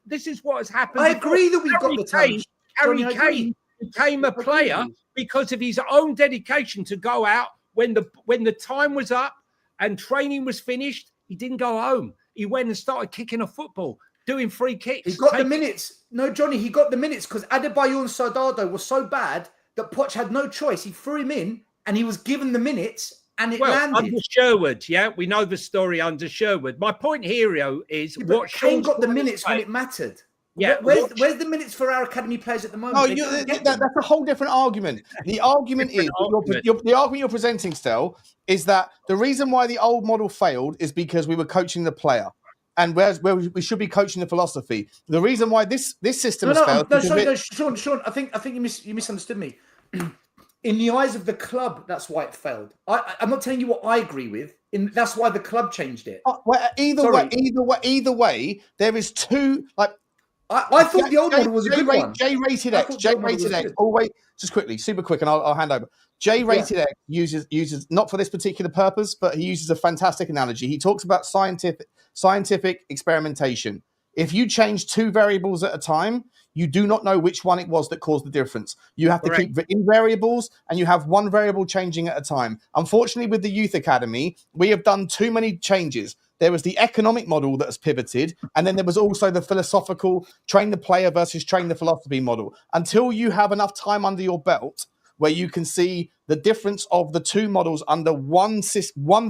happened. I agree that we've got the talent. Harry Kane became a player because of his own dedication to go out when the time was up and training was finished. He didn't go home. He went and started kicking a football, doing free kicks. He got the minutes. No, Johnny, he got the minutes because Adebayor and Soldado was so bad that Poch had no choice. He threw him in, and he was given the minutes. And it landed. Under Sherwood, we know the story under Sherwood. My point here is what Kane got the minutes when it mattered. Yeah, where's the minutes for our academy players at the moment? No, that's a whole different argument. The argument is the argument you're presenting, Stel, is that the reason why the old model failed is because we were coaching the player, and where we should be coaching the philosophy. The reason why this system has failed. No, Sean. I think you misunderstood me. In the eyes of the club, that's why it failed. I'm not telling you what I agree with. That's why the club changed it. Either way, there is 2. Like I thought the old model was a good one. J-rated X. J-rated X. Always, just quickly, super quick, and I'll hand over. J-rated X uses not for this particular purpose, but he uses a fantastic analogy. He talks about scientific experimentation. If you change 2 variables at a time, you do not know which one it was that caused the difference. You have to keep in variables, and you have 1 variable changing at a time. Unfortunately, with the Youth Academy, we have done too many changes. There was the economic model that has pivoted, and then there was also the philosophical train the player versus train the philosophy model. Until you have enough time under your belt where you can see the difference of the 2 models under one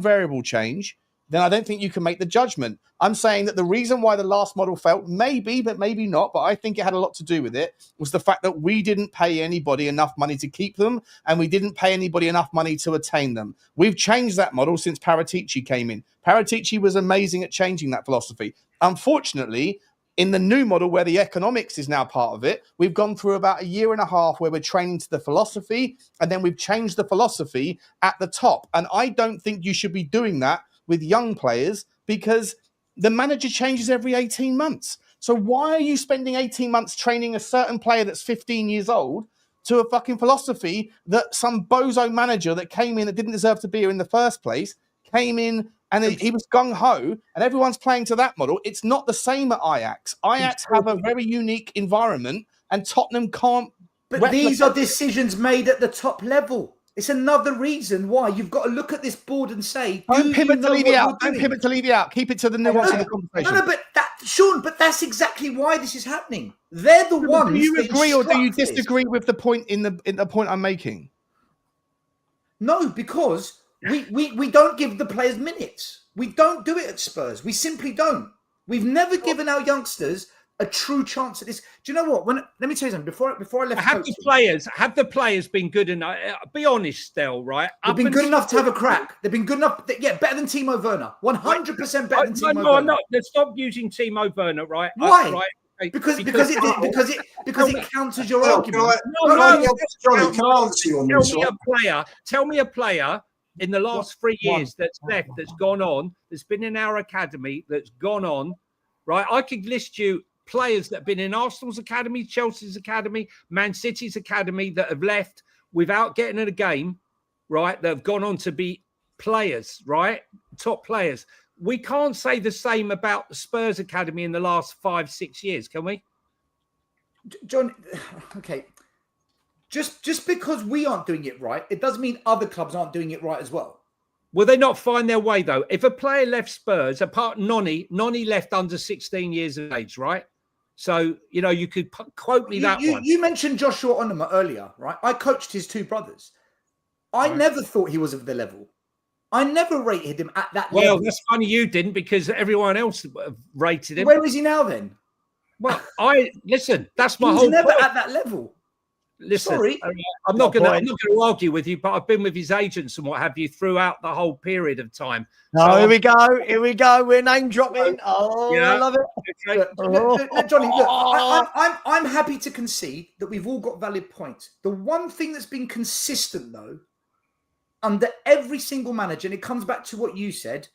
variable change, then I don't think you can make the judgment. I'm saying that the reason why the last model failed, maybe, but maybe not, but I think it had a lot to do with it, was the fact that we didn't pay anybody enough money to keep them, and we didn't pay anybody enough money to attain them. We've changed that model since Paratici came in. Paratici was amazing at changing that philosophy. Unfortunately, in the new model where the economics is now part of it, we've gone through about a year and a half where we're training to the philosophy, and then we've changed the philosophy at the top. And I don't think you should be doing that with young players, because the manager changes every 18 months. So why are you spending 18 months training a certain player that's 15 years old to a fucking philosophy that some bozo manager that came in that didn't deserve to be here in the first place came in and he was gung-ho, and everyone's playing to that model? It's not the same at Ajax. Ajax have a very unique environment, and Tottenham can't. But these are decisions made at the top level. It's another reason why you've got to look at this board and say, don't pivot to leave it out. Don't pivot to leave it out. Keep it to the nuance of the conversation. No, but Sean, but that's exactly why this is happening. They're the ones. Do you agree or do you disagree with the point in the point I'm making? No, because we don't give the players minutes. We don't do it at Spurs. We simply don't. We've never given our youngsters a true chance at this. Do you know what? Let me tell you something. Before I left, have the players been good enough? Be honest, Stel. Right? They've been good enough to have a crack. They've been good enough. Better than Timo Werner. 100% better than Timo Werner. No, let's stop using Timo Werner. Right? Why? Right? Because it counters your argument. Tell me a player in the last 3 years that's left, that's gone on, that's been in our academy, that's gone on. Right? I could list you players that have been in Arsenal's academy, Chelsea's academy, Man City's academy that have left without getting in a game, right? That have gone on to be players, right? Top players. We can't say the same about the Spurs academy in the last 5-6 years, can we? John, okay. Just because we aren't doing it right, it doesn't mean other clubs aren't doing it right as well. Will they not find their way, though? If a player left Spurs, apart Noni left under 16 years of age, right? So, you could quote me that one. You mentioned Joshua Onuma earlier, right? I coached his 2 brothers. I never thought he was of the level. I never rated him at that level. Well, that's funny you didn't, because everyone else rated him. Where is he now, then? Well, listen, that's my whole point. He was never point. at that level. Listen, sorry, I'm not going to argue with you, but I've been with his agents and what have you throughout the whole period of time. So here we go. We're name dropping. Oh, yeah. I love it. Okay. Look, Johnny, look, I'm happy to concede that we've all got valid points. The one thing that's been consistent, though, under every single manager, and it comes back to what you said,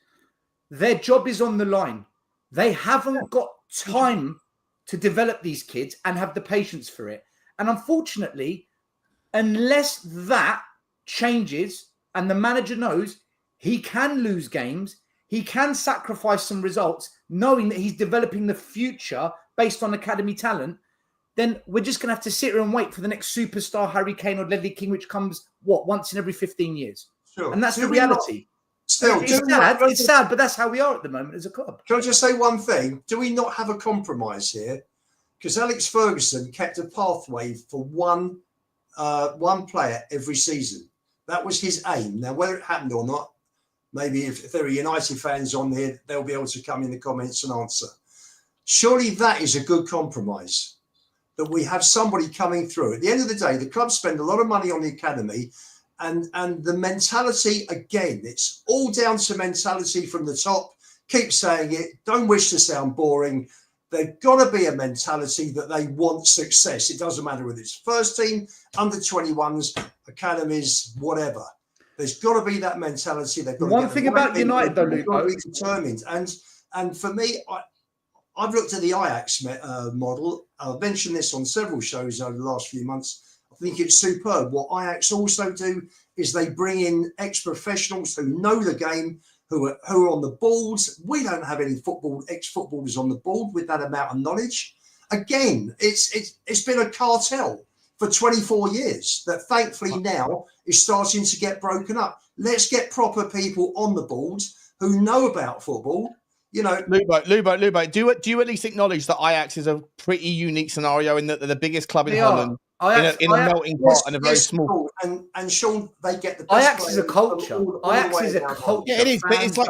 their job is on the line. They haven't got time to develop these kids and have the patience for it. And unfortunately, unless that changes and the manager knows he can lose games, he can sacrifice some results, knowing that he's developing the future based on academy talent, then we're just going to have to sit here and wait for the next superstar Harry Kane or Ledley King, which comes, once in every 15 years. Sure. And that's the reality. It's sad, but that's how we are at the moment as a club. Can I just say one thing? Do we not have a compromise here? Because Alex Ferguson kept a pathway for one player every season. That was his aim. Now, whether it happened or not, maybe if there are United fans on here, they'll be able to come in the comments and answer. Surely that is a good compromise, that we have somebody coming through. At the end of the day, the club spend a lot of money on the academy, and the mentality, again, it's all down to mentality from the top. Keep saying it. Don't wish to sound boring. There's got to be a mentality that they want success. It doesn't matter whether it's first team, under 21s, academies, whatever. There's got to be that mentality. They've got one thing about United, though, Luke, got to be determined. And for me, I've looked at the Ajax model. I've mentioned this on several shows over the last few months. I think it's superb. What Ajax also do is they bring in ex-professionals who know the game, who are on the boards. We don't have any ex-footballers on the board with that amount of knowledge. Again, it's been a cartel for 24 years that thankfully now is starting to get broken up. Let's get proper people on the board who know about football. You know, Lilywhite, do you at least acknowledge that Ajax is a pretty unique scenario in that they're the biggest club in Holland, in a melting pot and a very small. And Sean, they get the best. Ajax is a culture. Ajax is a culture. Yeah, it is, but it's like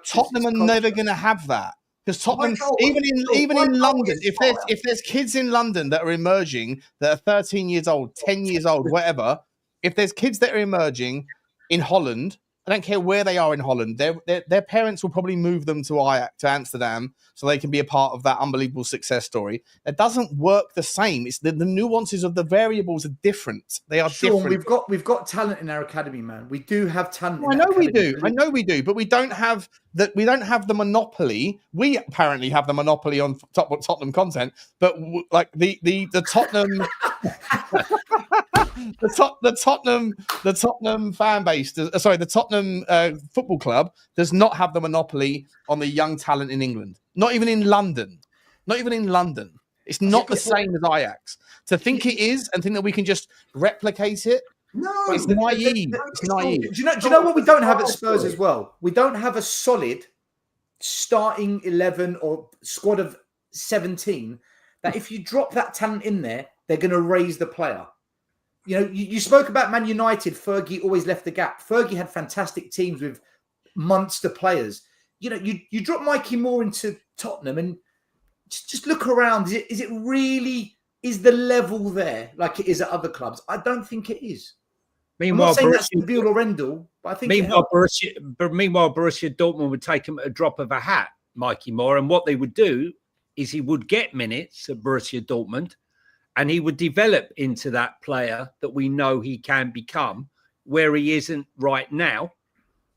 Tottenham are never going to have that. Because Tottenham, even in London, if there's kids in London that are emerging that are 13 years old, 10 years old, whatever, if there's kids that are emerging in Holland, I don't care where they are in Holland, their parents will probably move them to Amsterdam so they can be a part of that unbelievable success story. It doesn't work the same. It's the nuances of the variables are different. They are different. We've got talent in our academy, man. We do have talent. I know we do, but we don't have that. We don't have the monopoly. We apparently have the monopoly on Tottenham content, but like the Tottenham. The Tottenham fan base, the Tottenham football club does not have the monopoly on the young talent in England. Not even in London. It's not the same as Ajax. To think it is and think that we can just replicate it, no, it's naive. It's naive. Do you know what we don't have at Spurs as well? We don't have a solid starting 11 or squad of 17 that if you drop that talent in there, they're going to raise the player. You know, you spoke about Man United. Fergie always left the gap. Fergie had fantastic teams with monster players. You know, you drop Mikey Moore into Tottenham and just look around. Is it really, is the level there like it is at other clubs? I don't think it is. Meanwhile, I'm not saying that's the be all or end all, but I think meanwhile Borussia Dortmund would take him at a drop of a hat, Mikey Moore, and what they would do is he would get minutes at Borussia Dortmund. And he would develop into that player that we know he can become, where he isn't right now.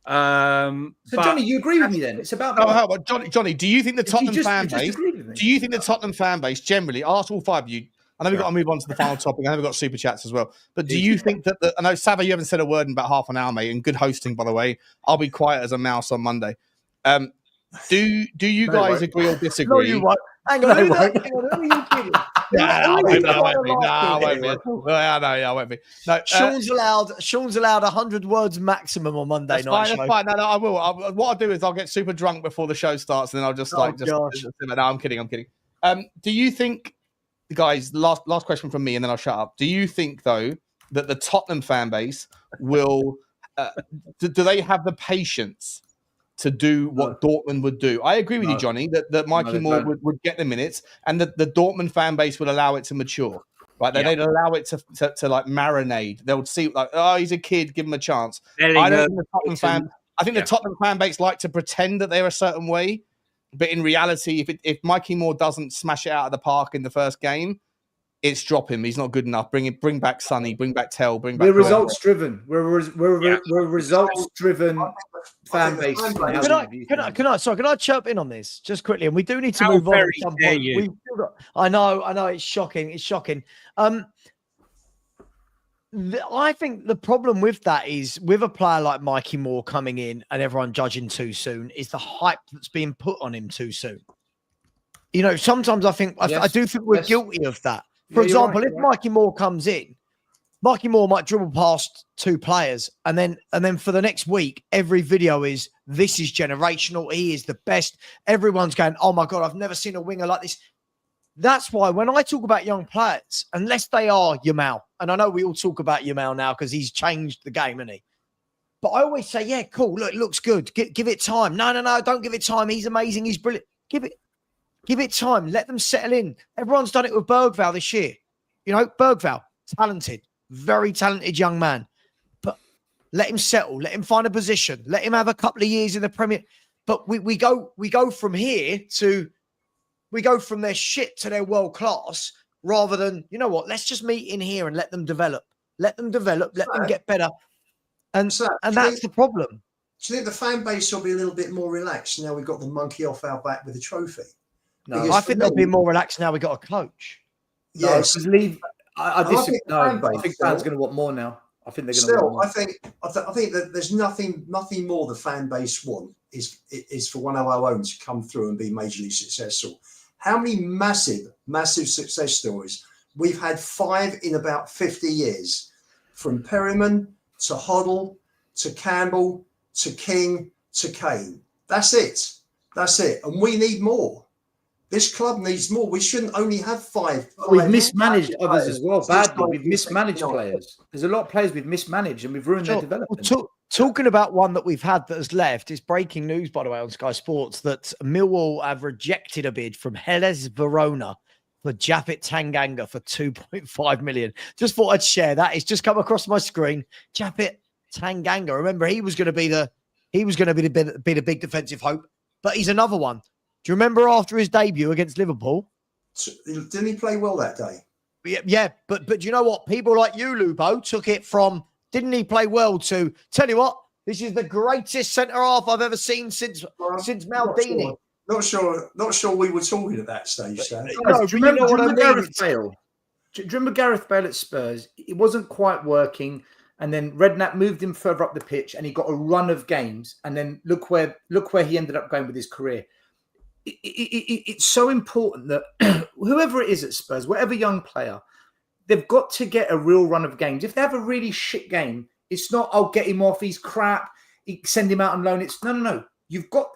So, Johnny, you agree with me then? It's about. How about Johnny? Do you think the Tottenham fan base? Do you think the Tottenham fan base generally? Ask all five of you. I know we've got to move on to the final topic. I know we've got super chats as well. But do you think that? I know Savva, you haven't said a word in about half an hour, mate. And good hosting, by the way. I'll be quiet as a mouse on Monday. Do you guys agree or disagree? No, you won't. Hang on, who are you kidding? I won't be. No, Sean's allowed 100 words maximum on Monday night. That's fine. No, I will. What I'll do is I'll get super drunk before the show starts, and then I'll just no, I'm kidding. Do you think, guys? Last question from me, and then I'll shut up. Do you think though that the Tottenham fan base will? Do they have the patience to do what Dortmund would do? I agree with you, Johnny, that Mikey Moore would get the minutes and that the Dortmund fan base would allow it to mature. Right? They'd allow it to like marinate. They would see like, oh, he's a kid, give him a chance. I think the Tottenham fan base like to pretend that they're a certain way, but in reality, if Mikey Moore doesn't smash it out of the park in the first game, it's drop him. He's not good enough. Bring back Sonny. Bring back Tell. Bring back. We're results driven. We're results driven fan base. Can I chirp in on this just quickly? And we do need to move on. I know. It's shocking. I think the problem with that is with a player like Mikey Moore coming in and everyone judging too soon is the hype that's being put on him too soon. You know, sometimes I think I do think we're guilty of that. For example, if Mikey Moore comes in, Mikey Moore might dribble past two players, and then for the next week, every video is this is generational. He is the best. Everyone's going, oh my God, I've never seen a winger like this. That's why when I talk about young players, unless they are Yamal, and I know we all talk about Yamal now because he's changed the game, hasn't he? But I always say, yeah, cool. Look, it looks good. Give it time. No, don't give it time. He's amazing. He's brilliant. Give it time. Let them settle in. Everyone's done it with Bergvall this year. You know, Bergvall, talented, very talented young man. But let him settle. Let him find a position. Let him have a couple of years in the Premier. But we go from here to from their shit to their world class rather than, you know what, let's just meet in here and let them develop. Let them get better. And that's the problem. Do you think the fan base will be a little bit more relaxed now we've got the monkey off our back with the trophy? No, I think they'll be more relaxed now we got a coach. Yes. I disagree. think the fan No, I base, think Stel, fans are going to want more now. I think they're going to want Still, more. I think that there's nothing more the fan base want is for one of our own to come through and be majorly successful. How many massive success stories? We've had 5 in about 50 years, from Perryman to Hoddle to Campbell to King to Kane. That's it. And we need more. This club needs more. We shouldn't only have 5. We've mismanaged others as well players. badly. We've mismanaged players. There's a lot of players we've mismanaged and we've ruined their development. Talking about one that we've had that has left, it's breaking news, by the way, on Sky Sports, that Millwall have rejected a bid from Hellas Verona for Japhet Tanganga for 2.5 million. Just thought I'd share that. It's just come across my screen. Japhet Tanganga. Remember, he was going to be the big defensive hope, but he's another one. Do you remember after his debut against Liverpool? Didn't he play well that day? Yeah, but do you know what? People like you, Lubo, took it from didn't he play well to tell you what, this is the greatest centre half I've ever seen since Maldini. Not sure we were talking at that stage, Stan. No, do you remember Gareth Bale? Do you remember Gareth Bale at Spurs? It wasn't quite working, and then Redknapp moved him further up the pitch, and he got a run of games. And then look where he ended up going with his career. It's so important that whoever it is at Spurs, whatever young player, they've got to get a real run of games. If they have a really shit game, it's not, I'll get him off, he's crap, send him out on loan. It's no. You've got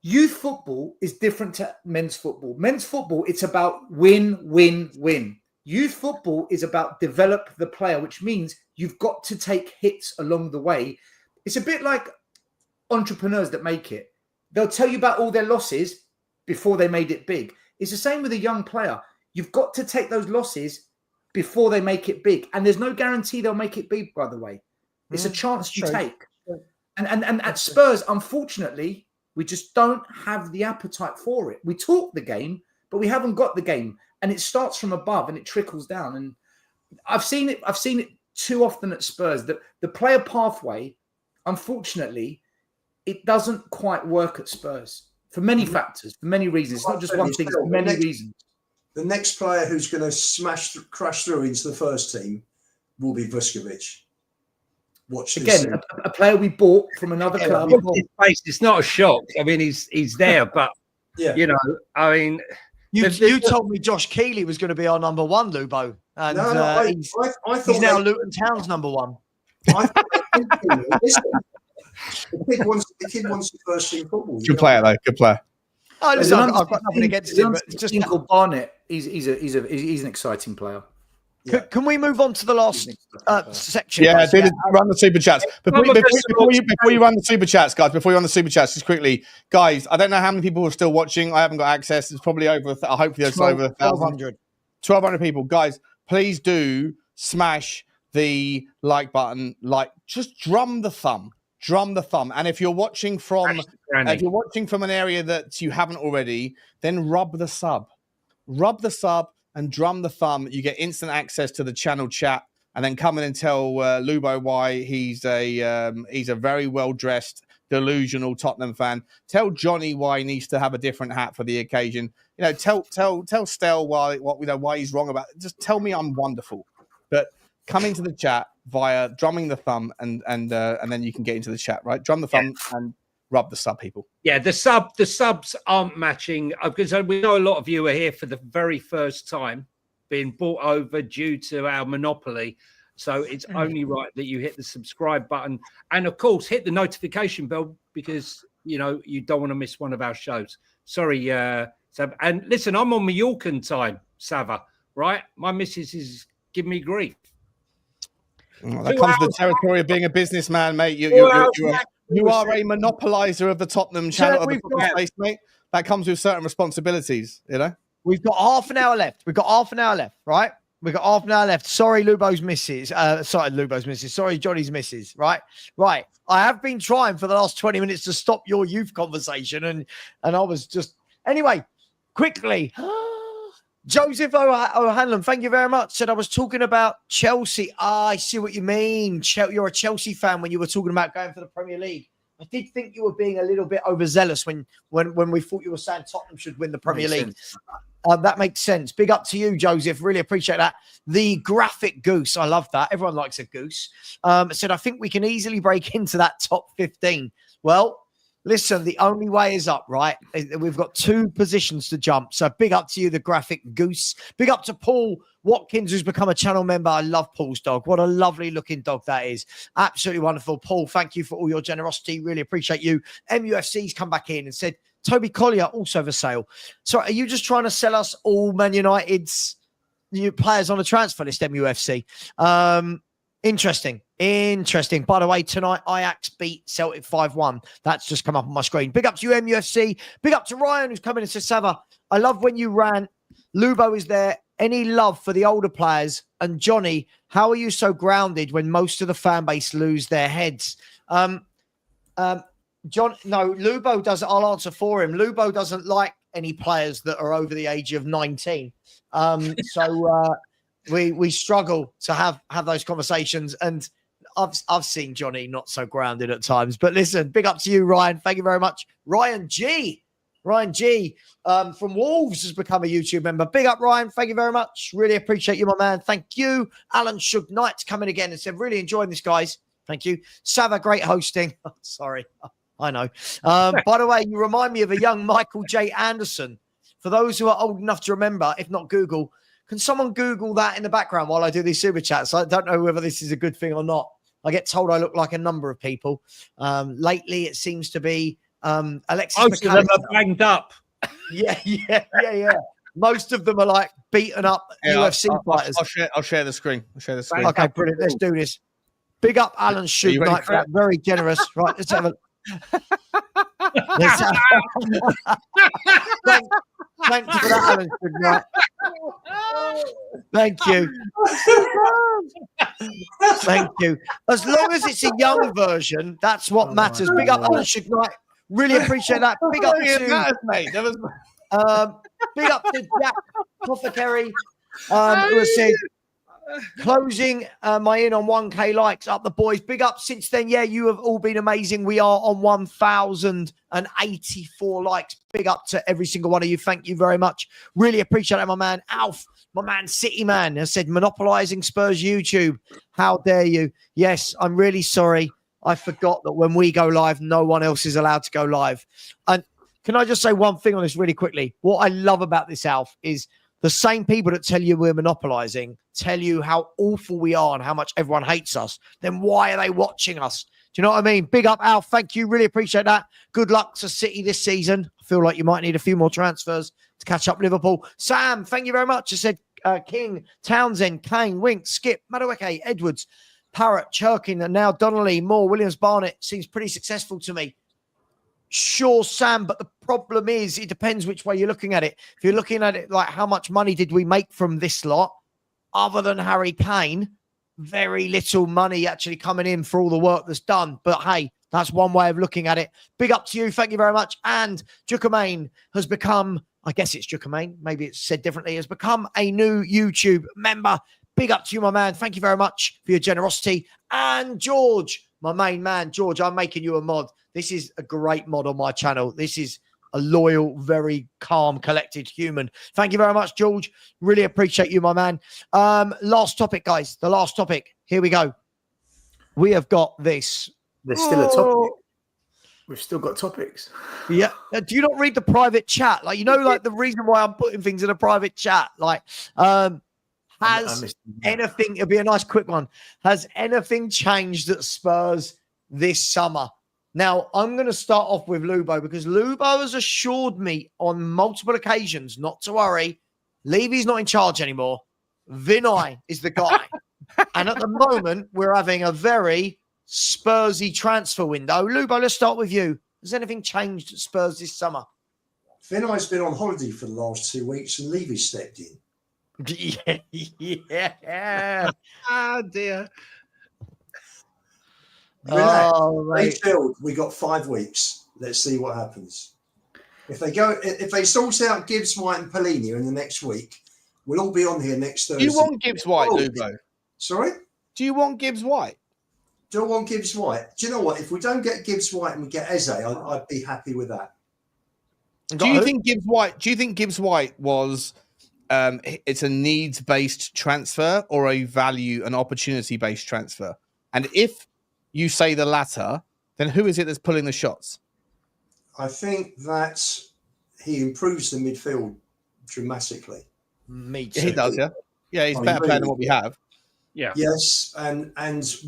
youth football is different to men's football. Men's football, it's about win, win, win. Youth football is about develop the player, which means you've got to take hits along the way. It's a bit like entrepreneurs that make it. They'll tell you about all their losses before they made it big. It's the same with a young player. You've got to take those losses before they make it big. And there's no guarantee they'll make it big, by the way. It's a chance you take. And at Spurs, unfortunately, we just don't have the appetite for it. We talk the game, but we haven't got the game. And it starts from above and it trickles down. And I've seen it too often at Spurs. That the player pathway, unfortunately, it doesn't quite work at Spurs for many factors, for many reasons. It's not just one thing, it's for many reasons. The next player who's going to crash through into the first team will be Vuskovic. Watch this again, a player we bought from another club. It's not a shock. I mean, he's there, but you know, I mean, you told me Josh Keeley was going to be our number 1, Lubo, and I thought he's now Luton Town's number 1. The kid wants the first team football. Good player, though. Good player. Oh, listen, I've got nothing against him, but just called Barnett. He's an exciting player. Yeah. Can we move on to the last section? Yeah, run the super chats. Before you run the super chats, guys, just quickly, guys, I don't know how many people are still watching. I haven't got access. It's probably over. Hopefully, there's over 1,200. 1,200 people, guys. Please do smash the like button. Just drum the thumb. And if you're watching from an area that you haven't already, then rub the sub and drum the thumb. You get instant access to the channel chat, and then come in and tell Lubo why he's a very well dressed, delusional Tottenham fan. Tell Johnny why he needs to have a different hat for the occasion. You know, tell Stel why he's wrong about it. Just tell me I'm wonderful. But come into the chat via drumming the thumb, and then you can get into the chat, right? Drum the thumb and rub the sub, people. Yeah, the subs aren't matching, because we know a lot of you are here for the very first time, being brought over due to our monopoly. So it's only right that you hit the subscribe button, and of course hit the notification bell, because you know you don't want to miss one of our shows. Sorry, Savva. And listen, I'm on Mallorcan time, Savva. Right, my missus is giving me grief. Well, that comes to the territory of being a businessman, mate. You are a monopolizer of the Tottenham channel, of the Tottenham space, mate. That comes with certain responsibilities, you know. We've got half an hour left. Right? We've got half an hour left. Sorry, Lubo's missus. Sorry, Johnny's missus. Right. I have been trying for the last 20 minutes to stop your youth conversation, and I was just anyway. Quickly. Joseph O'Hanlon, thank you very much. Said I was talking about Chelsea. I see what you mean. You're a Chelsea fan when you were talking about going for the Premier League. I did think you were being a little bit overzealous when we thought you were saying Tottenham should win the Premier League. That makes sense. Big up to you, Joseph. Really appreciate that. The graphic goose. I love that. Everyone likes a goose. Said, I think we can easily break into that top 15. Well, listen, the only way is up, right? We've got 2 positions to jump. So big up to you, the graphic goose. Big up to Paul Watkins, who's become a channel member. I love Paul's dog. What a lovely looking dog that is. Absolutely wonderful. Paul, thank you for all your generosity. Really appreciate you. MUFC's come back in and said, Toby Collier also for sale. So are you just trying to sell us all Man United's new players on the transfer list, MUFC? Interesting. By the way, tonight, Ajax beat Celtic 5-1. That's just come up on my screen. Big up to you, MUFC. Big up to Ryan, who's coming and says, Savva, I love when you ran. Lubo is there. Any love for the older players? And Johnny, how are you so grounded when most of the fan base lose their heads? John, no, Lubo doesn't. I'll answer for him. Lubo doesn't like any players that are over the age of 19. We struggle to have those conversations. And I've seen Johnny not so grounded at times. But listen, big up to you, Ryan. Thank you very much. Ryan G from Wolves has become a YouTube member. Big up, Ryan. Thank you very much. Really appreciate you, my man. Thank you. Alan Shug Knight's coming again and said, really enjoying this, guys. Thank you. Savva, great hosting. Oh, sorry. I know. By the way, you remind me of a young Michael J. Anderson. For those who are old enough to remember, if not Google, can someone Google that in the background while I do these super chats? I don't know whether this is a good thing or not. I get told I look like a number of people. Lately, it seems to be Alexis Most McAllister. of them are banged up. Yeah. Most of them are like beaten up UFC fighters. I'll share the screen. Okay, brilliant. Let's do this. Big up Alan Shug Knight for that. Very generous. Right, let's have a Thank you for that, Alan Shug Knight. Thank you. Thank you. As long as it's a young version, that's what matters. Big up Alan Shug Knight. Really appreciate that. Big up to big up to Jack Apothecary, who has said closing my in on 1K likes. Up the boys. Big up since then. Yeah, you have all been amazing. We are on 1,084 likes. Big up to every single one of you. Thank you very much. Really appreciate it, my man. Alf, my man, City Man, has said monopolizing Spurs YouTube. How dare you? Yes, I'm really sorry. I forgot that when we go live, no one else is allowed to go live. And can I just say one thing on this really quickly? What I love about this, Alf, is the same people that tell you we're monopolizing tell you how awful we are and how much everyone hates us. Then why are they watching us? Do you know what I mean? Big up, Alf. Thank you. Really appreciate that. Good luck to City this season. I feel like you might need a few more transfers to catch up Liverpool. Sam, thank you very much. I said King, Townsend, Kane, Wink, Skip, Madueke, Edwards, Parrott, Churkin, and now Donnelly, Moore, Williams, Barnett seems pretty successful to me. Sure, Sam, but the problem is it depends which way you're looking at it. If you're looking at it like how much money did we make from this lot, other than Harry Kane, very little money actually coming in for all the work that's done. But hey, that's one way of looking at it. Big up to you. Thank you very much. And Jukermain has become, I guess it's Jukermain, maybe it's said differently, has become a new YouTube member. Big up to you, my man. Thank you very much for your generosity. And George, my main man, George, I'm making you a mod. This is a great mod on my channel. This is a loyal, very calm, collected human. Thank you very much, George. Really appreciate you, my man. Last topic, guys. The last topic. Here we go. We have got this. There's still a topic. We've still got topics. Yeah. Do you not read the private chat? Like, you know, like the reason why I'm putting things in a private chat. Like, has anything, it'll be a nice quick one. Has anything changed at Spurs this summer? Now, I'm going to start off with Lubo because Lubo has assured me on multiple occasions not to worry. Levy's not in charge anymore. Vinay is the guy. And at the moment, we're having a very Spursy transfer window. Lubo, let's start with you. Has anything changed at Spurs this summer? Vinay's been on holiday for the last 2 weeks and Levy stepped in. Yeah. Ah, dear. Relax. We got 5 weeks. Let's see what happens. If they sort out Gibbs, White, and Polini in the next week, we'll all be on here next Thursday. Do you want Gibbs White, Lubo? Sorry? Do you want Gibbs White? Do I want Gibbs White? Do you know what? If we don't get Gibbs White and we get Eze, I'd be happy with that. Do you think Gibbs White? Do you think Gibbs White was? It's a needs-based transfer or a value, an opportunity-based transfer? And if you say the latter, then who is it that's pulling the shots? I think that he improves the midfield dramatically. Me too. He does, yeah. Yeah, he's Oh, better really? player than what we have. Yeah. Yes, and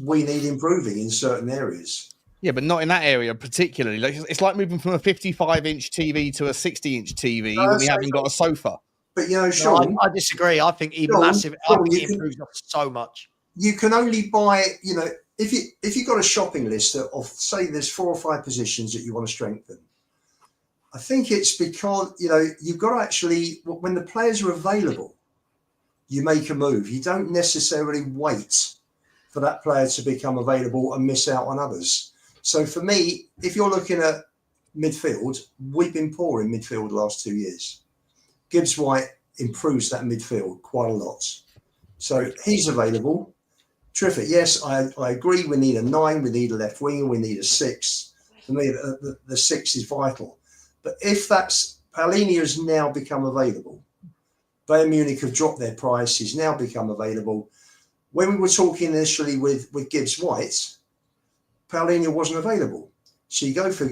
we need improving in certain areas. Yeah, but not in that area particularly. Like, it's like moving from a 55-inch TV to a 60-inch TV when we haven't got a sofa. But, you know, No, Sean... I disagree. I think Sean, massive. I Sean, think you it can- improves us so much. You can only buy, you know, if you've got a shopping list of, say, there's 4 or 5 positions that you want to strengthen, I think it's because, you know, you've got to actually, when the players are available, you make a move. You don't necessarily wait for that player to become available and miss out on others. So for me, if you're looking at midfield, we've been poor in midfield the last 2 years. Gibbs White improves that midfield quite a lot. So he's available. Terrific. Yes, I agree. We need a 9. We need a left winger. We need a 6. For me, the 6 is vital. But if that's Paulinho has now become available, Bayern Munich have dropped their price. He's now become available. When we were talking initially with Gibbs White, Paulinho wasn't available. So you go for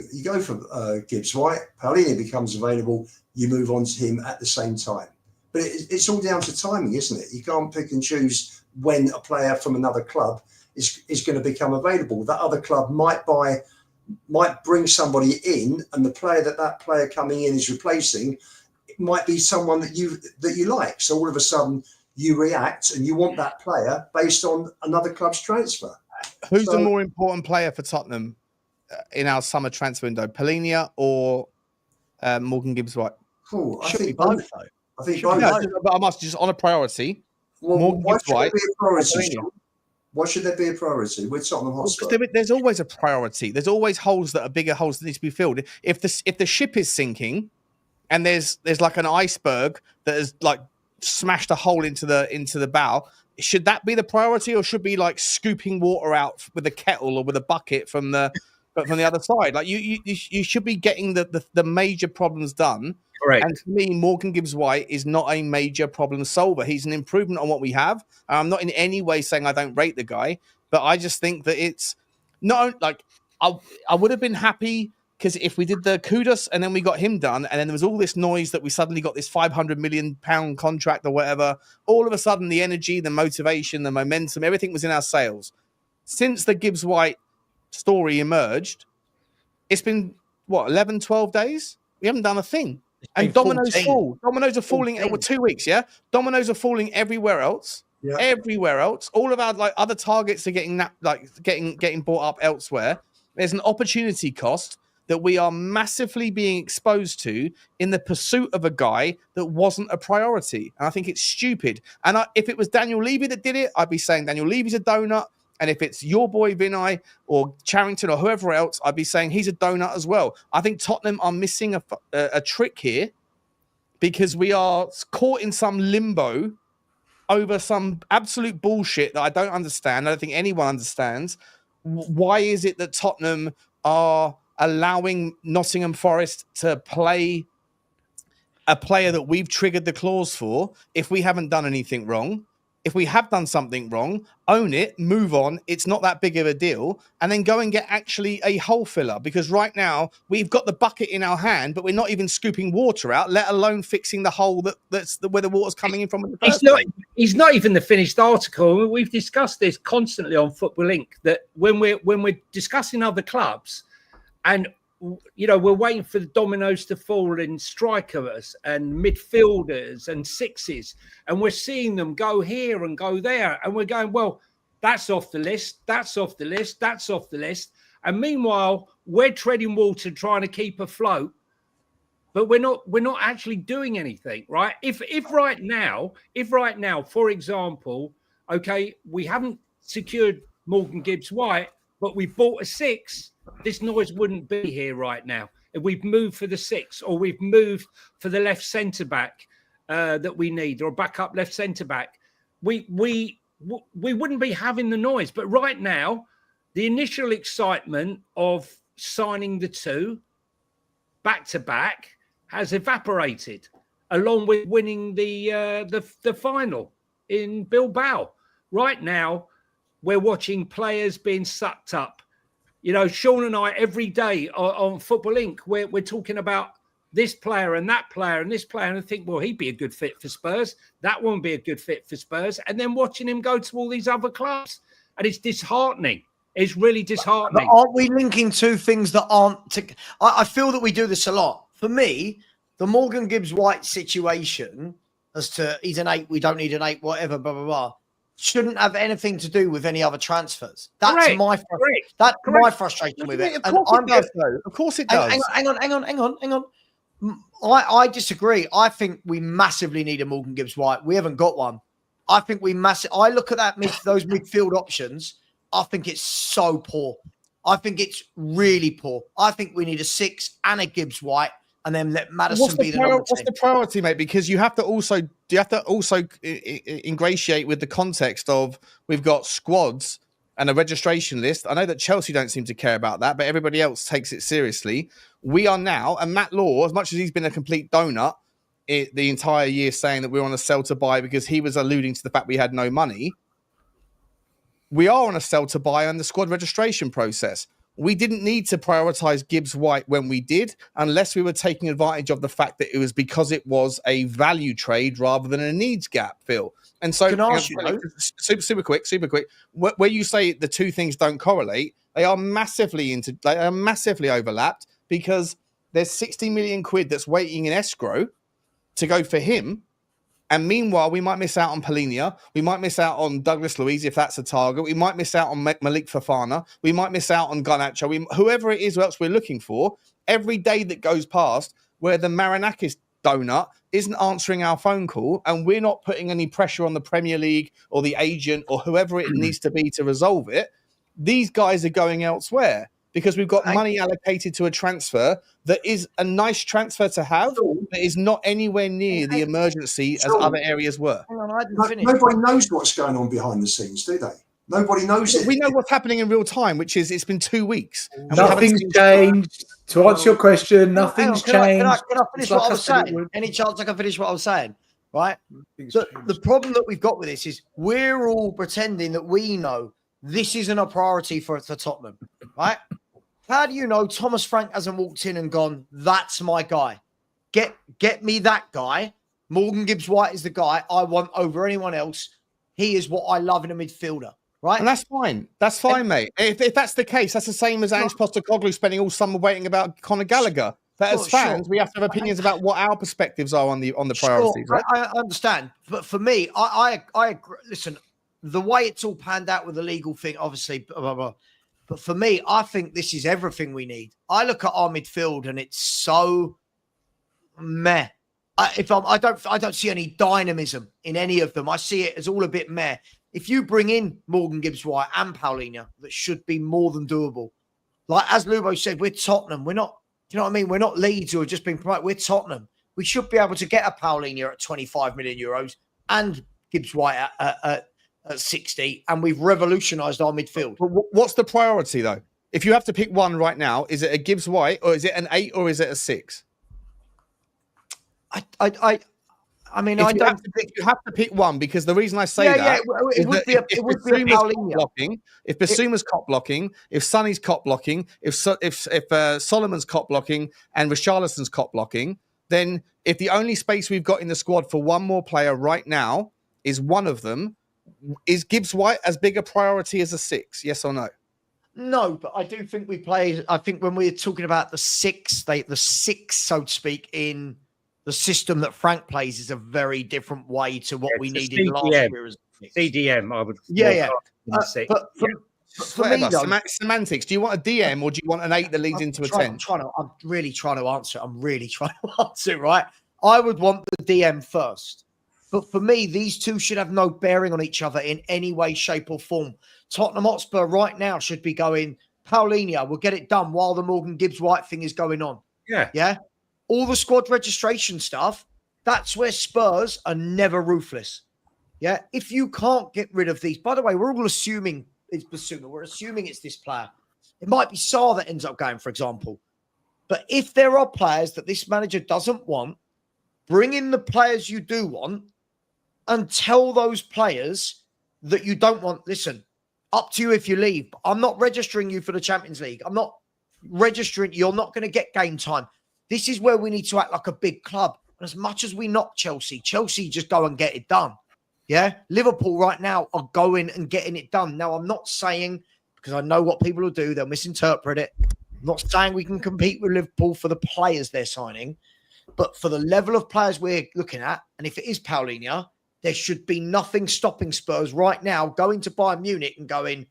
Gibbs White. Paulinho becomes available. You move on to him at the same time. But it's all down to timing, isn't it? You can't pick and choose when a player from another club is going to become available. That other club might bring somebody in, and the player that player coming in is replacing, it might be someone that you like. So all of a sudden you react and you want that player based on another club's transfer. Who's the more important player for Tottenham in our summer transfer window, Paulinho or Morgan Gibbs-White? Cool. I Should think be both, though. I think Should be both. both. But I must just on a priority. Well, Morgan why should there Gibbs-White be a priority? Paulinho. Sean? Why should there be a priority with Tottenham Hotspur? There's always a priority. There's always holes that are bigger holes that need to be filled. If the ship is sinking, and there's like an iceberg that has like smashed a hole into the bow, should that be the priority, or should be like scooping water out with a kettle or with a bucket from the other side? Like you should be getting the major problems done. Correct. And for me, Morgan Gibbs-White is not a major problem solver. He's an improvement on what we have. I'm not in any way saying I don't rate the guy, but I just think that it's not like I would have been happy because if we did the Kudus and then we got him done, and then there was all this noise that we suddenly got this £500 million contract or whatever, all of a sudden the energy, the motivation, the momentum, everything was in our sails. Since the Gibbs-White story emerged, it's been, 11, 12 days? We haven't done a thing. And dominoes 14. fall. Dominoes are falling 14. 2 weeks, yeah? Dominoes are falling everywhere else. Yeah. Everywhere else. All of our other targets are getting getting bought up elsewhere. There's an opportunity cost that we are massively being exposed to in the pursuit of a guy that wasn't a priority. And I think it's stupid. And if it was Daniel Levy that did it, I'd be saying Daniel Levy's a donut. And if it's your boy Vinay or Charrington or whoever else, I'd be saying he's a donut as well. I think Tottenham are missing a trick here because we are caught in some limbo over some absolute bullshit that I don't understand. I don't think anyone understands. Why is it that Tottenham are allowing Nottingham Forest to play a player that we've triggered the clause for if we haven't done anything wrong? If we have done something wrong, own it, move on. It's not that big of a deal. And then go and get actually a hole filler. Because right now, we've got the bucket in our hand, but we're not even scooping water out, let alone fixing the hole that's where the water's coming in from. He's not even the finished article. We've discussed this constantly on Football Inc. That when we're discussing other clubs and we're waiting for the dominoes to fall in strikers and midfielders and sixes, and we're seeing them go here and go there, and we're going, well, that's off the list, that's off the list, that's off the list. And meanwhile, we're treading water trying to keep afloat, but we're not actually doing anything, right? If right now, for example, okay, we haven't secured Morgan Gibbs-White, but we bought a 6, this noise wouldn't be here right now. If we've moved for the 6, or we've moved for the left centre back that we need, or backup left centre back, we wouldn't be having the noise. But right now, the initial excitement of signing the two back to back has evaporated, along with winning the final in Bilbao. Right now, we're watching players being sucked up. You know, Sean and I, every day on Football Inc., we're talking about this player and that player and this player, and I think, well, he'd be a good fit for Spurs. That won't be a good fit for Spurs. And then watching him go to all these other clubs. And it's disheartening. It's really disheartening. But aren't we linking two things that aren't... I feel that we do this a lot. For me, the Morgan Gibbs-White situation, as to he's an 8, we don't need an 8, whatever, blah, blah, blah, shouldn't have anything to do with any other transfers. That's my frustration with it. Of course it does, though. Of course it does. Hang on. I disagree. I think we massively need a Morgan Gibbs-White. We haven't got one. I think I look at those midfield options. I think it's so poor. I think it's really poor. I think we need a 6 and a Gibbs-White, and then let Maddison be the number 10. What's the priority, mate? Because you have to also ingratiate with the context of we've got squads and a registration list. I know that Chelsea don't seem to care about that, but everybody else takes it seriously. We are now, and Matt Law, as much as he's been a complete donut the entire year saying that we're on a sell to buy because he was alluding to the fact we had no money, we are on a sell to buy on the squad registration process. We didn't need to prioritize Gibbs-White when we did, unless we were taking advantage of the fact that it was because it was a value trade rather than a needs gap, Phil. And so, super quick, where you say the two things don't correlate, they are massively overlapped, because there's 60 million quid that's waiting in escrow to go for him. And meanwhile, we might miss out on Polinia. We might miss out on Douglas Luiz if that's a target. We might miss out on Malik Fofana. We might miss out on Garnacho. Whoever it is who else we're looking for, every day that goes past where the Marinakis donut isn't answering our phone call and we're not putting any pressure on the Premier League or the agent or whoever it needs to be to resolve it, these guys are going elsewhere. Because we've got money allocated to a transfer that is a nice transfer to have, but is not anywhere near the emergency as other areas were. Nobody knows what's going on behind the scenes, do they? Nobody knows it. We know what's happening in real time, which is it's been 2 weeks. Nothing's changed. To answer your question, nothing's changed. Can I finish what I was saying? Any chance I can finish what I was saying? Right? The problem that we've got with this is we're all pretending that we know this isn't a priority for Tottenham, right? How do you know Thomas Frank hasn't walked in and gone, that's my guy? Get me that guy. Morgan Gibbs-White is the guy I want over anyone else. He is what I love in a midfielder, right? And that's fine. That's fine, mate. If that's the case, that's the same as Ange Postecoglou spending all summer waiting about Conor Gallagher. But as fans, we have to have opinions about what our perspectives are on the priorities. Right? I understand. But for me, I agree. Listen, the way it's all panned out with the legal thing, obviously, blah, blah, blah. But for me, I think this is everything we need. I look at our midfield and it's so meh. I don't see any dynamism in any of them. I see it as all a bit meh. If you bring in Morgan Gibbs-White and Paulinho, that should be more than doable. Like as Lubo said, we're Tottenham. We're not. Do you know what I mean? We're not Leeds who have just been promoted. We're Tottenham. We should be able to get a Paulinho at 25 million euros and Gibbs-White at 60, and we've revolutionised our midfield. But what's the priority, though? If you have to pick one right now, is it a Gibbs-White or is it an 8 or is it a 6? I mean, I don't think you have to pick one, because the reason I say that it would be a Paulinho. If Basuma's cop blocking, if Sonny's cop blocking, if Solomon's cop blocking and Richarlison's cop blocking, then if the only space we've got in the squad for one more player right now is one of them, is Gibbs-White as big a priority as a 6? Yes or no? No, but I do think we play. I think when we're talking about the 6, the 6, so to speak, in the system that Frank plays is a very different way to what we needed last year. CDM, I would. Yeah. But for me, though, semantics. Do you want a DM or do you want an 8 that leads into a 10? I'm really trying to answer it. Right. I would want the DM first. But for me, these two should have no bearing on each other in any way, shape, or form. Tottenham Hotspur right now should be going, Paulinho, we'll get it done while the Morgan Gibbs-White thing is going on. Yeah. All the squad registration stuff, that's where Spurs are never ruthless. Yeah. If you can't get rid of these, by the way, we're all assuming it's Basuma. We're assuming it's this player. It might be Sarr that ends up going, for example. But if there are players that this manager doesn't want, bring in the players you do want and tell those players that you don't want. Listen, up to you if you leave. I'm not registering you for the Champions League. I'm not registering. You're not going to get game time. This is where we need to act like a big club. And as much as we knock Chelsea just go and get it done. Yeah. Liverpool right now are going and getting it done. Now, I'm not saying, because I know what people will do, they'll misinterpret it. I'm not saying we can compete with Liverpool for the players they're signing, but for the level of players we're looking at, and if it is Paulinho, there should be nothing stopping Spurs right now going to Bayern Munich and going,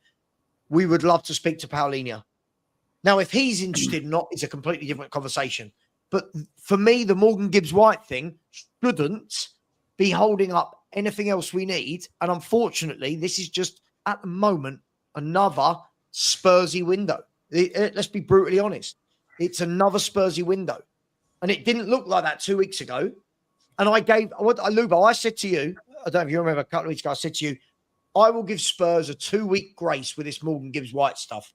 we would love to speak to Paulinho. Now, if he's interested or not, it's a completely different conversation. But for me, the Morgan Gibbs-White thing shouldn't be holding up anything else we need. And unfortunately, this is just, at the moment, another Spursy window. Let's be brutally honest. It's another Spursy window. And it didn't look like that 2 weeks ago. And Lubo, I said to you, I don't know if you remember a couple of weeks ago, I said to you, I will give Spurs a 2-week grace with this Morgan Gibbs-White stuff.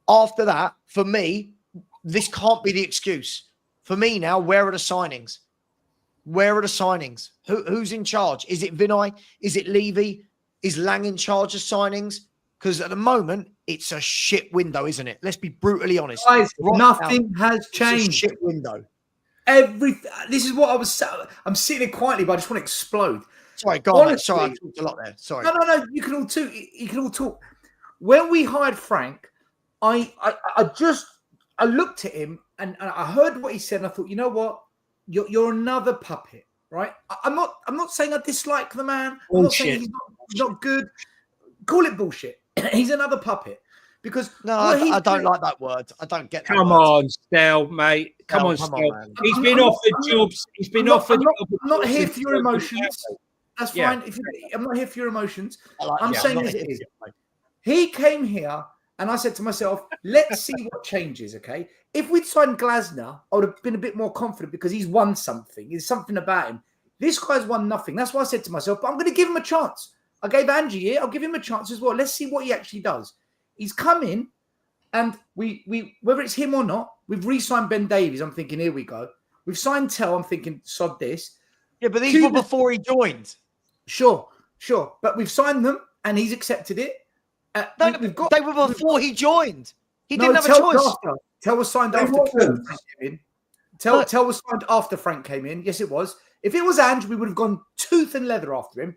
After that, for me, this can't be the excuse. For me now, where are the signings? Where are the signings? Who's in charge? Is it Vinay? Is it Levy? Is Lang in charge of signings? Because at the moment, it's a shit window, isn't it? Let's be brutally honest. Guys, nothing has changed. It's a shit window. This is what I'm sitting here quietly, but I just want to explode. Sorry, go on. Honestly, sorry, I talked a lot there. Sorry. No. You can all talk. When we hired Frank, I looked at him and I heard what he said, and I thought, you know what? You're another puppet, right? I'm not saying I dislike the man. I'm not saying he's not good. Call it bullshit. He's another puppet. Because I don't like that word. I don't get that. Come on, Stel, mate. Come on, Stel. He's been offered jobs. He's been offered. I'm not here for your emotions. That's fine. I'm not here for your emotions. I'm saying this is. He came here, and I said to myself, let's see what changes, okay? If we'd signed Glasner, I would have been a bit more confident because he's won something. There's something about him. This guy's won nothing. That's why I said to myself, but I'm going to give him a chance. I gave Angie here. I'll give him a chance as well. Let's see what he actually does. He's come in, and we whether it's him or not, we've re-signed Ben Davies. I'm thinking, here we go. We've signed Tel. I'm thinking, sod this. Yeah, but these were before he joined. Sure. But we've signed them, and he's accepted it. They were before he joined. He didn't have a choice. Tel was signed after Frank came in. Tel was signed after Frank came in. Yes, it was. If it was Ange, we would have gone tooth and leather after him.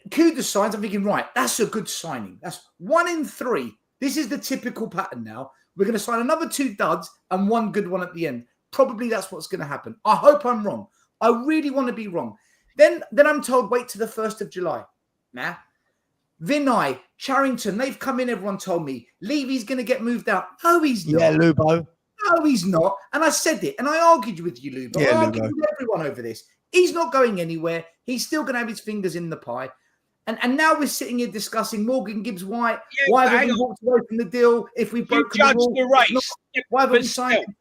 Kuda signs, I'm thinking, right, that's a good signing. That's 1 in 3. This is the typical pattern now. We're going to sign another 2 duds and 1 good one at the end. Probably that's what's going to happen. I hope I'm wrong. I really want to be wrong. Then I'm told, wait to the 1st of July. Nah. Vinay, Charrington, they've come in, everyone told me. Levy's going to get moved out. No, he's not. Yeah, Lubo. No, he's not. And I said it, and I argued with you, Lubo. Yeah, I argued with everyone over this. He's not going anywhere. He's still going to have his fingers in the pie. And now we're sitting here discussing Morgan Gibbs-White. Yeah, why have we walked away from the deal if we broke the rules? The race. Why haven't we signed him?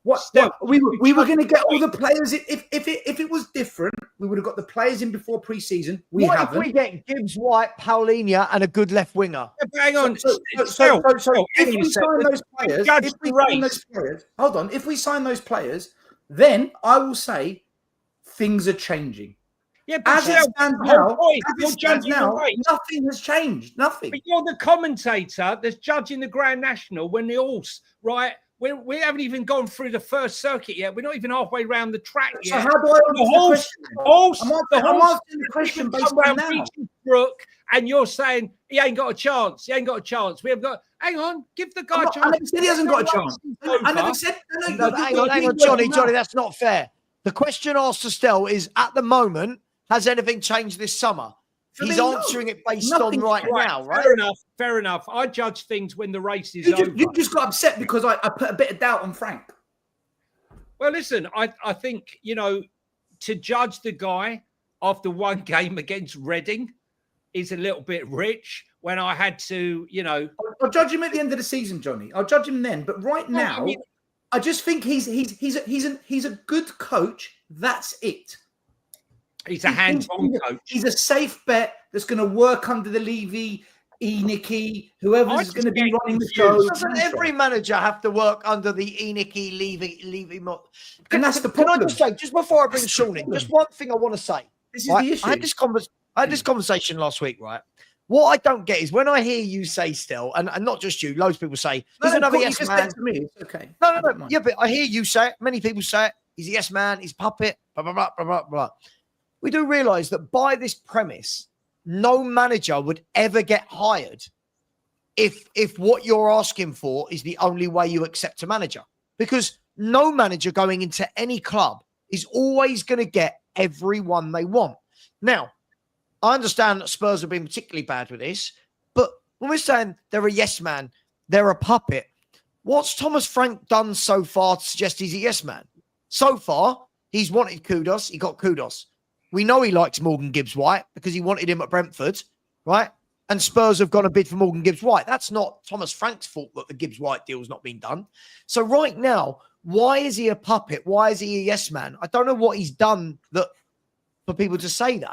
We were going to get all the players. If it was different, we would have got the players in before pre-season. We haven't. If we get Gibbs-White, Paulinho, and a good left winger? Yeah, hang on. So if we sign those players, hold on. If we sign those players, then I will say things are changing. Yeah, but as it stands now, nothing has changed. Nothing. But you're the commentator that's judging the Grand National when the horse, right? We haven't even gone through the first circuit yet. We're not even halfway around the track yet. So how do I answer the question? I'm asking the question based on now. Brook, and you're saying he ain't got a chance. He ain't got a chance. We have got. Hang on, give the guy a chance. I never said he hasn't got a chance. I never said. Hang on, Johnny, that's not fair. The question asked to Stel is, at the moment, has anything changed this summer? He's answering it based on right now, right? Fair enough. I judge things when the race is over. You just got upset because I put a bit of doubt on Frank. Well, listen, I think, to judge the guy after one game against Reading is a little bit rich when I had to, I'll judge him at the end of the season, Johnny. I'll judge him then. But right now, I just think he's a good coach. That's it. He's a hands-on coach. He's a safe bet that's going to work under the Levy. Nicky, whoever's just going to be get running the show. Doesn't every manager have to work under the Nicky leaving? And that's the Can I problem. just say, just before I bring Sean in, just one thing I want to say. This is Right? the issue. I had this conversation last week, right? What I don't get is when I hear you say, Stel, and not just you, loads of people say, he's another yes man. To me, it's okay. No. Yeah, but I hear you say it. Many people say it. He's a yes man. He's a puppet. Blah, blah, blah, blah, blah, blah. We do realise that by this premise, no manager would ever get hired if what you're asking for is the only way you accept a manager. Because no manager going into any club is always going to get everyone they want. Now, I understand that Spurs have been particularly bad with this, but when we're saying they're a yes man, they're a puppet, what's Thomas Frank done so far to suggest he's a yes man? So far, he's wanted kudos. He got kudos. We know he likes Morgan Gibbs-White because he wanted him at Brentford, right? And Spurs have gone a bid for Morgan Gibbs-White. That's not Thomas Frank's fault that the Gibbs-White deal's not been done. So right now, why is he a puppet? Why is he a yes man? I don't know what he's done that for people to say that.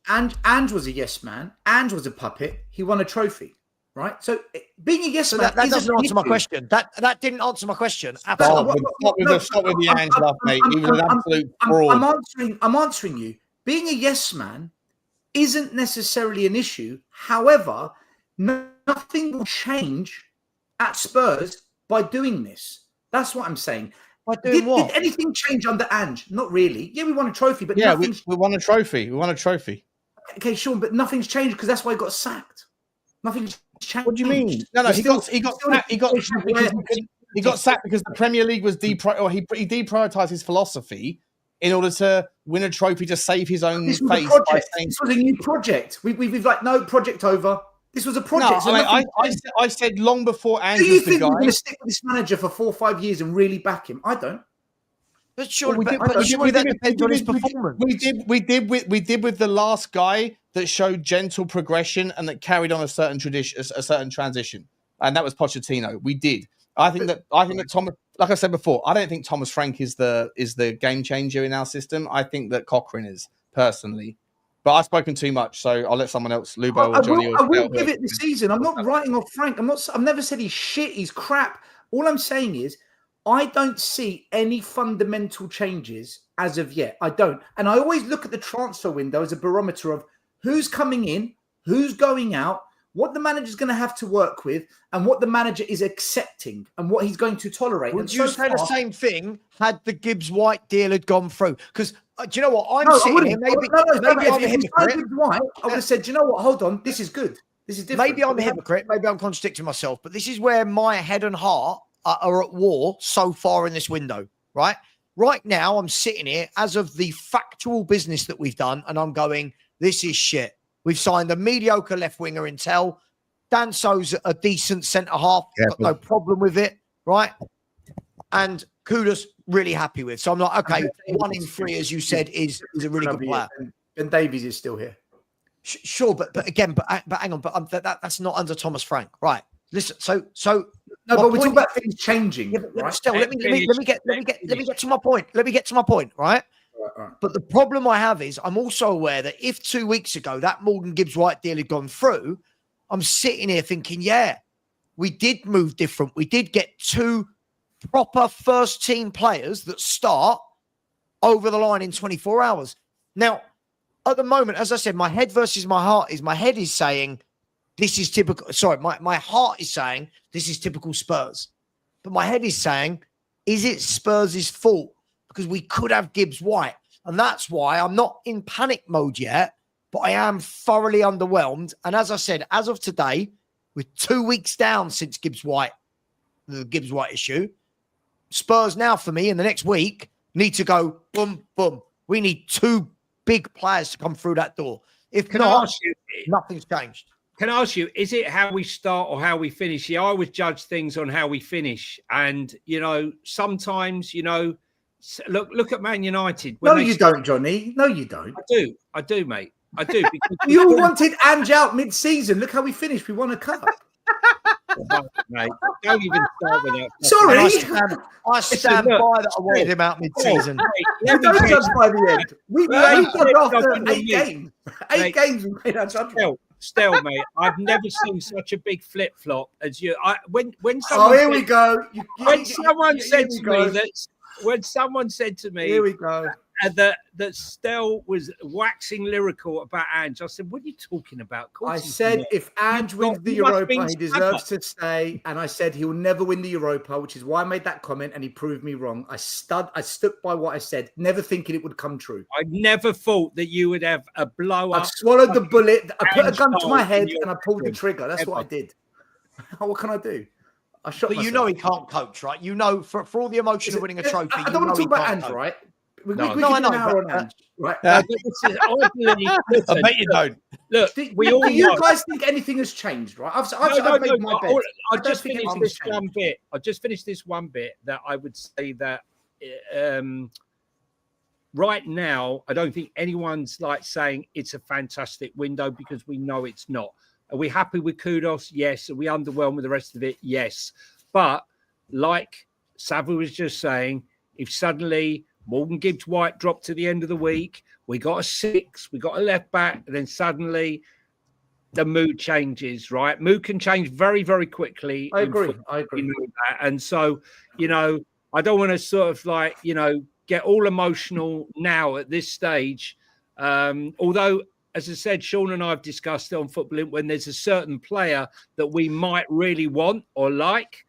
And was a yes man. And was a puppet. He won a trophy, right? So being a yes man, that doesn't answer my question. That didn't answer my question at Stop all. with the Ange love, mate. He was an absolute fraud. I'm answering you. Being a yes man isn't necessarily an issue. However, nothing will change at Spurs by doing this. That's what I'm saying. Did anything change under Ange? Not really. Yeah, we won a trophy, but we won a trophy. We won a trophy. Okay, Sean, but nothing's changed because that's why he got sacked. Nothing's changed. What do you mean? No, he got sacked because the Premier League was he deprioritized his philosophy in order to win a trophy to save his own face. This was a new project. We've like no project over. This was a project. No, I said long before Ange was the guy. Do you think we're going to stick with this manager for 4 or 5 years and really back him? I don't. But surely that depends on his performance. We did with the last guy that showed gentle progression and that carried on a certain tradition, a certain transition, and that was Pochettino. We did. I think that Thomas, like I said before, I don't think Thomas Frank is the game changer in our system. I think that Cochrane is, personally. But I've spoken too much, so I'll let someone else, Lubo or Johnny. I will give it this season. I'm not writing off Frank. I've never said he's shit. He's crap. All I'm saying is I don't see any fundamental changes as of yet. I don't. And I always look at the transfer window as a barometer of who's coming in, who's going out, what the manager's going to have to work with, and what the manager is accepting and what he's going to tolerate. Would you say the same thing had the Gibbs-White deal had gone through? Because do you know what? I'm sitting here. Maybe I'm a hypocrite. I would have said, do you know what? Hold on. This is good. This is different. Maybe I'm a hypocrite. Maybe I'm contradicting myself. But this is where my head and heart are at war so far in this window, right? Right now, I'm sitting here as of the factual business that we've done, and I'm going, this is shit. We've signed a mediocre left winger in Tel. Danso's a decent centre half. Got no problem with it, right? And Kudus really happy with. So I'm like, okay, 1 in 3, as you said, is a really good player. Ben Davies is still here. Sure, but hang on, that's not under Thomas Frank, right? Listen, so no, but we're talking about things changing. Yeah, right? Still, let me get to my point. Let me get to my point, right? Right. But the problem I have is I'm also aware that if 2 weeks ago that Morgan Gibbs-White deal had gone through, I'm sitting here thinking, yeah, we did move different. We did get 2 proper first team players that start over the line in 24 hours. Now, at the moment, as I said, my head versus my heart is my head is saying this is typical. Sorry, my heart is saying this is typical Spurs. But my head is saying, is it Spurs' fault? Because we could have Gibbs-White. And that's why I'm not in panic mode yet, but I am thoroughly underwhelmed. And as I said, as of today, with 2 weeks down since Gibbs-White, the Gibbs-White issue, Spurs now for me in the next week need to go boom, boom. We need 2 big players to come through that door. If not, nothing's changed. Can I ask you, is it how we start or how we finish? Yeah, I always judge things on how we finish. And, sometimes, look at Man United. No, you don't, Johnny. No, you don't. I do, mate. I do. You all wanted Ange out mid-season. Look how we finished. We won a cup. mate. Don't even start with that. Sorry. I stand by that. I wanted him out mid-season. You don't judge by the end. We Mate, got after mate, 8 games. 8 mate, games we made our judgment. Stel, mate, I've never seen such a big flip-flop as you. When Oh, someone here we go. When someone said to me that, when someone said to me, here we go. that Stel was waxing lyrical about Ange, I said, "What are you talking about?" I said if Ange wins the Europa, he deserves to stay. And I said he'll never win the Europa, which is why I made that comment, and he proved me wrong. I stuck by what I said, never thinking it would come true. I never thought that you would have a blow up. I swallowed the bullet. I put a gun to my head and I pulled the trigger. That's what I did. What can I do? I shot myself. You know he can't coach, right? You know, for all the emotion of winning a trophy. I don't want to talk about Ange, right? We I know. Right? I bet you don't. Look, Do you guys think anything has changed, right? I've made my bed. I just finished this one bit. I just finished this one bit that I would say that right now, I don't think anyone's like saying it's a fantastic window because we know it's not. Are we happy with Kudos? Yes. Are we underwhelmed with the rest of it? Yes. But like Savva was just saying, if suddenly Morgan Gibbs-White dropped to the end of the week, we got a 6, we got a left back, and then suddenly the mood changes, right? Mood can change very, very quickly. I agree. You know that. And so, I don't want to sort of like, get all emotional now at this stage. Although, as I said, Sean and I have discussed it on Football Inc. when there's a certain player that we might really want or like,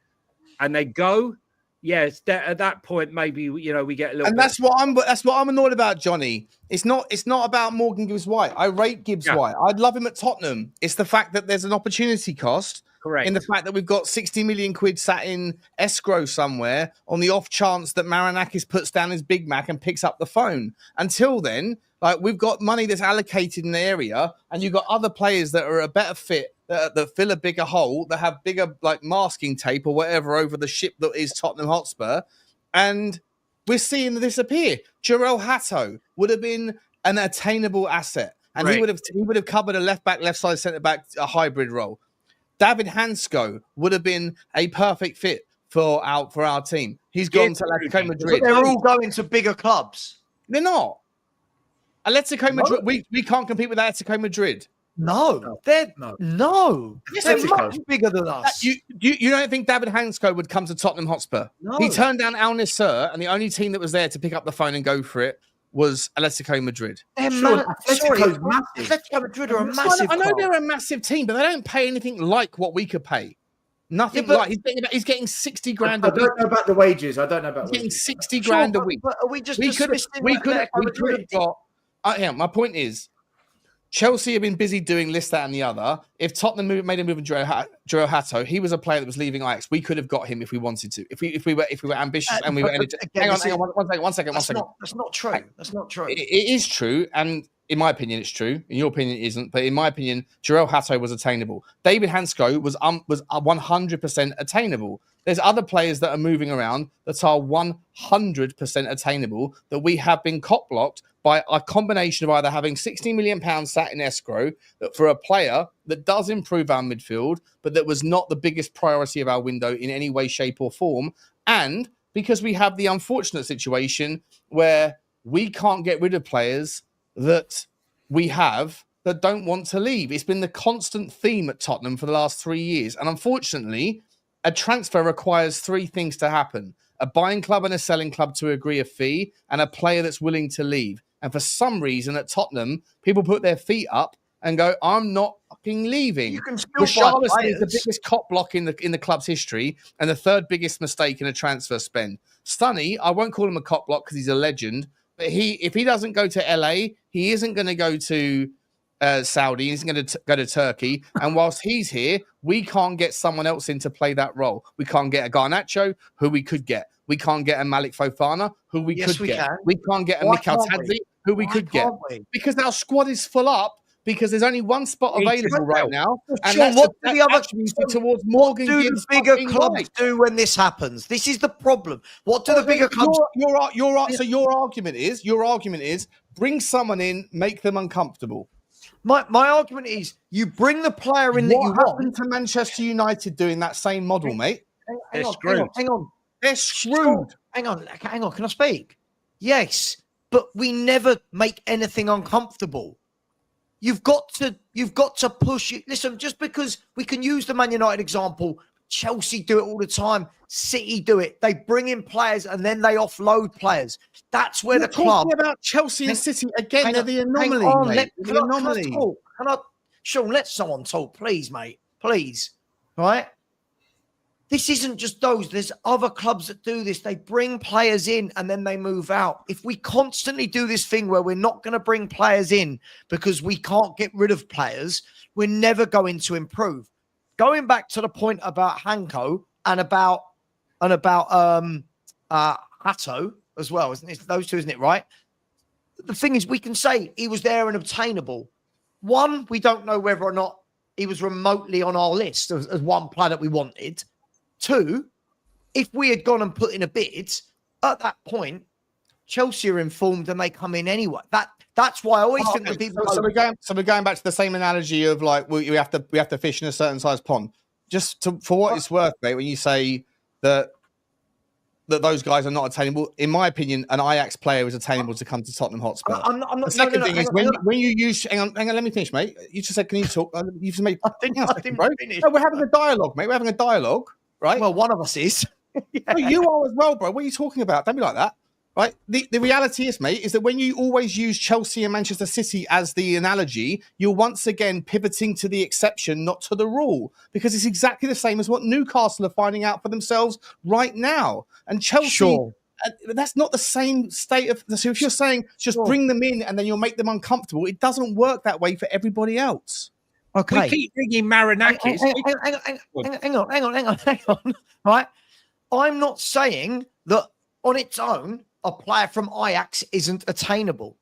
and they go. Yes, at that point, maybe we get a little. And that's what I'm annoyed about, Johnny. It's not about Morgan Gibbs-White. I rate Gibbs-White. I'd love him at Tottenham. It's the fact that there's an opportunity cost. Correct. In the fact that we've got 60 million quid sat in escrow somewhere on the off chance that Marinakis puts down his Big Mac and picks up the phone. Until then, like we've got money that's allocated in the area, and you've got other players that are a better fit. That fill a bigger hole, that have bigger like masking tape or whatever over the ship that is Tottenham Hotspur, and we're seeing them disappear. Jarell Hatto would have been an attainable asset, and he would have covered a left back, left side centre back, a hybrid role. David Hansko would have been a perfect fit for our team. He's gone to Atletico Madrid. But they're all going to bigger clubs. They're not. Atletico Madrid. We can't compete with Atletico Madrid. No, they're much bigger than us. You don't think David Hansko would come to Tottenham Hotspur? No. He turned down Al Nassr, and the only team that was there to pick up the phone and go for it was Atletico Madrid. Atletico Madrid are a massive. I know they're a massive team, but they don't pay anything like what we could pay. Nothing like he's getting 60 grand a week. I don't know about the wages. I don't know about getting 60 grand a week. But are we just we could have got. My point is, Chelsea have been busy doing this, that, and the other. If Tottenham made a move on Jarell Hatto, he was a player that was leaving Ajax. We could have got him if we wanted to. If we were ambitious and we were energetic. Hang on, one second. That's not true. That's not true. It is true, and in my opinion, it's true. In your opinion, it isn't. But in my opinion, Jarell Hatto was attainable. David Hansko was 100% attainable. There's other players that are moving around that are 100% attainable that we have been cop blocked by a combination of either having £60 million sat in escrow for a player that does improve our midfield, but that was not the biggest priority of our window in any way, shape, or form. And because we have the unfortunate situation where we can't get rid of players that we have that don't want to leave. It's been the constant theme at Tottenham for the last 3 years. And unfortunately, a transfer requires 3 things to happen: a buying club and a selling club to agree a fee, and a player that's willing to leave. And for some reason at Tottenham, people put their feet up and go, I'm not fucking leaving. You can still Richarlison is the biggest cop block in the club's history and the 3rd biggest mistake in a transfer spend. Stunny, I won't call him a cop block because he's a legend, but if he doesn't go to LA, he isn't going to go to Saudi, he's going to go to Turkey. And whilst he's here, we can't get someone else in to play that role. We can't get a Garnacho, who we could get. We can't get a Malik Fofana, who we could get. We can't get a Mikhail Tadzi, who we could get. Because our squad is full up, because there's only one spot available right now. And Sean, what do the other towards Morgan do Gibbs the bigger clubs do when this happens? This is the problem. What do the bigger clubs? So your argument is bring someone in, make them uncomfortable. My argument is you bring the player in that you What happened want. to Manchester United doing that same model, mate? Hang on. They're screwed. Hang on. Can I speak? Yes, but we never make anything uncomfortable. You've got to push it. Listen, just because we can use the Man United example, Chelsea do it all the time. City do it. They bring in players and then they offload players. That's where the club. Talking about Chelsea and City again. They're the anomaly, mate. The anomaly. Can I, Sean, let someone talk, please, mate. Please. Right? This isn't just those. There's other clubs that do this. They bring players in and then they move out. If we constantly do this thing where we're not going to bring players in because we can't get rid of players, we're never going to improve. Going back to the point about Hanko and about Hato as well, isn't it? Those two, isn't it? Right. The thing is, we can say he was there and obtainable. One, we don't know whether or not he was remotely on our list as one player that we wanted. Two, if we had gone and put in a bid at that point, Chelsea are informed and they come in anyway. That's why I always think that people. So we're going back to the same analogy of like we have to fish in a certain size pond. For what it's worth, mate, when you say that those guys are not attainable, in my opinion, an Ajax player is attainable to come to Tottenham Hotspur. I'm not. The second thing is when you use. Hang on, let me finish, mate. You just said, "Can you talk?" You just made. I didn't finish. No, we're having a dialogue, mate. We're having a dialogue, right? Well, one of us is. Yeah. No, you are as well, bro. What are you talking about? Don't be like that. Right. The reality is, mate, is that when you always use Chelsea and Manchester City as the analogy, you're once again pivoting to the exception, not to the rule, because it's exactly the same as what Newcastle are finding out for themselves right now. And Chelsea, that's not the same state of. So if you're saying just bring them in and then you'll make them uncomfortable, it doesn't work that way for everybody else. Okay. We keep bringing Marinakis. Hang on. Right. I'm not saying that on its own, a player from Ajax isn't attainable.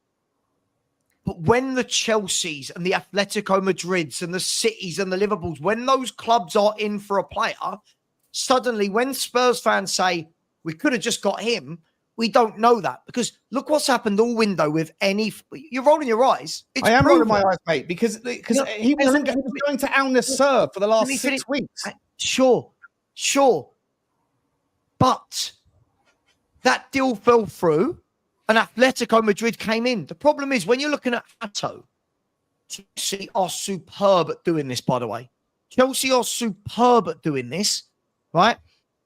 But when the Chelseas and the Atletico Madrids and the Cities and the Liverpools, when those clubs are in for a player, suddenly when Spurs fans say, we could have just got him, we don't know that. Because look what's happened all window with any... You're rolling your eyes. I am rolling my eyes, mate, because he was going to Al Nassr for the last 6 weeks. Sure. But... that deal fell through and Atletico Madrid came in. The problem is when you're looking at Hato, Chelsea are superb at doing this, by the way. Chelsea are superb at doing this, right?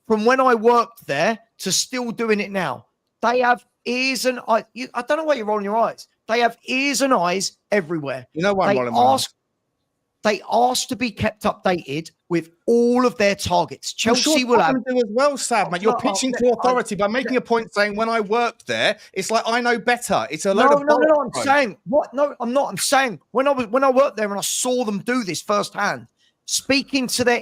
From when I worked there to still doing it now. They have ears and eyes. I don't know why you're rolling your eyes. They have ears and eyes everywhere. You know why I'm rolling my eyes? They ask to be kept updated with all of their targets. Chelsea will have do as well, Sav, mate. You're pitching to authority by making a point saying when I worked there, it's like I know better. It's a load of no. I'm saying what? No, I'm not. I'm saying when I worked there and I saw them do this firsthand, speaking to their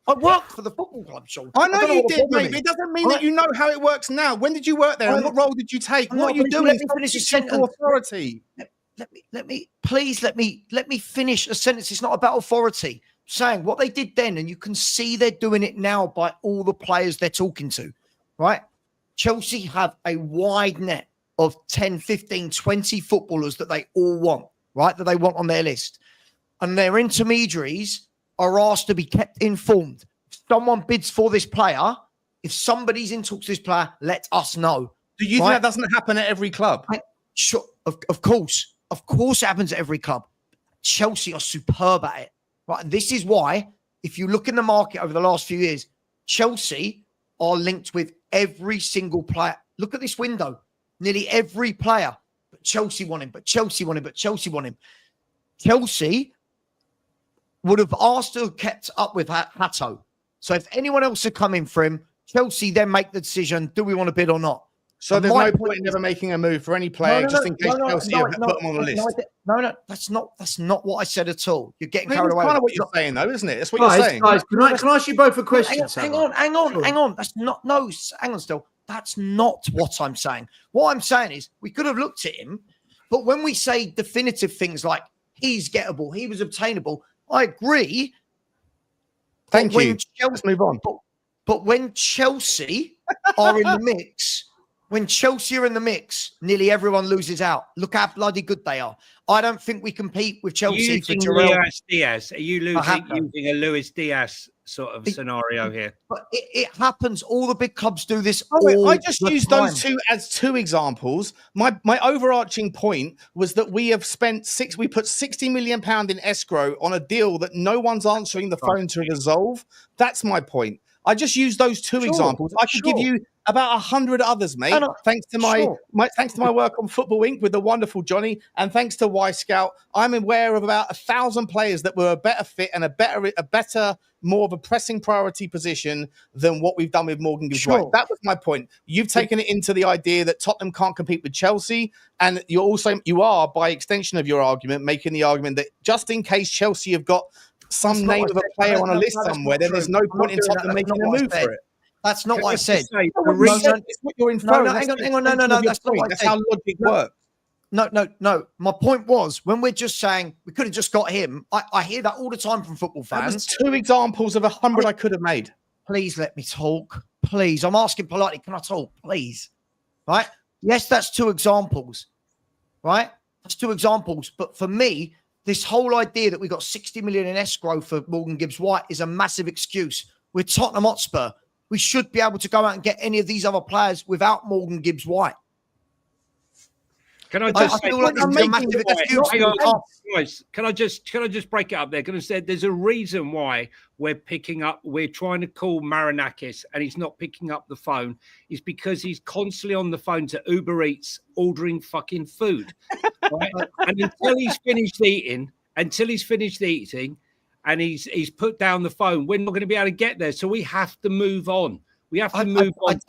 I worked for the football club, Sean. I know you did, mate. But it doesn't mean that you know how it works now. When did you work there? And what role did you take? What are you doing? Let me finish a sentence. Authority. Let me finish a sentence. It's not about authority. I'm saying what they did then, and you can see they're doing it now by all the players they're talking to, right? Chelsea have a wide net of 10, 15, 20 footballers that they all want, right? That they want on their list. And their intermediaries are asked to be kept informed. If someone bids for this player, if somebody's in talks to this player, let us know. Do you think that doesn't happen at every club? Sure, of course. Of course it happens at every club. Chelsea are superb at it. Right? And this is why, if you look in the market over the last few years, Chelsea are linked with every single player. Look at this window. Nearly every player. But Chelsea want him, but Chelsea want him, but Chelsea want him. Chelsea would have asked to have kept up with Hato. So if anyone else had come in for him, Chelsea then make the decision, do we want to bid or not? So there's no point in never making a move for any player just in case Chelsea put them on the list. No, that's not what I said at all. You're getting carried away. That's kind of what you're saying, though, isn't it? That's what you're saying. Guys, can I ask you both a question? Hang on. That's not hang on, Stel. That's not what I'm saying. What I'm saying is we could have looked at him, but when we say definitive things like he's gettable, he was obtainable, I agree. Thank you. Let's move on. But when Chelsea are in the mix, when Chelsea are in the mix, nearly everyone loses out. Look how bloody good they are. I don't think we compete with Chelsea for Jarrell. Luis Diaz. Are you using a Luis Diaz sort of scenario here? But it happens. All the big clubs do this. I just used those two as two examples. My overarching point was that we put £60 million in escrow on a deal that no one's answering the phone to resolve. That's my point. I just used those two examples. I could give you about 100 others, mate. Thanks to my work on Football Inc. with the wonderful Johnny, and thanks to Y Scout, I'm aware of about 1,000 players that were a better fit and a better, more of a pressing priority position than what we've done with Morgan Gibbs White. That was my point. You've taken it into the idea that Tottenham can't compete with Chelsea, and you are, by extension of your argument, making the argument that just in case Chelsea have got some name of a player on a list somewhere, then there's no point in Tottenham making a move for it. That's not what I said. It's what you're inferring. No, hang on. No. That's not what I said. That's how logic works. No. My point was, when we're just saying we could have just got him, I hear that all the time from football fans. That was two examples of 100 I could have made. Please let me talk. Please. I'm asking politely. Can I talk? Please. Right? Yes, that's two examples. Right? That's two examples. But for me, this whole idea that we got 60 million in escrow for Morgan Gibbs White is a massive excuse. With Tottenham Hotspur, we should be able to go out and get any of these other players without Morgan Gibbs White. Can I just say, guys, can I just break it up there? Can I say there's a reason why we're trying to call Marinakis and he's not picking up the phone. Is because he's constantly on the phone to Uber Eats ordering fucking food. Right? And until he's finished eating and he's put down the phone, we're not going to be able to get there. So we have to move on. We have to move on.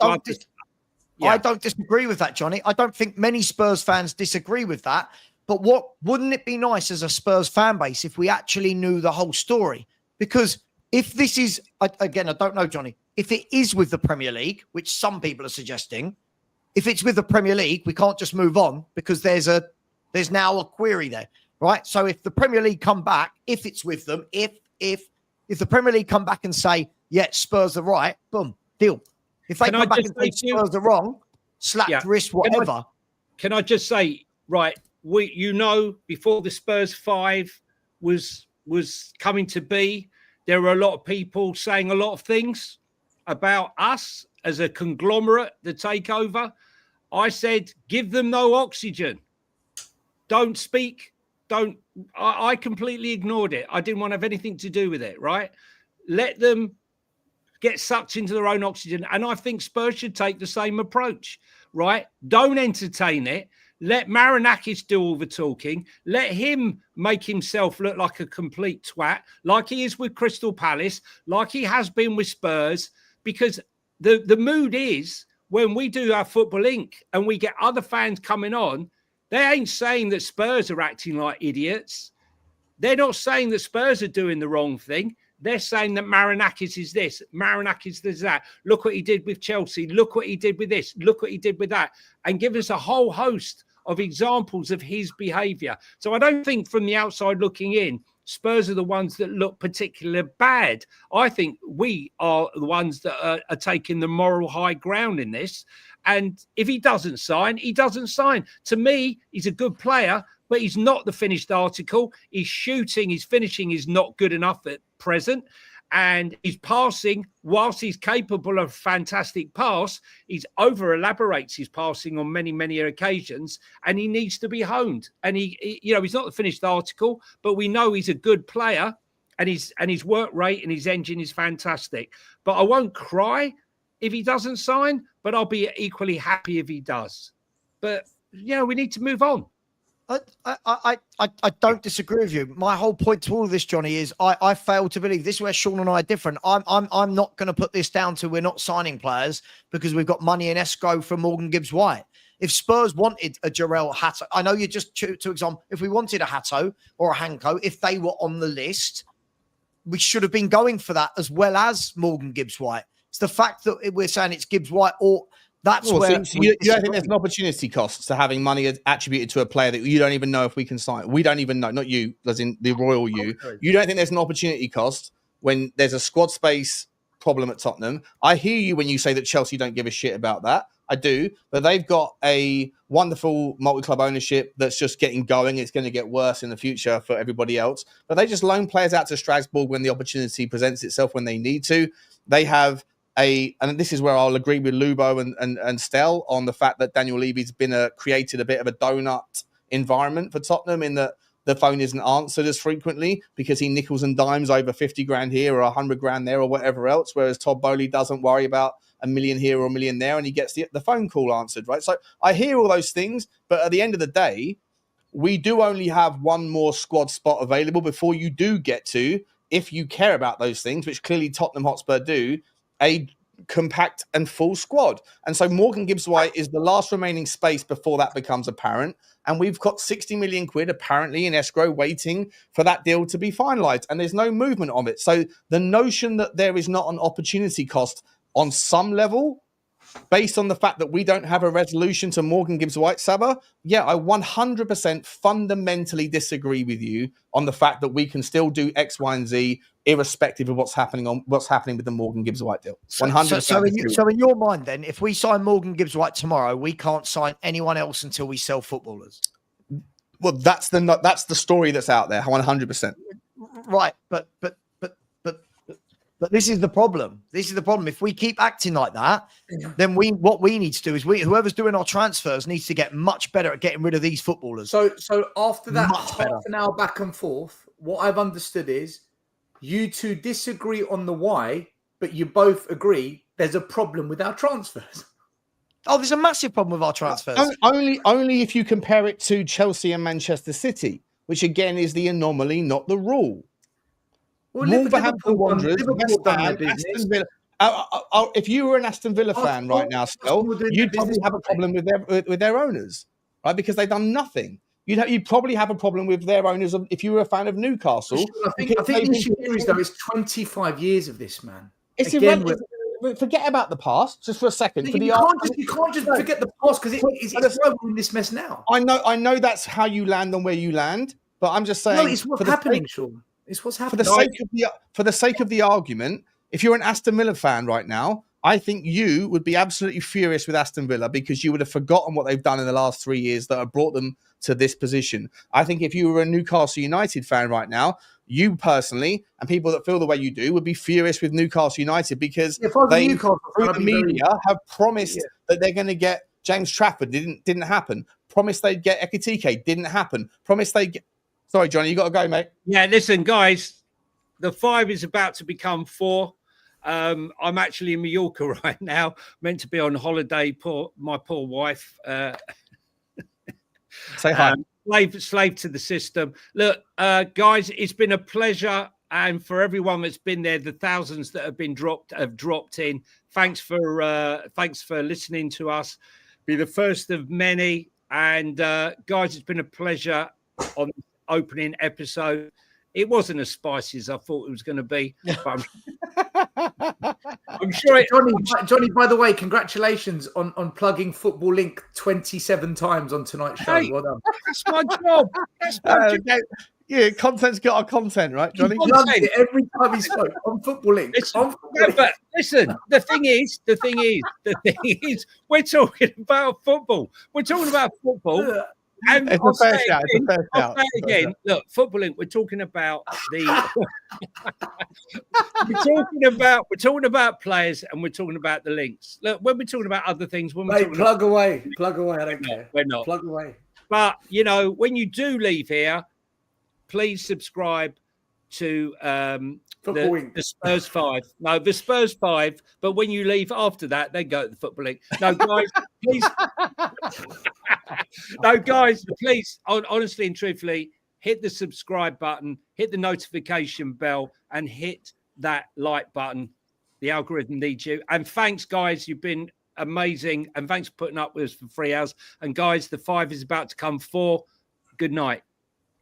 I don't disagree with that, Johnny. I don't think many Spurs fans disagree with that. But wouldn't it be nice as a Spurs fan base if we actually knew the whole story? Because if this is, again, I don't know, Johnny, if it is with the Premier League, which some people are suggesting, if it's with the Premier League, we can't just move on because there's now a query there, right? So if the Premier League come back, if it's with them, if the Premier League come back and say, yeah, Spurs are right, boom, deal. If they come back and say Spurs are wrong, slapped wrist, whatever. Can I just say, right, before the Spurs 5 was coming to be, there were a lot of people saying a lot of things about us as a conglomerate, the takeover. I said, give them no oxygen. Don't speak. I completely ignored it. I didn't want to have anything to do with it, right? Let them get sucked into their own oxygen. And I think Spurs should take the same approach, right? Don't entertain it. Let Marinakis do all the talking. Let him make himself look like a complete twat, like he is with Crystal Palace, like he has been with Spurs, because the mood is when we do our Football Inc. and we get other fans coming on, they ain't saying that Spurs are acting like idiots. They're not saying that Spurs are doing the wrong thing. They're saying that Marinakis is this, Marinakis is that. Look what he did with Chelsea. Look what he did with this. Look what he did with that. And give us a whole host of examples of his behaviour. So I don't think from the outside looking in, Spurs are the ones that look particularly bad. I think we are the ones that are taking the moral high ground in this. And if he doesn't sign, he doesn't sign. To me, he's a good player, but he's not the finished article. His shooting, his finishing is not good enough at present. And his passing, whilst he's capable of fantastic pass, he's over-elaborates his passing on many, many occasions, and he needs to be honed. And he's not the finished article, but we know he's a good player, and his work rate and his engine is fantastic. But I won't cry if he doesn't sign, but I'll be equally happy if he does. But we need to move on. I don't disagree with you. My whole point to all of this, Johnny, is I fail to believe this is where Sean and I are different. I'm not going to put this down to we're not signing players because we've got money in escrow for Morgan Gibbs White. If Spurs wanted a Jarrell Hato, I know you just to example, if we wanted a Hato or a Hanko, if they were on the list, we should have been going for that as well as Morgan Gibbs White. It's the fact that we're saying it's Gibbs White or that's where so you don't think there's an opportunity cost to having money attributed to a player that you don't even know if we can sign? We don't even know, not you, as in the royal you. You don't think there's an opportunity cost when there's a squad space problem at Tottenham. I hear you when you say that Chelsea don't give a shit about that. I do, but they've got a wonderful multi-club ownership that's just getting going. It's going to get worse in the future for everybody else. But they just loan players out to Strasbourg when the opportunity presents itself when they need to. They have and this is where I'll agree with Lubo and Stel on the fact that Daniel Levy's created a bit of a donut environment for Tottenham in that the phone isn't answered as frequently because he nickels and dimes over 50 grand here or 100 grand there or whatever else, whereas Todd Bowley doesn't worry about a million here or a million there, and he gets the phone call answered, right? So I hear all those things, but at the end of the day, we do only have one more squad spot available before you do get to, if you care about those things, which clearly Tottenham Hotspur do, a compact and full squad. And so Morgan Gibbs-White is the last remaining space before that becomes apparent. And we've got 60 million quid apparently in escrow waiting for that deal to be finalized. And there's no movement on it. So the notion that there is not an opportunity cost on some level, based on the fact that we don't have a resolution to Morgan Gibbs-White, Savva, yeah, I 100% fundamentally disagree with you on the fact that we can still do X, Y, and Z irrespective of what's happening with the Morgan Gibbs-White deal. 100%. So in your mind, then, if we sign Morgan Gibbs-White tomorrow, we can't sign anyone else until we sell footballers. Well, that's the story that's out there. 100%. Right, but this is the problem. This is the problem. If we keep acting like that, then what we need to do is whoever's doing our transfers needs to get much better at getting rid of these footballers. So after that half an hour back and forth, what I've understood is you two disagree on the why, but you both agree there's a problem with our transfers. Oh, there's a massive problem with our transfers. Only if you compare it to Chelsea and Manchester City, which again is the anomaly, not the rule. Well, Wolverhampton Wanderers, West Ham, Aston Villa. If you were an Aston Villa fan right now, Stel, you'd probably have a problem with their owners, right? Because they've done nothing. You'd probably have a problem with their owners if you were a fan of Newcastle. I think the issue here is, though, it's 25 years of this, man. Forget about the past just for a second. You can't just forget the past because it's why we're in this mess now. I know that's how you land on where you land, but I'm just saying. No, it's what's happening, Sean. It's what's happening. For the sake of the argument, if you're an Aston Villa fan right now, I think you would be absolutely furious with Aston Villa because you would have forgotten what they've done in the last 3 years that have brought them to this position. I think if you were a Newcastle United fan right now, you personally and people that feel the way you do would be furious with Newcastle United because they, through the media, have promised that they're going to get James Trafford. Didn't happen. Promised they'd get Ekitike. Didn't happen. Promised they'd get... Sorry, Johnny, you got to go, mate. Yeah, listen, guys, the 5 is about to become 4. I'm actually in Mallorca right now, meant to be on holiday. My poor wife. Say hi. Slave to the system. Look, guys, it's been a pleasure. And for everyone that's been there, the thousands that have dropped in. Thanks for listening to us. Be the first of many. And guys, it's been a pleasure on the opening episode. It wasn't as spicy as I thought it was going to be. But I'm sure Johnny, by the way, congratulations on plugging Football Link 27 times on tonight's show. Well done. That's my job. That's my job. Yeah, content's got our content, right, Johnny? He loved it every time he spoke on Football Link. But listen, the thing is, we're talking about football. We're talking about football. And it's a fair shout. I'll say it again. Look, Football Link. We're talking about we're talking about players, and we're talking about the links. Look, when we're talking about other things, plug away. I don't care. We're not plug away. But when you do leave here, please subscribe to the Spurs 5. No, the Spurs 5. But when you leave after that, then go to the Football Link. No, guys, please. No, guys, please, honestly and truthfully, hit the subscribe button, hit the notification bell, and hit that like button. The algorithm needs you. And thanks, guys. You've been amazing. And thanks for putting up with us for 3 hours. And, guys, the 5 is about to come 4. Good night.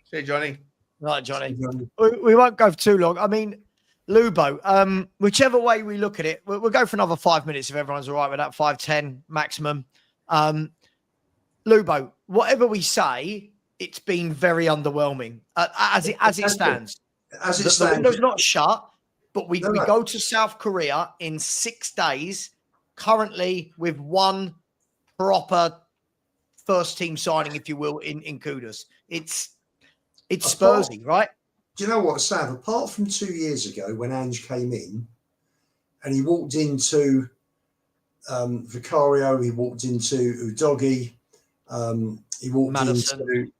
See you, Johnny. Right, Johnny. We won't go for too long. I mean, Lubo, whichever way we look at it, we'll go for another 5 minutes if everyone's all right with that, 5-10 maximum. Lubo, whatever we say, it's been very underwhelming as it stands. As it stands, the window's not shut. but we go to South Korea in 6 days, currently with one proper first team signing, if you will, in Kudus. It's Spursy, right? Do you know what, Sav? Apart from 2 years ago when Ange came in and he walked into Vicario, he walked into Udogi, he walked Madison. into...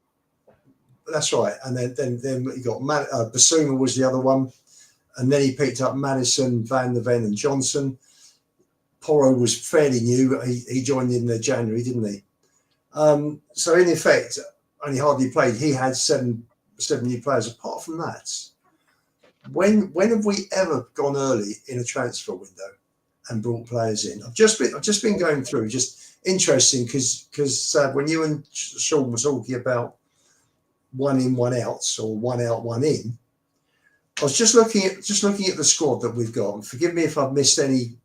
That's right. And then he got Basuma was the other one. And then he picked up Madison, Van der Ven and Johnson. Porro was fairly new. He joined in January, didn't he? So in effect, only hardly played. He had seven new players. Apart from that, when have we ever gone early in a transfer window and brought players in? I've just been going through. Just interesting because when you and Sean were talking about one in, one out, or one out, one in, I was just looking at the squad that we've got. And forgive me if I've missed any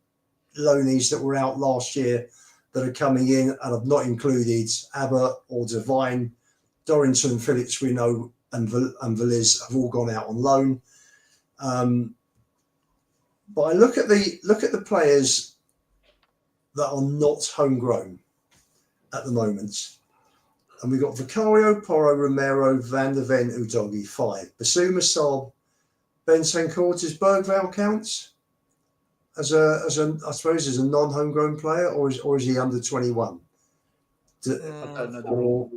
loanees that were out last year that are coming in, and I've not included Abbott or Devine, Dorrington, Phillips, we know, and Veliz have all gone out on loan. But I look at the players that are not homegrown at the moment. And we've got Vicario, Porro, Romero, Van der Ven, Udogi, 5. Basuma, Saab, Bentancur. Does Bergvall count as a I suppose as a non-homegrown player, or is he under 21? I don't know.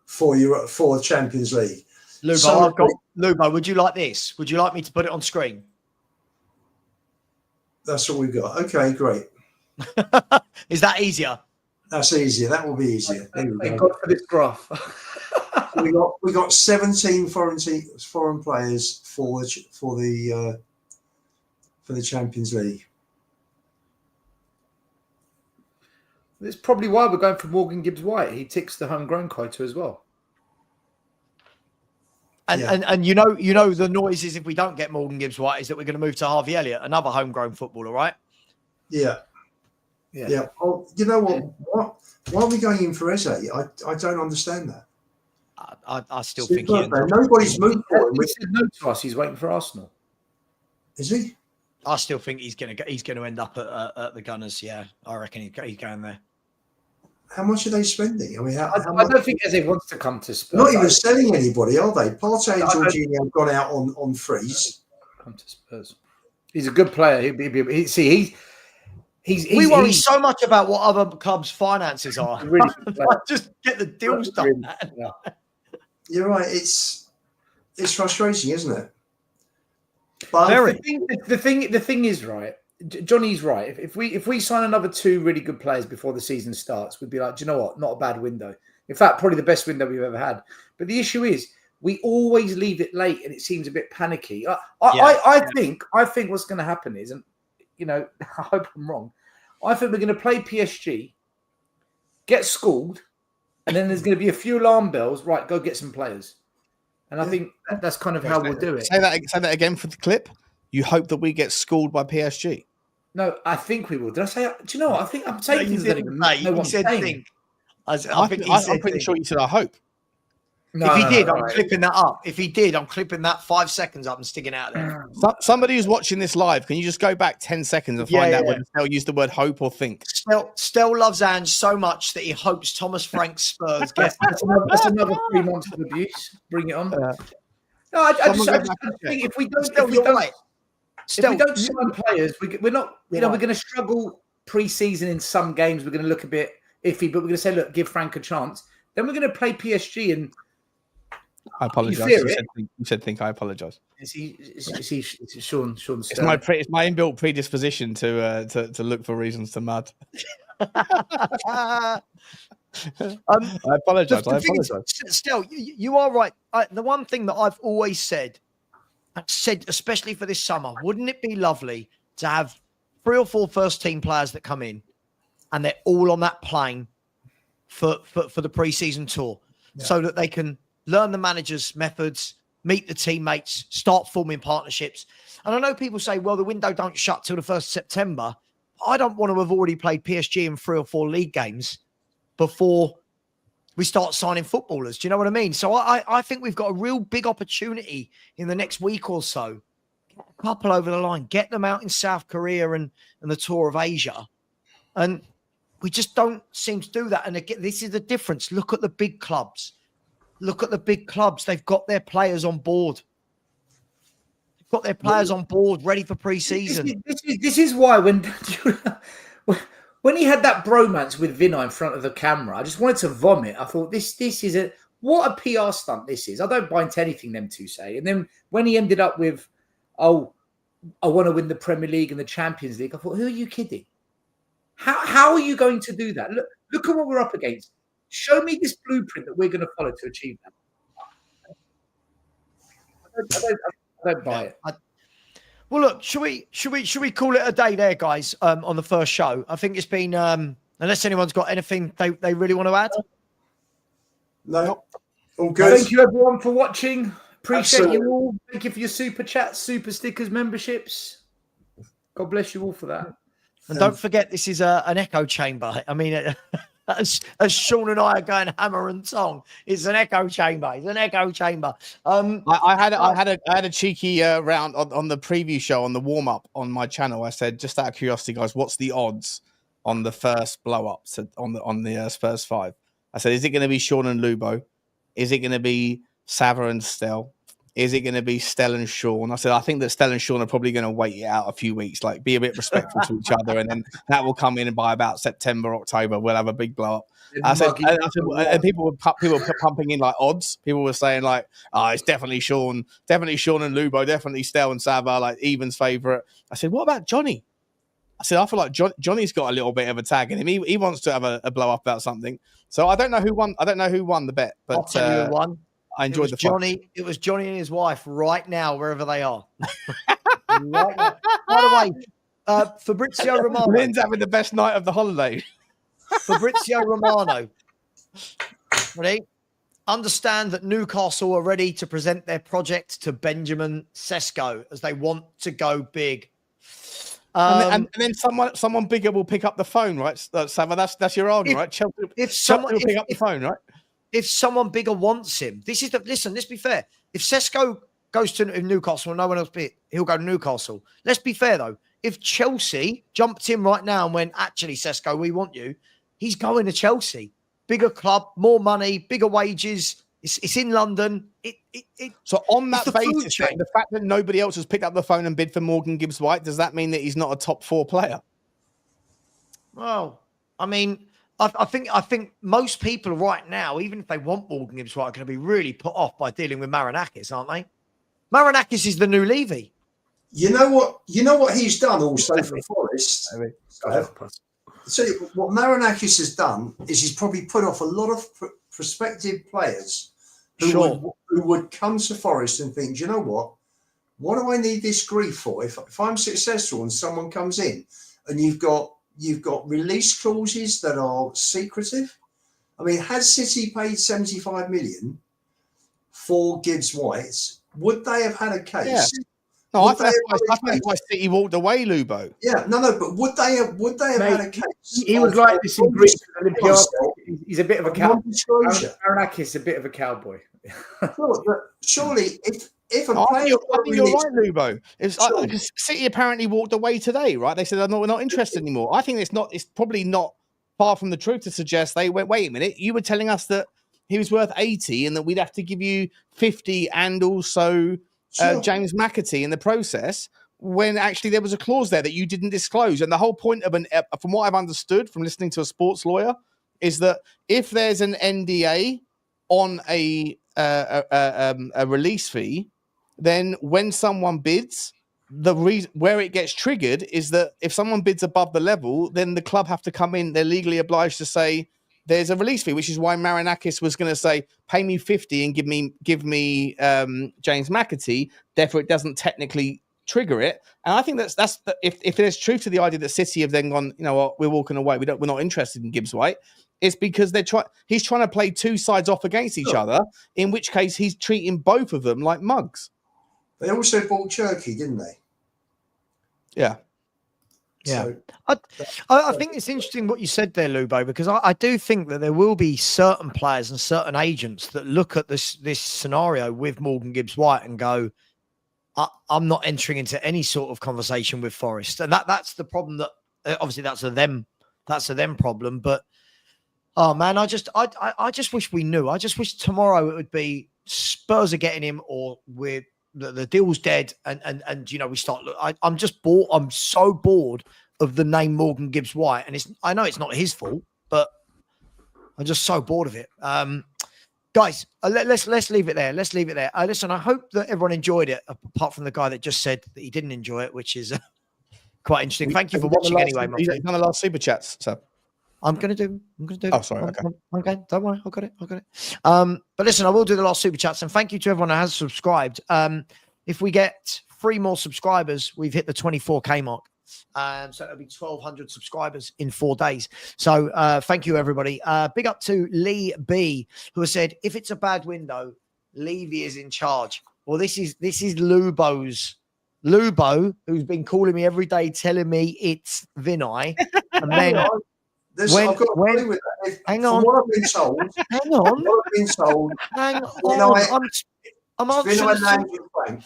For Champions League. Lubo, would you like this? Would you like me to put it on screen? That's what we've got. Okay, great. Is that easier? That's easier. That will be easier. Thank God for this graph. we got 17 foreign players for the Champions League. That's probably why we're going for Morgan Gibbs-White. He ticks the homegrown quota as well. And you know the noise is if we don't get Morgan Gibbs-White is that we're going to move to Harvey Elliott, another homegrown footballer, right? Yeah. Oh, you know what? Why are we going in for Eze? I don't understand that. I still think nobody's moved for him. He said no to us. He's waiting for Arsenal. Is he? I still think he's going to end up at the Gunners. Yeah, I reckon he's going there. How much are they spending? I mean, I don't think Eze wants to come to Spurs. Not even selling anybody, are they? Partey and Jorginho have gone out on freeze. Come to Spurs. He's a good player. We worry so much about what other clubs' finances are. Really just get the deals done. Yeah. You're right. It's frustrating, isn't it? But the thing is, right, Johnny's right. If we sign another 2 really good players before the season starts, we'd be like, do you know what? Not a bad window. In fact, probably the best window we've ever had. But the issue is, we always leave it late, and it seems a bit panicky. I think what's going to happen is, and I hope I'm wrong. I think we're going to play PSG, get schooled, and then there's going to be a few alarm bells. Right, go get some players. And I think that's kind of how we'll do it. Say that again for the clip. You hope that we get schooled by PSG. No, I think we will. Did I say? Do you know what? I think I'm saying things that even know what I'm saying. I'm pretty sure you said I hope. If he did, I'm clipping that up. If he did, I'm clipping that 5 seconds up and sticking out there. Somebody who's watching this live, can you just go back 10 seconds and find out whether Stel used the word hope or think? Stel loves Ange so much that he hopes Thomas Frank's Spurs get. That's another 3 months of abuse. Bring it on. No, I just think if we don't sign players, we're not. We're going to struggle pre-season in some games. We're going to look a bit iffy, but we're going to say, look, give Frank a chance. Then we're going to play PSG and. I apologise. You said think. I apologise. Sean? It's my inbuilt predisposition to look for reasons to mud. I apologise. Stel, you are right. The one thing that I've always said, especially for this summer, wouldn't it be lovely to have 3 or 4 first team players that come in and they're all on that plane for the pre-season tour, so that they can learn the manager's methods, meet the teammates, start forming partnerships. And I know people say, well, the window don't shut till the 1st of September. I don't want to have already played PSG in 3 or 4 league games before we start signing footballers. Do you know what I mean? So I think we've got a real big opportunity in the next week or so a couple over the line, get them out in South Korea and the tour of Asia. And we just don't seem to do that. And again, this is the difference. Look at the big clubs. Look at the big clubs. They've got their players on board. They've got their players on board, ready for pre-season. This is why when he had that bromance with Vinay in front of the camera, I just wanted to vomit. I thought, this is what a PR stunt this is. I don't buy into anything them two say. And then when he ended up with, oh, I want to win the Premier League and the Champions League, I thought, who are you kidding? How are you going to do that? Look at what we're up against. Show me this blueprint that we're going to follow to achieve that. I don't buy it. Well, look, should we call it a day there, guys, on the first show? I think it's been, unless anyone's got anything they really want to add. No, all good. Thank you, everyone, for watching. Appreciate you all. Thank you for your super chats, super stickers, memberships. God bless you all for that. And don't forget, this is an echo chamber. I mean, as Sean and I are going hammer and tong, it's an echo chamber. It's an echo chamber. I had a cheeky round on the preview show on the warm up on my channel. I said, just out of curiosity, guys, what's the odds on the first blow up on the Spurs 5? I said, is it going to be Sean and Lubo? Is it going to be Savva and Stel? Is it going to be Stel and Sean? I said, I think that Stel and Sean are probably going to wait it out a few weeks, like be a bit respectful to each other. And then that will come in, and by about September, October, we'll have a big blow up. And people were pumping in like odds. People were saying like, oh, it's definitely Sean and Lubo, definitely Stel and Savva, like Evan's favourite. I said, what about Johnny? I said, I feel like Johnny's got a little bit of a tag in him. He wants to have a blow up about something. So I don't know who won. I don't know who won the bet, but I'll tell you who won. I enjoyed the Johnny. fight. It was Johnny and his wife right now, wherever they are. Right now. By the way, Fabrizio Romano. Lynn's having the best night of the holiday. Fabrizio Romano. Ready? Understand that Newcastle are ready to present their project to Benjamin Sesko as they want to go big. And then someone bigger will pick up the phone, right? Savva, that's your argument, right? Chelsea will pick up the phone, right? If someone bigger wants him, listen, let's be fair. If Sesko goes to Newcastle and no one else he'll go to Newcastle. Let's be fair, though. If Chelsea jumped in right now and went, actually, Sesko, we want you, he's going to Chelsea. Bigger club, more money, bigger wages. It's in London. So on that basis, the fact that nobody else has picked up the phone and bid for Morgan Gibbs-White, does that mean that he's not a top 4 player? Well, I mean, I think most people right now, even if they want Morgan Gibbs-White, are going to be really put off by dealing with Marinakis, aren't they? Marinakis is the new Levy. You know what he's done also for Forest. So what Marinakis has done is he's probably put off a lot of prospective players who would come to Forest and think, you know what do I need this grief for? If I'm successful and someone comes in and you've got release clauses that are secretive. I mean, had City paid 75 million for Gibbs-White, would they have had a case? Yeah. No, I think that's why City walked away, Lubo. Yeah, no, but would they have had a case? He was like this in Greece. He's a bit of a cowboy. Marinakis is a bit of a cowboy. Surely, if a I player, think you're right, Lubo. Because City apparently walked away today, right? They said, we're not interested anymore. I think it's probably not far from the truth to suggest they went, wait a minute, you were telling us that he was worth 80 and that we'd have to give you 50 and also James McAtee in the process, when actually there was a clause there that you didn't disclose. And the whole point of from what I've understood from listening to a sports lawyer, is that if there's an NDA on a release fee, then when someone bids, the reason where it gets triggered is that if someone bids above the level, then the club have to come in. They're legally obliged to say there's a release fee, which is why Marinakis was going to say, pay me 50 and give me James McAtee. Therefore, it doesn't technically trigger it. And I think that's if there's truth to the idea that City have then gone, you know what, we're walking away. We're not interested in Gibbs-White. It's because he's trying to play two sides off against each other, in which case he's treating both of them like mugs. They also bought Cherky, didn't they? Yeah. Yeah. So, I think it's interesting what you said there, Lubo, because I do think that there will be certain players and certain agents that look at this scenario with Morgan Gibbs-White and go, I'm not entering into any sort of conversation with Forest, and that's the problem. That obviously that's a them problem. But oh man, I just wish we knew. I just wish tomorrow it would be Spurs are getting him, or we're the deal's dead, and you know we start. I'm just bored. I'm so bored of the name Morgan Gibbs White, and I know it's not his fault, but I'm just so bored of it. Guys, let's leave it there. Let's leave it there. Listen, I hope that everyone enjoyed it, apart from the guy that just said that he didn't enjoy it, which is quite interesting. Thank you for watching anyway. You've done the last super chats, so. I'm gonna do. Oh, sorry. Okay. Okay. Don't worry. I got it. But listen, I will do the last super chats, and thank you to everyone who has subscribed. If we get 3 more subscribers, we've hit the 24K mark. So it'll be 1,200 subscribers in 4 days. So thank you, everybody. Big up to Lee B, who has said, if it's a bad window, Levy is in charge. Well, this is Lubo, who's been calling me every day, telling me it's Vinay. And then I've got to agree with that. Hang on. What I've been told. Hang on. What I've been told. Hang on. I'm answering.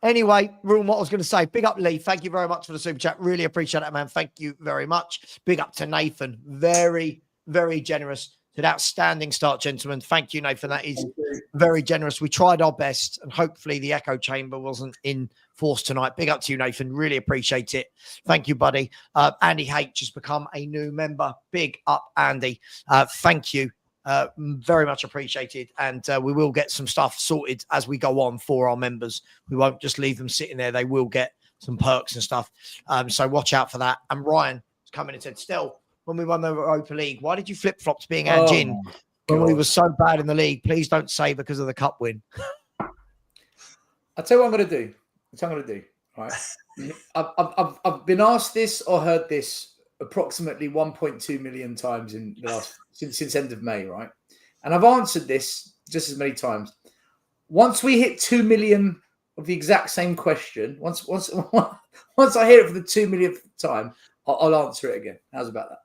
Anyway, Ruben, what I was going to say, big up Lee. Thank you very much for the super chat. Really appreciate it, man. Thank you very much. Big up to Nathan. Very, very generous. An outstanding start, gentlemen. Thank you, Nathan. That is very generous. We tried our best, and hopefully the echo chamber wasn't in force tonight. Big up to you, Nathan. Really appreciate it. Thank you, buddy. Andy H has become a new member. Big up, Andy. Thank you. Very much appreciated. And we will get some stuff sorted as we go on for our members. We won't just leave them sitting there. They will get some perks and stuff. So watch out for that. And Ryan has come in and said, Stel, when we won the Europa League, why did you flip-flop to being Anjin when we were so bad in the league? Please don't say because of the cup win. I'll tell you what I'm going to do. Right. I've been asked this or heard this approximately 1.2 million times in the last since end of May, right? And I've answered this just as many times. Once we hit 2 million of the exact same question, once I hear it for the 2 millionth time, I'll answer it again. How's about that?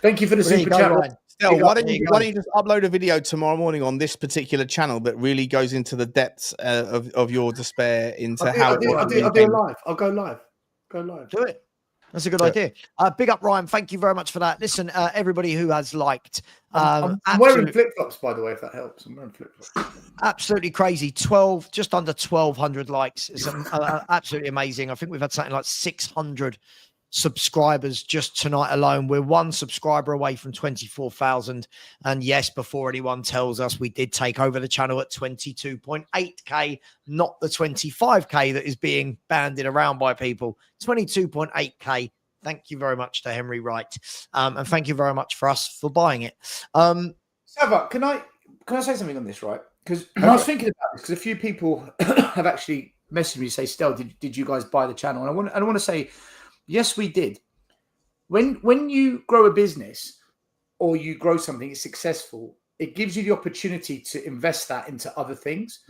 Thank you for the super chat. Stel, why don't you just upload a video tomorrow morning on this particular channel that really goes into the depths of your despair into I'll do it live. I'll go live. Do it. That's a good idea. Big up, Ryan. Thank you very much for that. Listen, everybody who has liked. I'm wearing flip-flops, by the way, if that helps. I'm wearing flip-flops. Absolutely crazy. Just under 1,200 likes. It's absolutely amazing. I think we've had something like 600 subscribers just tonight alone. We're 1 subscriber away from 24,000. And yes, before anyone tells us, we did take over the channel at 22.8K, not the 25K that is being banded around by people. 22.8K. Thank you very much to Henry Wright. And thank you very much for us for buying it. Savva, can I say something on this, right? Because I was thinking about this, because a few people have actually messaged me, say, Stel, did you guys buy the channel? And I want to say, yes, we did. When you grow a business or you grow something, it's successful, it gives you the opportunity to invest that into other things.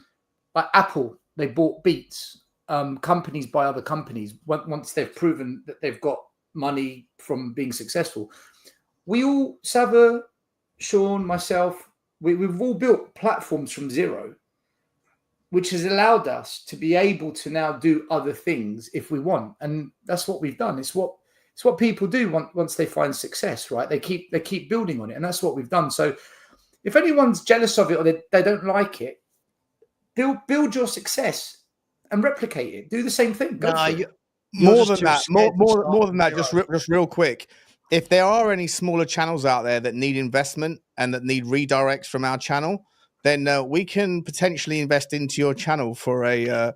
Like Apple, they bought Beats. Companies buy other companies once they've proven that they've got money from being successful. We all, Savva, Sean, myself, we've all built platforms from zero, which has allowed us to be able to now do other things if we want. And that's what we've done. It's what people do once they find success, right? They keep building on it. And that's what we've done. So if anyone's jealous of it or they don't like it, build your success and replicate it. Do the same thing. More than that, just real quick. If there are any smaller channels out there that need investment and that need redirects from our channel, then we can potentially invest into your channel for a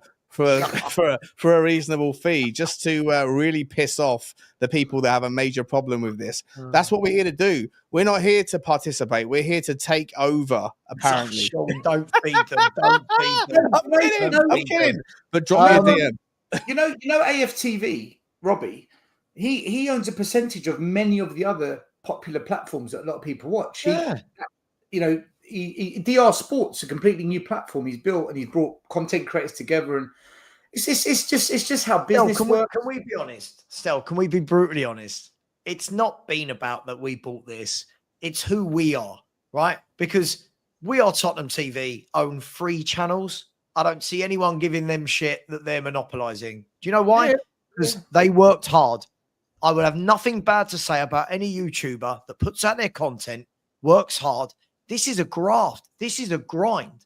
reasonable fee, just to really piss off the people that have a major problem with this. That's what we're here to do. We're not here to participate. We're here to take over. Apparently, Sean, don't feed them. Don't feed them. I'm kidding. But drop me a DM. You know, AFTV, Robbie. He owns a percentage of many of the other popular platforms that a lot of people watch. DR Sports, a completely new platform he's built, and he's brought content creators together, and it's just how business works. Can we be honest, Stel? Can we be brutally honest? It's not been about that we bought this. It's who we are, right? Because We Are Tottenham TV own 3 channels. I don't see anyone giving them shit that they're monopolizing. Do you know why? Because they worked hard. I would have nothing bad to say about any YouTuber that puts out their content, works hard. This is a graft. This is a grind.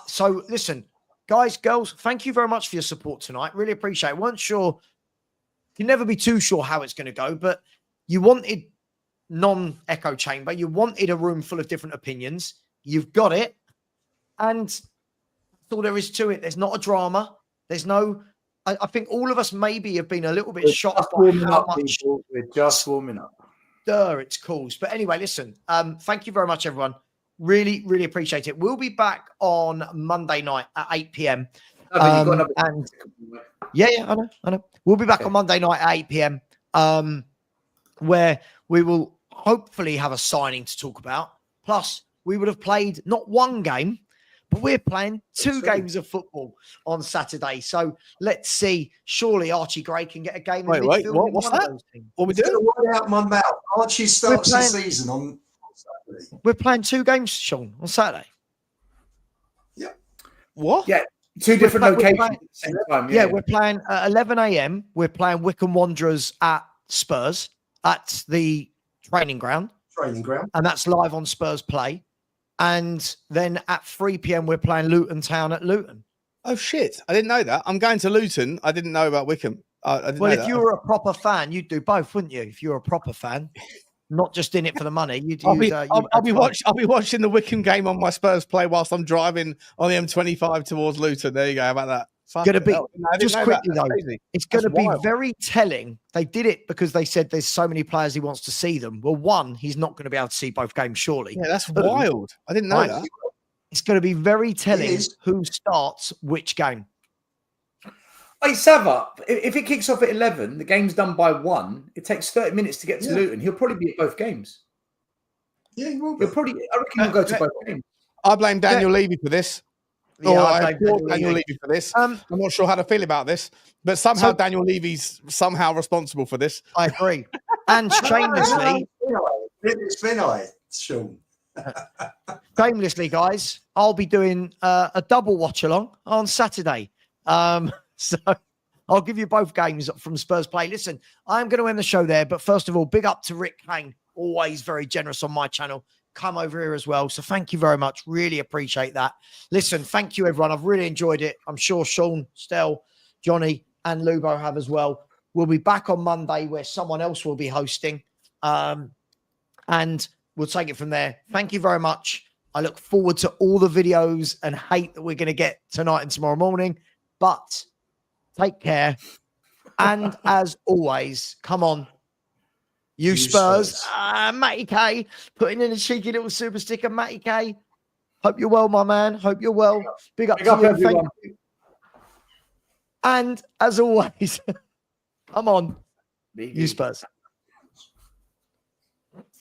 So listen, guys, girls, thank you very much for your support tonight. Really appreciate it. Weren't sure, you can never be too sure how it's going to go, but you wanted non-echo chamber. You wanted a room full of different opinions. You've got it. And that's all there is to it. There's not a drama. There's no, I think all of us maybe have been a little bit shocked by how much. We're just warming up. It's caused. But anyway, listen, thank you very much, everyone. Really, really appreciate it. We'll be back on Monday night at 8 p.m. I know. We'll be back on Monday night at 8 p.m. Where we will hopefully have a signing to talk about. Plus, we would have played not one game, but we're playing 2 games of football on Saturday. So let's see. Surely Archie Gray can get a game. Wait, what's that? What we doing? Word out my mouth. Archie starts the season on Saturday. We're playing 2 games, Sean, on Saturday. Yeah. What? Yeah, 2 different locations at the same time. Yeah, we're playing at 11 a.m. We're playing Wycombe Wanderers at Spurs at the training ground. And that's live on Spurs Play. And then at 3 p.m. we're playing Luton Town at Luton. Oh shit! I didn't know that. I'm going to Luton. I didn't know about Wycombe. Well, if you were a proper fan, you'd do both, wouldn't you? If you were a proper fan, not just in it for the money. I'll be watching the Wycombe game on my Spurs Play whilst I'm driving on the M25 towards Luton. There you go. How about that? Going to be just quickly though. It's going to be very telling. They did it because they said there's so many players he wants to see them. Well, one, he's not going to be able to see both games. Surely, yeah, that's wild. I didn't know that. It's going to be very telling who starts which game. Hey, Savva, if it kicks off at 11, the game's done by 1. It takes 30 minutes to get to Luton. He'll probably be at both games. Yeah, he will be. I reckon he'll go to both games. I blame Daniel Levy for this. I blame Daniel Levy for this. I'm not sure how to feel about this, but somehow Daniel Levy's somehow responsible for this. I agree. And shamelessly, it's been Sean. Shamelessly, guys, I'll be doing a double watch along on Saturday. So I'll give you both games from Spurs Play. Listen, I'm going to end the show there, but first of all, big up to Rick Kane, always very generous on my channel. Come over here as well. So thank you very much. Really appreciate that. Listen, thank you, everyone. I've really enjoyed it. I'm sure Sean, Stel, Johnny, and Lubo have as well. We'll be back on Monday where someone else will be hosting. And we'll take it from there. Thank you very much. I look forward to all the videos and hate that we're going to get tonight and tomorrow morning. But take care. And as always, come on. You Spurs. Matty K, putting in a cheeky little super sticker. Matty K, hope you're well, my man. Hope you're well. Big up to you. Thank you. And as always, come on. You Spurs.